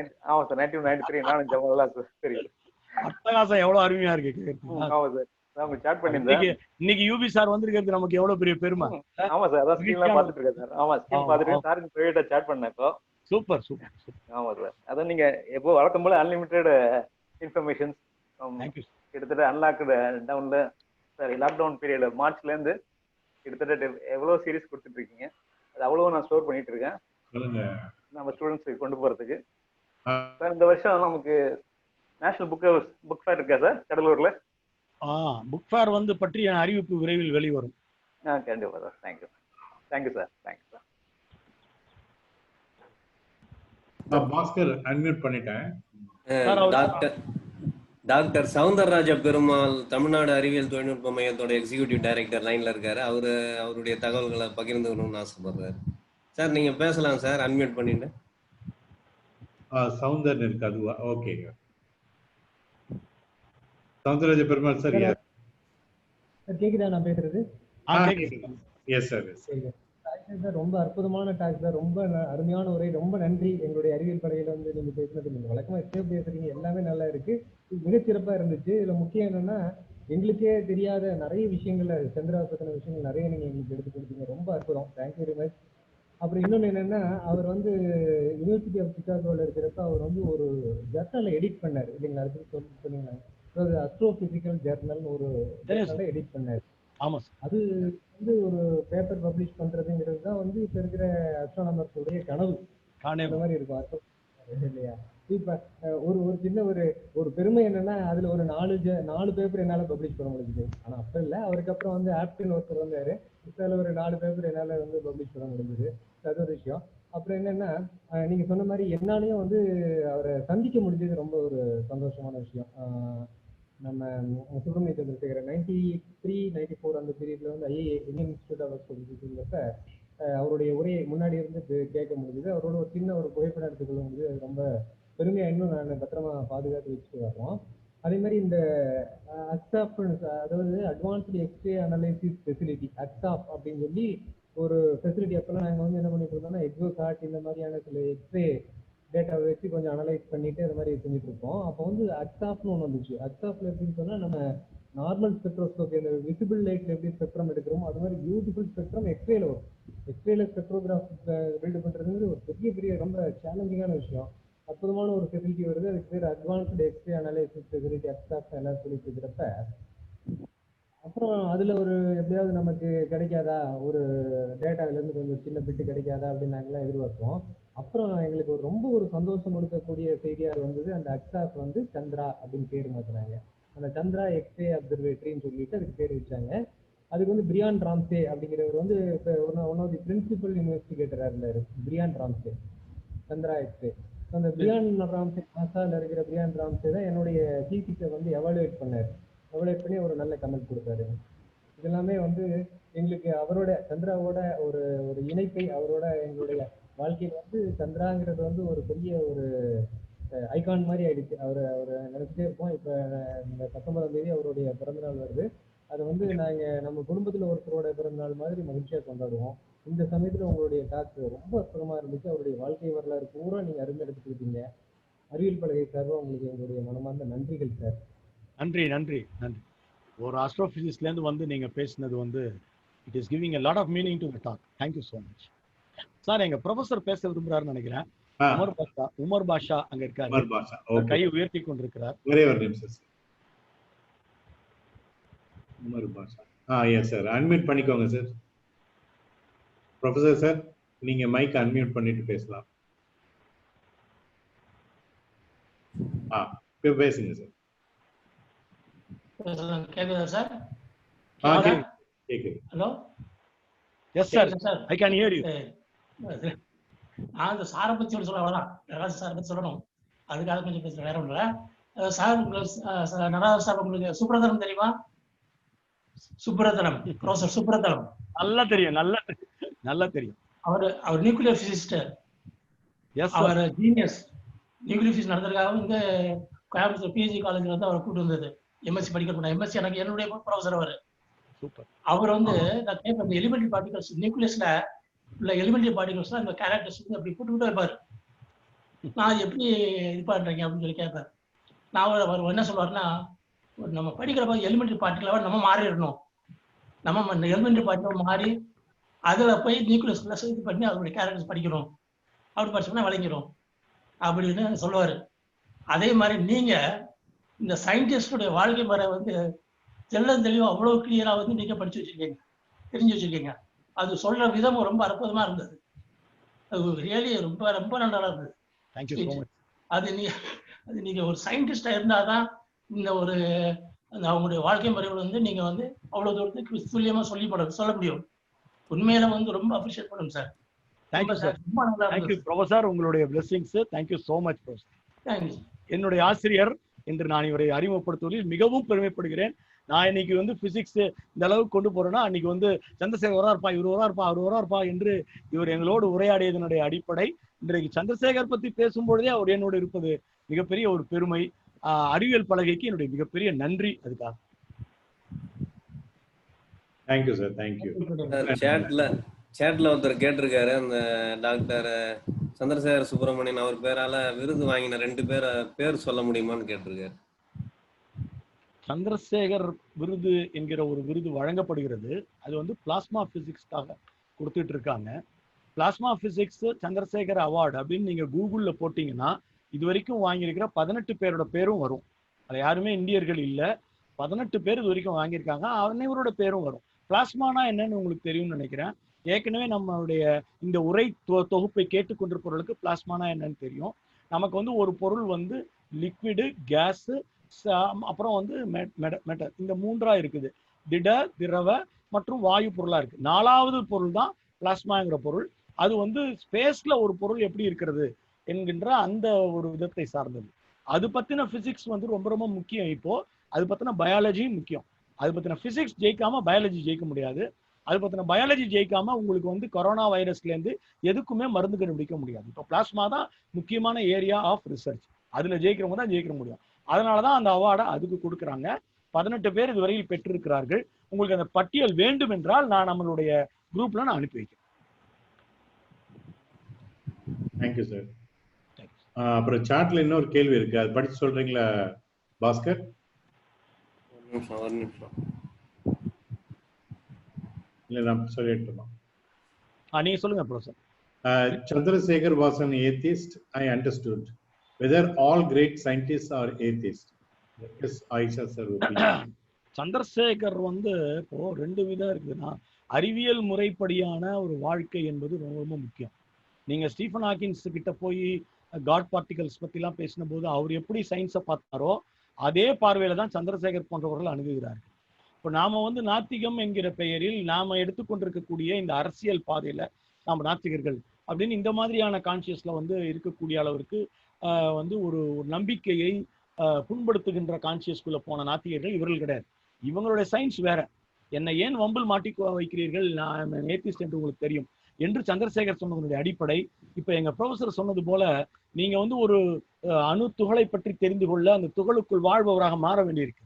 1993 நானும் ஜவஹர்லால் தெரியும். அட்டகாசம், எவ்வளவு அருமையா இருக்கு. ஆமா சார், நாம சாட் பண்ணிருந்தேன். இன்னைக்கு யூபி சார் வந்திருக்கிறது நமக்கு எவ்வளவு பெரிய பெருமை. ஆமா சார், அதான் ஸ்கிரீன்லாம் பாத்துட்டு இருக்கேன் சார். ஆமா, ஸ்கிரீன் பாத்துட்டு சாருக்கு பிரைவேட்டா சாட் பண்ணேன் இப்போ. சூப்பர். ஆமா சார், அதான் நீங்க எப்போ வழக்கம் போல அன்லிமிட்டெட் இன்ஃபர்மேஷன்ஸ் கிட்டத்தட்ட அன்லாக்டு டவுன்ல சார் லாக்டவுன் பீரியட்ல மார்ச்ல இருந்து கிட்டத்தட்ட எவ்வளவு சீரிஸ் கொடுத்துட்டு இருக்கீங்க. அது அவ்வளவு நான் ஸ்டோர் பண்ணிட்டு இருக்கேன் நம்ம ஸ்டூடெண்ட்ஸுக்கு கொண்டு போறதுக்கு. சார் இந்த வருஷம் நமக்கு நேஷனல் புக் ஃபேர் இருக்கா சார் கடலூர்ல? புக் ஃபேர் வந்து பற்றிய அறிவிப்பு விரைவில் வெளிவரும். கண்டிப்பா sir. Thank you sir. Bhaskar unmute பண்ணிட்டேன். டாக்டர் சவுந்தரராஜ பெருமாள் தமிழ்நாடு அறிவியல் தொழில்நுட்ப மையத்தோட எக்ஸிகியூட்டிவ் டைரக்டர் லைன்ல இருக்காரு. அவருடைய தகவல்களை பகிர்ந்துக்கணும்னு ஆசைப்படுறாரு. சார் நீங்க பேசலாம் சார், அன்மியூட் பண்ணிட்டு. சவுந்தர் இருக்கு, அதுவா? ஓகே. சவுந்தரராஜ பெருமாள் சார் கேக்குதா நான் பேசுறது? Yes sir. ரொம்ப அற்புதமான டாக் சார், ரொம்ப அருமையான உரை, ரொம்ப நன்றி. எங்களுடைய அறிவியல் படையில வந்து நீங்க பேசுனது, நீங்க வழக்கமா பேசுறீங்க, எல்லாமே நல்லா இருக்கு, மிகச்சிறப்பா இருந்துச்சு. இதுல முக்கியம் என்னன்னா, எங்களுக்கே தெரியாத நிறைய விஷயங்கள்ல சந்திரா பத்தின விஷயங்கள் நிறைய நீங்க எங்களுக்கு எடுத்து கொடுத்தீங்க. ரொம்ப அற்புதம். Thank you very much. அப்புறம் இன்னொன்னு என்னன்னா, அவர் வந்து யூனிவர்சிட்டி ஆஃப் சிகாகோல இருக்கிறப்ப அவர் வந்து ஒரு ஜர்னலை எடிட் பண்ணாரு இல்லைங்களா? அதுக்கு சொன்னீங்க, அஸ்ட்ரோபிசிக்கல் ஜர்னல் ஒரு ஜர்னலை எடிட் பண்ணாரு. ஆமா, அது வந்து ஒரு பேப்பர் பப்ளிஷ் பண்றதுங்கிறது தான் வந்து இப்ப இருக்கிற அஸ்ட்ரானமர்ஸ் உடைய கனவு. அந்த மாதிரி இருக்கும் இல்லையா? இப்ப ஒரு சின்ன ஒரு பெருமை என்னன்னா, அதுல ஒரு 4 பேப்பர் என்னால பப்ளிஷ் பண்ண முடிஞ்சது. ஆனா அப்ப இல்ல, அவருக்கு அப்புறம் வந்து ஆப்டின் ஒருத்தர் வந்தாரு, இதுல ஒரு 4 பேப்பர் என்னால வந்து பப்ளிஷ் பண்ண முடிஞ்சது. அது ஒரு விஷயம். அப்புறம் என்னன்னா, நீங்க சொன்ன மாதிரி என்னாலையும் வந்து அவரை சந்திக்க முடிஞ்சது ரொம்ப ஒரு சந்தோஷமான விஷயம். நம்ம சுப்பிரமணிய சந்திரசேகரன் 93-94 அந்த பீரியட்ல வந்து ஐஏஏ இந்தியன் இன்ஸ்டியூட் ஆஃப் அஸ்ட்ரோபிசிக்ஸ்ல அவருடைய உரையை முன்னாடி இருந்து கேட்க முடிஞ்சது. அவரோட ஒரு சின்ன ஒரு புகைப்படம் எடுத்துக்கொள்ள முடியுது. அது ரொம்ப பெருமையா இன்னும் நான் பத்திரமா பாதுகாத்து வச்சுட்டு வரோம். அதே மாதிரி இந்த அக்ஸாப், அதாவது அட்வான்ஸ்டு எக்ஸ்ரே அனலைசிஸ் ஃபெசிலிட்டி, அக்ஸாப் அப்படின்னு சொல்லி ஒரு ஃபெசிலிட்டி. அப்பெல்லாம் நாங்கள் வந்து என்ன பண்ணிட்டு இருந்தோம்னா, எக்ஸோசாட் இந்த மாதிரியான சில எக்ஸ்ரே டேட்டாவை வச்சு கொஞ்சம் அனலைஸ் பண்ணிட்டு அது மாதிரி செஞ்சுட்டு இருக்கோம். அப்போ வந்து அக்ஸாப்னு ஒன்று வந்துச்சு. அக்ஸாப்ல எப்படின்னு சொன்னா, நம்ம நார்மல் ஸ்பெக்ட்ரோஸ்கோபி அந்த விசிபிள் லைட்ல எப்படி ஸ்பெக்ட்ரம் எடுக்கிறோமோ அது மாதிரி பியூட்டிஃபுல் ஸ்பெக்ட்ரம் எக்ஸ்ரேல வரும். எக்ஸ்ரேல ஸ்பெக்ட்ரோகிராஃப் பில்டு பண்றதுங்கிறது ஒரு பெரிய ரொம்ப சேலஞ்சிங்கான விஷயம். அற்புதமான ஒரு ஃபெசிலிட்டி வருது. அதுக்கு பேர் அட்வான்ஸ்டு எக்ஸ்ரே அனாலிசிஸ் ஃபெசிலிட்டி அப்சாக்ட் எல்லாம் சொல்லிட்டு இருக்கிறப்ப அப்புறம் அதுல ஒரு எப்படியாவது நமக்கு கிடைக்காதா, ஒரு டேட்டாவில இருந்து கொஞ்சம் சின்ன பிட்டு கிடைக்காதா அப்படின்னு நாங்களாம் எதிர்பார்த்தோம். அப்புறம் எங்களுக்கு ஒரு சந்தோஷம் கொடுக்கக்கூடிய செய்தியா வந்தது, அந்த அக்ஸாப் வந்து சந்திரா அப்படின்னு பேர் மாத்தினாங்க. அந்த சந்திரா எக்ஸ்ரே அப்சர்வேட்டரின்னு சொல்லிட்டு அதுக்கு பேர் வச்சாங்க. அதுக்கு வந்து பிரியான் ராம்சே அப்படிங்கிறவர் வந்து ஒன் ஆஃப் தி பிரின்சிபல் இன்வெஸ்டிகேட்டரா இருந்தாரு, பிரியான் ராம்சே, சந்திரா எக்ஸ்ரே. அந்த பிரியான் ராம்சே, நாசால இருக்கிற பிரியான் ராம்சே தான் என்னுடைய தீசிஸை வந்து எவாலுவேட் பண்ணாரு. எவாலுவேட் பண்ணி ஒரு நல்ல கமெண்ட் கொடுத்தாரு. இதெல்லாமே வந்து எங்களுக்கு அவரோட சந்திராவோட ஒரு இணைப்பை, அவரோட எங்களுடைய வாழ்க்கையில் வந்து சந்திராங்கிறது வந்து ஒரு பெரிய ஒரு ஐகான் மாதிரி ஆயிடுச்சு. அவரை நினைச்சிட்டே இருப்போம். இப்ப இந்த 19ஆம் தேதி அவருடைய பிறந்தநாள் வருது. அதை வந்து நம்ம குடும்பத்துல ஒருத்தரோட பிறந்தநாள் மாதிரி மகிழ்ச்சியா கொண்டாடுவோம். இந்த சமயத்துல உங்களுடைய டாக் ரொம்ப அற்புதமா இருந்துச்சு. அவருடைய வாழ்க்கை வரலாறு பூரா நீங்க அருமை எடுத்துக்கிட்டீங்க. அறிவியல் பலகை சார்பாக உங்களுக்கு எங்களுடைய மனமார்ந்த நன்றிகள் சார். நன்றி நன்றி நன்றி. ஒரு ஆஸ்ட்ரோபிசிக்ஸ்ல இருந்து வந்து நீங்க பேசினது வந்து it is giving a lot of meaning to the talk. Thank you so much. Sir, எங்க ப்ரொஃபசர் பேச விரும்புறாருன்னு நினைக்கிறேன். உமர் பாஷா அங்க இருக்காரு, கையை உயர்த்தி கொண்டிருக்கிறார். ஒரே ஒரு நிமிஷம் சார். உமர் பாஷா, எஸ் சார், அன்மியூட் பண்ணிக்கோங்க சார். ப்ரொஃபசர் சார், நீங்க மைக் அன்மியூட் பண்ணிட்டு பேசலாம். பேசுங்க சார். கேக்குதா சார்? கேக்குது. Hello, yes sir, I can hear you. நான் இந்த சாரை பத்தி சொல்ல அவ்வளவுதான், நடராஜ் சாரை பத்தி சொல்லணும், அதுக்காக கொஞ்சம் பேசுறேன், வேற ஒன்றும் இல்லை. சார், நடராஜ் சார் உங்களுக்கு சுப்ரதனம் தெரியுமா? சுப்ரதனம், ப்ரொஃபசர் சுப்ரதனம் நல்லா தெரியும், நல்லா தெரியும். அவர் நியூக்ளியர் பிசிசிஸ்ட், அவர் ஜீனியஸ். நியூக்ளியர் பிசிக்ஸ் நடந்திருக்காக இங்க கோயம்புத்தூர் பிஹெச்டி காலேஜ்ல வந்து அவரை கூட்டு வந்தது. எம்எஸ்சி படிக்க எம்எஸ்சி எனக்கு என்னுடைய ப்ரொஃபசர் அவர் வந்து நான் கேட்பேன், இந்த எலிமெண்டரி பார்ட்டிகல்ஸ் நியூக்ளியஸ்ல உள்ள எலிமெண்டரி பார்ட்டிகல்ஸ்ல அந்த கேரக்டர்ஸ் வந்து அப்படி போட்டு வைப்பாரு. நான் எப்படி இது பண்றீங்க அப்படின்னு சொல்லி கேட்பேன். நான் அவர் என்ன சொல்லுவாருன்னா, நம்ம படிக்கிறப்ப எலிமெண்டரி பார்ட்டிகலாக நம்ம மாறிடணும், நம்ம எலிமெண்டரி பார்ட்டிகல் மாறி அதுல போய் நியூக்ளியஸ்ல இது பண்ணி அதோடைய கேரக்டர்ஸ் படிக்கணும், அப்படி படிச்சோம்னா விளங்கிடும் அப்படின்னு சொல்லுவாரு. அதே மாதிரி நீங்க இந்த சயின்டிஸ்டுடைய வாழ்க்கை முறை வந்து தெளிவா அவ்வளவு கிளியரா வந்து நீங்க படிச்சு வச்சிருக்கீங்க, தெரிஞ்சு வச்சிருக்கீங்க. அது சொல்ற விதமும் ரொம்ப அற்புதமா இருந்தது. அது ரியலி ரொம்ப நல்லா இருந்தது. அது நீங்க ஒரு சயின்டிஸ்டா இருந்தாதான் இந்த ஒரு அவங்களுடைய வாழ்க்கை முறைகள் வந்து நீங்க வந்து அவ்வளவு தூரத்துக்கு துல்லியமா சொல்ல முடியும். உண்மையில வந்து ரொம்ப அப்ரிஷியேட் பண்ணுங்க sir. Thank you sir. Thank you professor, உங்களுடைய blessings. Thank you so much professor. Thank you. என்னுடைய ஆசிரியர் என்று நான் இவரை அறிமுகப்படுத்துவதில் மிகவும் பெருமைப்படுகிறேன். நான் இன்னைக்கு வந்து பிசிக்ஸ் இந்த அளவுக்கு கொண்டு போறேன்னா, அன்னைக்கு வந்து சந்திரசேகர் வரா இருப்பா, இவர் வரா இருப்பா, அவர் வரா இருப்பா என்று இவர் எங்களோடு உரையாடியதனுடைய அடிப்படை. இன்றைக்கு சந்திரசேகர் பத்தி பேசும்பொழுதே அவர் என்னோடு இருப்பது மிகப்பெரிய ஒரு பெருமை. அறிவியல் பலகைக்கு என்னுடைய மிகப்பெரிய நன்றி. அதுக்காக தேங்க்யூ சார். தேங்க்யூ. சேட்ல ஒருத்தர் கேட்டிருக்காரு, அந்த டாக்டர் சந்திரசேகர் சுப்பிரமணியன் அவர் பேரால விருது வாங்கின 2 பேர் சொல்ல முடியுமான்னு கேட்டிருக்காரு. சந்திரசேகர் விருது என்கிற ஒரு விருது வழங்கப்படுகிறது. அது வந்து பிளாஸ்மா பிசிக்ஸ்க்காக கொடுத்துட்டு இருக்காங்க. பிளாஸ்மா பிசிக்ஸ் சந்திரசேகர் அவார்டு அப்படின்னு நீங்க கூகுள்ல போட்டீங்கன்னா இது வரைக்கும் வாங்கியிருக்கிற 18 பேரோட பேரும் வரும். அது யாருமே இந்தியர்கள் இல்லை, 18 பேர் இது வரைக்கும் வாங்கியிருக்காங்க. அனைவரோட பேரும் வரும். பிளாஸ்மானா என்னன்னு உங்களுக்கு தெரியும்னு நினைக்கிறேன். ஏற்கனவே நம்மளுடைய இந்த உரை தொகுப்பை கேட்டுக்கொண்டிருப்பவர்களுக்கு பிளாஸ்மானா என்னன்னு தெரியும். நமக்கு வந்து ஒரு பொருள் வந்து லிக்விடு, கேஸ், அப்புறம் வந்து மெட்டல், இந்த 3ஆ இருக்குது. திட, திரவ மற்றும் வாயு பொருளா இருக்கு. 4வது பொருள் தான் பிளாஸ்மாங்கிற பொருள். அது வந்து ஸ்பேஸ்ல ஒரு பொருள் எப்படி இருக்கிறது என்கின்ற அந்த ஒரு விதத்தை சார்ந்தது. அது பத்தின பிசிக்ஸ் வந்து ரொம்ப முக்கியம். இப்போ அது பத்தின பயாலஜியும் முக்கியம். அது பத்தின பிசிக்ஸ் ஜெயிக்காம பயாலஜி ஜெயிக்க முடியாது. அது பத்தின பயாலஜி ஜெயிக்காம உங்களுக்கு வந்து கொரோனா வைரஸ்ல இருந்து எதுக்குமே மருந்து கண்டுபிடிக்க முடியாது. இப்போ பிளாஸ்மா தான் முக்கியமான ஏரியா ஆஃப் ரிசர்ச். அதுல ஜெயிக்கிறவங்க தான் ஜெயிக்க முடியும். அதனாலதான் அந்த அவார்டை அதுக்கு கொடுக்குறாங்க. 18 பேர் இதுவரையில் பெற்றிருக்கிறார்கள். உங்களுக்கு அந்த பட்டியல் வேண்டும் என்றால் நான் நம்மளுடைய குரூப்ல நான் அனுப்பி வைக்கிறேன். Thank you sir. அப்புறம் சாட்ல இன்னொரு கேள்வி இருக்கு, அது படிச்சு சொல்றீங்களா பாஸ்கர்? ஒரு நிமிஷம். இல்ல நான் சொல்லிட்டுமா. நீங்க சொல்லுங்க professor. Chandrasekhar was an atheist, I understood. Whether all great scientists are atheists? Yes, Aisha sir. சந்திரசேகர் வந்து இப்போ 2 விதம் இருக்குதுன்னா, அறிவியல் முறைப்படியான ஒரு வாழ்க்கை என்பது ரொம்ப ரொம்ப முக்கியம். நீங்க ஸ்டீஃபன் ஹாக்கின்ஸ் கிட்ட போய் காட் பார்ட்டிகல்ஸ் பத்திலாம் பேசின போது அவர் எப்படி சயின்ஸை பார்த்தாரோ அதே பார்வையில தான் சந்திரசேகர் போன்றவர்கள் அணுகுகிறார்கள். இப்போ நாம வந்து நாத்திகம் என்கிற பெயரில் நாம எடுத்துக்கொண்டிருக்கக்கூடிய இந்த அரசியல் பாதையில நாம நாத்திகர்கள் அப்படின்னு இந்த மாதிரியான கான்சியஸ்ல வந்து இருக்கக்கூடிய அளவிற்கு வந்து ஒரு நம்பிக்கையை புண்படுத்துகின்ற கான்சியஸ்குள்ள போன நாத்திகர்கள் இவர்கள் கிடையாது. இவங்களுடைய சயின்ஸ் வேற. என்னை ஏன் வம்பில் மாட்டி வைக்கிறீர்கள், நான் ஏத்திஸ்ட் என்று உங்களுக்கு தெரியும் என்று சந்திரசேகர் சொன்னதனுடைய அடிப்படை. இப்ப எங்க ப்ரொஃபசர் சொன்னது போல நீங்க வந்து ஒரு அணு துகளை பற்றி தெரிந்து கொள்ள அந்த துகளுக்குள் வாழ்பவராக மாற வேண்டியிருக்கு.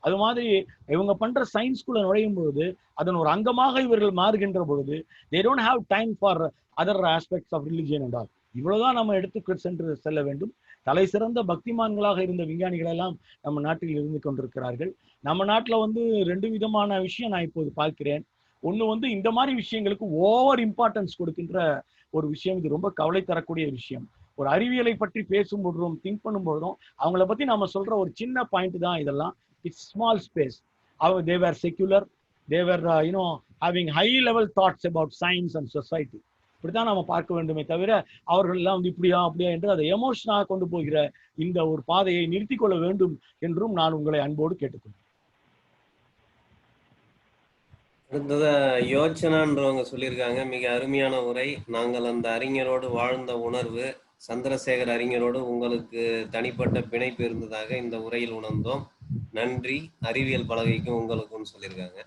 அது மாதிரி இவங்க பண்ற சயின்ஸ்குள்ள நுழையும் பொழுது அதன் ஒரு அங்கமாக இவர்கள் மாறுகின்ற பொழுது they don't have time for other aspects of religion and all. இவ்வளவுதான் நம்ம எடுத்து சென்று செல்ல வேண்டும். தலை சிறந்த பக்திமான்களாக இருந்த விஞ்ஞானிகள் எல்லாம் நம்ம நாட்டில் இருந்து கொண்டிருக்கிறார்கள். நம்ம நாட்டில் வந்து 2 விதமான விஷயம் நான் இப்போது பார்க்கிறேன். ஒண்ணு வந்து இந்த மாதிரி விஷயங்களுக்கு ஓவர் இம்பார்ட்டன்ஸ் கொடுக்கின்ற ஒரு விஷயம். இது ரொம்ப கவலை தரக்கூடிய விஷயம். ஒரு அறிவியலை பற்றி பேசும்போதும் திங்க் பண்ணும்போதும் அவங்கள பத்தி நம்ம சொல்ற ஒரு சின்ன பாயிண்ட் தான் இதெல்லாம். It's small space. they were secular, they were having high level thoughts about science and society. இப்படித்தான் நம்ம பார்க்க வேண்டுமே தவிர அவர்கள் எல்லாம் வந்து இப்படியா அப்படியா என்று அதை எமோஷனாக கொண்டு போகிற இந்த ஒரு பாதையை நிறுத்தி கொள்ள வேண்டும் என்றும் நான் உங்களை அன்போடு கேட்டுக்கொள்கிறேன். அடுத்ததா யோசனான்றவங்க சொல்லியிருக்காங்க, மிக அருமையான உரை. நாங்கள் அந்த அறிஞரோடு வாழ்ந்த உணர்வு, சந்திரசேகர் அறிஞரோடு உங்களுக்கு தனிப்பட்ட பிணைப்பு இருந்ததாக இந்த உரையில் உணர்ந்தோம். நன்றி, அறிவியல் பலகைக்கும் உங்களுக்கும் சொல்லியிருக்காங்க.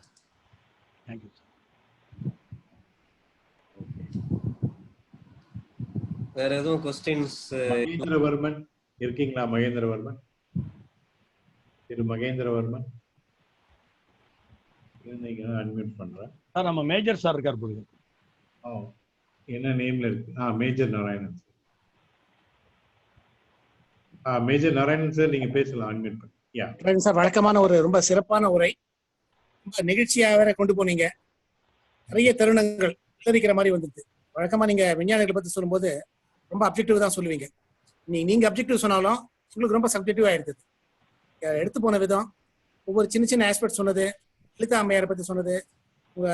வேற எதுவும் கொஸ்டின்ஸ்? மகேந்திரவர்மன் இருக்கீங்களா? மகேந்திரவர்மன், திரு மகேந்திரவர்மன் அன்மியூட் பண்றேன். சார் நம்ம மேஜர் சார் இருக்கார் போது. என்ன நேம்ல இருக்கு? Major Narayanan sir. Major Narayanan sir நீங்க பேசலாம். அன்மியூட் பண்ணி. சார் வழக்கமான ஒரு ரொம்ப சிறப்பான உரை, ரொம்ப நிகழ்ச்சியாக வேற கொண்டு போனீங்க. நிறைய தருணங்கள் விளைவிக்கிற மாதிரி வந்துருக்கு. வழக்கமா நீங்க விஞ்ஞானிகளை பத்தி சொல்லும்போது ரொம்ப அப்ஜெக்டிவ் தான் சொல்லுவீங்க. நீங்க அப்ஜெக்டிவ் சொன்னாலும் உங்களுக்கு ரொம்ப சப்ஜெக்டிவ் ஆயிருக்குது. எடுத்து போன விதம், ஒவ்வொரு சின்ன சின்ன ஆஸ்பெக்ட் சொன்னது, லலிதா அம்மையாரை பத்தி சொன்னது, உங்க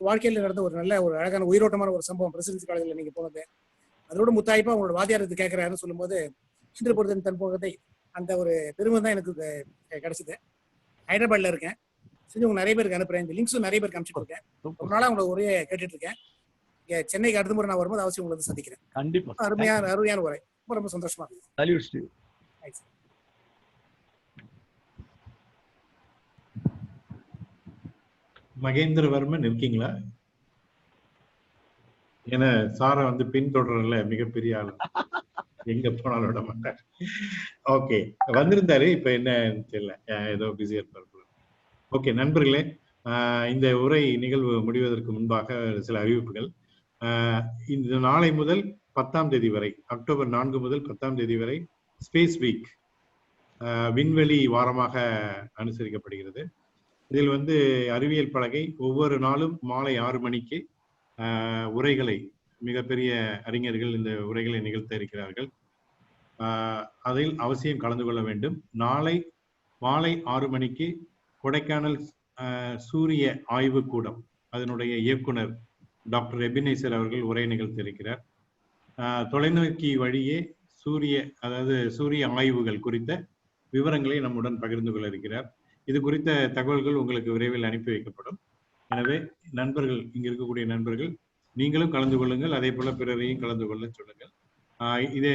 வாழ்க்கையில் நடந்த ஒரு நல்ல ஒரு அழகான உயிரோட்டமான ஒரு சம்பவம் பிரசிடென்சி காலேஜில் நீங்க போனது, அதோட முத்தாய்ப்பா உங்களோட வாத்தியார் இது கேட்கிறாருன்னு சொல்லும்போது இன்று பொறுத்தன் தன் போகத்தை அந்த ஒரு பெருமை தான் எனக்கு கிடைச்சது. ஹைதராபாத்ல இருக்கேன், செஞ்சு உங்க நிறைய பேருக்கு அனுப்புறேன். இந்த லிங்க்ஸும் நிறைய பேருக்கு அனுப்பிச்சுட்டு இருக்கேன். ஒரு நாளா உங்களோட உரையை கேட்டுட்டு இருக்கேன். சென்னைக்கு அடுத்த முறை நான் வரும்போது அவசியம் உங்களை சந்திக்கிறேன். கண்டிப்பா. அருமையான உரை, ரொம்ப சந்தோஷமா இருக்கு. மகேந்திரவர்மன் இருக்கீங்களா? ஏன்னா சாரை வந்து பின்தொடரல, மிகப்பெரிய ஆளு, எங்க போனாலும் விட மாட்டார். ஓகே, வந்திருந்தாரு, இப்ப என்ன தெரியல, ஏதோ பிஸியா இருப்பாரு. ஓகே நண்பர்களே, இந்த உரை நிகழ்வு முடிவதற்கு முன்பாக சில அறிவிப்புகள். இந்த நாளை முதல் 10ஆம் தேதி வரை, அக்டோபர் 4 முதல் 10ஆம் தேதி வரை ஸ்பேஸ் வீக், விண்வெளி வாரமாக அனுசரிக்கப்படுகிறது. இதில் வந்து அறிவியல் பலகை ஒவ்வொரு நாளும் மாலை 6 மணிக்கு உரைகளை, மிகப்பெரிய அறிஞர்கள் இந்த உரைகளை நிகழ்த்த இருக்கிறார்கள். அதில் அவசியம் கலந்து கொள்ள வேண்டும். நாளை மாலை 6 மணிக்கு கொடைக்கானல் சூரிய ஆய்வு கூடம், அதனுடைய இயக்குனர் டாக்டர் எபினேசர் அவர்கள் உரை நிகழ்த்த இருக்கிறார். தொலைநோக்கி வழியே சூரிய ஆய்வுகள் குறித்த விவரங்களை நம்முடன் பகிர்ந்து கொள்ள இருக்கிறார். இது குறித்த தகவல்கள் உங்களுக்கு விரைவில் அனுப்பி வைக்கப்படும். எனவே நண்பர்கள், இங்க இருக்கக்கூடிய நண்பர்கள் நீங்களும் கலந்து கொள்ளுங்கள், அதே போல பிறரையும் கலந்து கொள்ள சொல்லுங்கள். இதே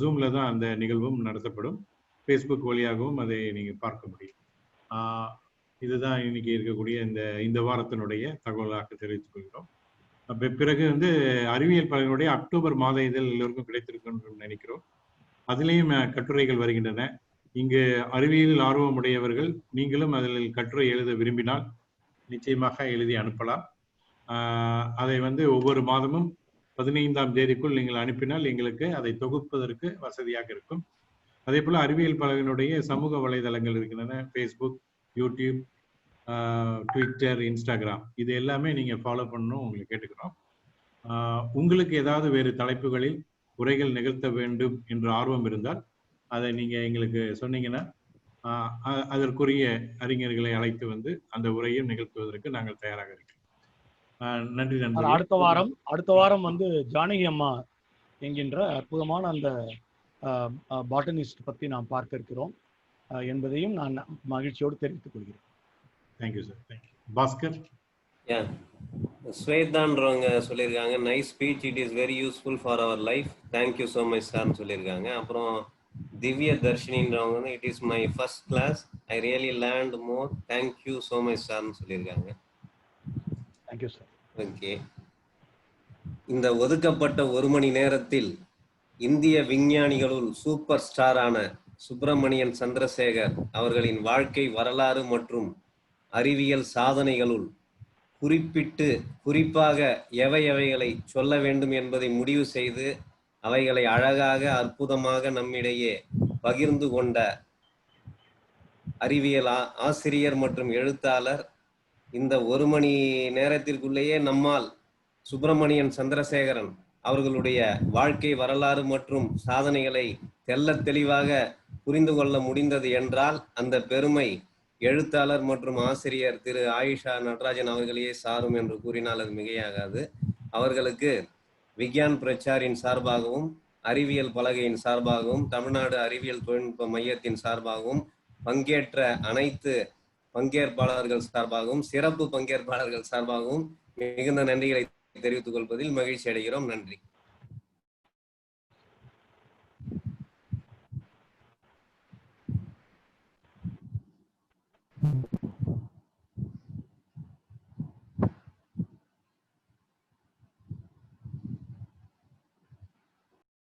ஜூம்ல தான் அந்த நிகழ்வும் நடத்தப்படும். ஃபேஸ்புக் வழியாகவும் அதை நீங்க பார்க்க முடியும். இதுதான் இன்னைக்கு இருக்கக்கூடிய இந்த வாரத்தினுடைய தகவலாக தெரிவித்துக் கொள்கிறோம். பிறகு வந்து அறிவியல் பலனுடைய அக்டோபர் மாத இதழ் எல்லோருக்கும் கிடைத்திருக்கும் நினைக்கிறோம். அதுலேயும் கட்டுரைகள் வருகின்றன. இங்கு அறிவியலில் ஆர்வமுடையவர்கள் நீங்களும் அதில் கட்டுரை எழுத விரும்பினால் நிச்சயமாக எழுதி அனுப்பலாம். அதை வந்து ஒவ்வொரு மாதமும் 15ஆம் தேதிக்குள் நீங்கள் அனுப்பினால் எங்களுக்கு அதை தொகுப்பதற்கு வசதியாக இருக்கும். அதே போல அறிவியல் பலவினுடைய சமூக வலைதளங்கள் இருக்கின்றன. ஃபேஸ்புக், யூடியூப், ட்விட்டர், இன்ஸ்டாகிராம் இது எல்லாமே நீங்கள் ஃபாலோ பண்ணணும் உங்களுக்கு கேட்டுக்கிறோம். உங்களுக்கு ஏதாவது வேறு தலைப்புகளில் உரைகள் நிகழ்த்த வேண்டும் என்ற ஆர்வம் இருந்தால் அதை நீங்கள் எங்களுக்கு சொன்னீங்கன்னா அதற்குரிய அறிஞர்களை அழைத்து வந்து அந்த உரையும் நிகழ்த்துவதற்கு நாங்கள் தயாராக இருக்கிறோம். நன்றி நன்றி. அடுத்த வாரம் வந்து ஜானகி அம்மா என்கின்ற அற்புதமான அந்த பாட்டனிஸ்ட் பற்றி நாம் பார்க்க இருக்கிறோம் என்பதையும் நான் மகிழ்ச்சியோடு தெரிவித்துக் கொள்கிறேன். Thank you sir. தேங்க்யூ. பாஸ்கர். ஸ்வேதான்றவங்க சொல்லியிருக்காங்க, nice speech, it is very useful for our life, thank you so much சார்னு சொல்லியிருக்காங்க. அப்புறம் திவ்ய தர்ஷினின்றவங்க வந்து it is my first class, I really learned more, thank you so much சார்னு சொல்லியிருக்காங்க. Thank you sir. ஓகே, இந்த ஒதுக்கப்பட்ட 1 மணி நேரத்தில் இந்திய விஞ்ஞானிகளுள் சூப்பர் ஸ்டாரான சுப்பிரமணியன் சந்திரசேகர் அவர்களின் வாழ்க்கை வரலாறு மற்றும் அறிவியல் சாதனைகளுள் குறிப்பாக எவைகளை சொல்ல வேண்டும் என்பதை முடிவு செய்து அவைகளை அழகாக அற்புதமாக நம்மிடையே பகிர்ந்து கொண்ட அறிவியல் ஆசிரியர் மற்றும் எழுத்தாளர். இந்த 1 மணி நேரத்திற்குள்ளேயே நம்மால் சுப்பிரமணியன் சந்திரசேகரன் அவர்களுடைய வாழ்க்கை வரலாறு மற்றும் சாதனைகளை தெள்ளத் தெளிவாக புரிந்து கொள்ள முடிந்தது என்றால் அந்த பெருமை எழுத்தாளர் மற்றும் ஆசிரியர் திரு ஆயிஷா நடராஜன் அவர்களையே சாரும் என்று கூறினால் அது மிகையாகாது. அவர்களுக்கு விக்யான் பிரச்சாரின் சார்பாகவும் அறிவியல் பலகையின் சார்பாகவும் தமிழ்நாடு அறிவியல் தொழில்நுட்ப மையத்தின் சார்பாகவும் பங்கேற்ற அனைத்து பங்கேற்பாளர்கள் சார்பாகவும் சிறப்பு பங்கேற்பாளர்கள் சார்பாகவும் மிகுந்த நன்றிகளை தெரிவித்துக் கொள்வதில் மகிழ்ச்சி அடைகிறோம். நன்றி.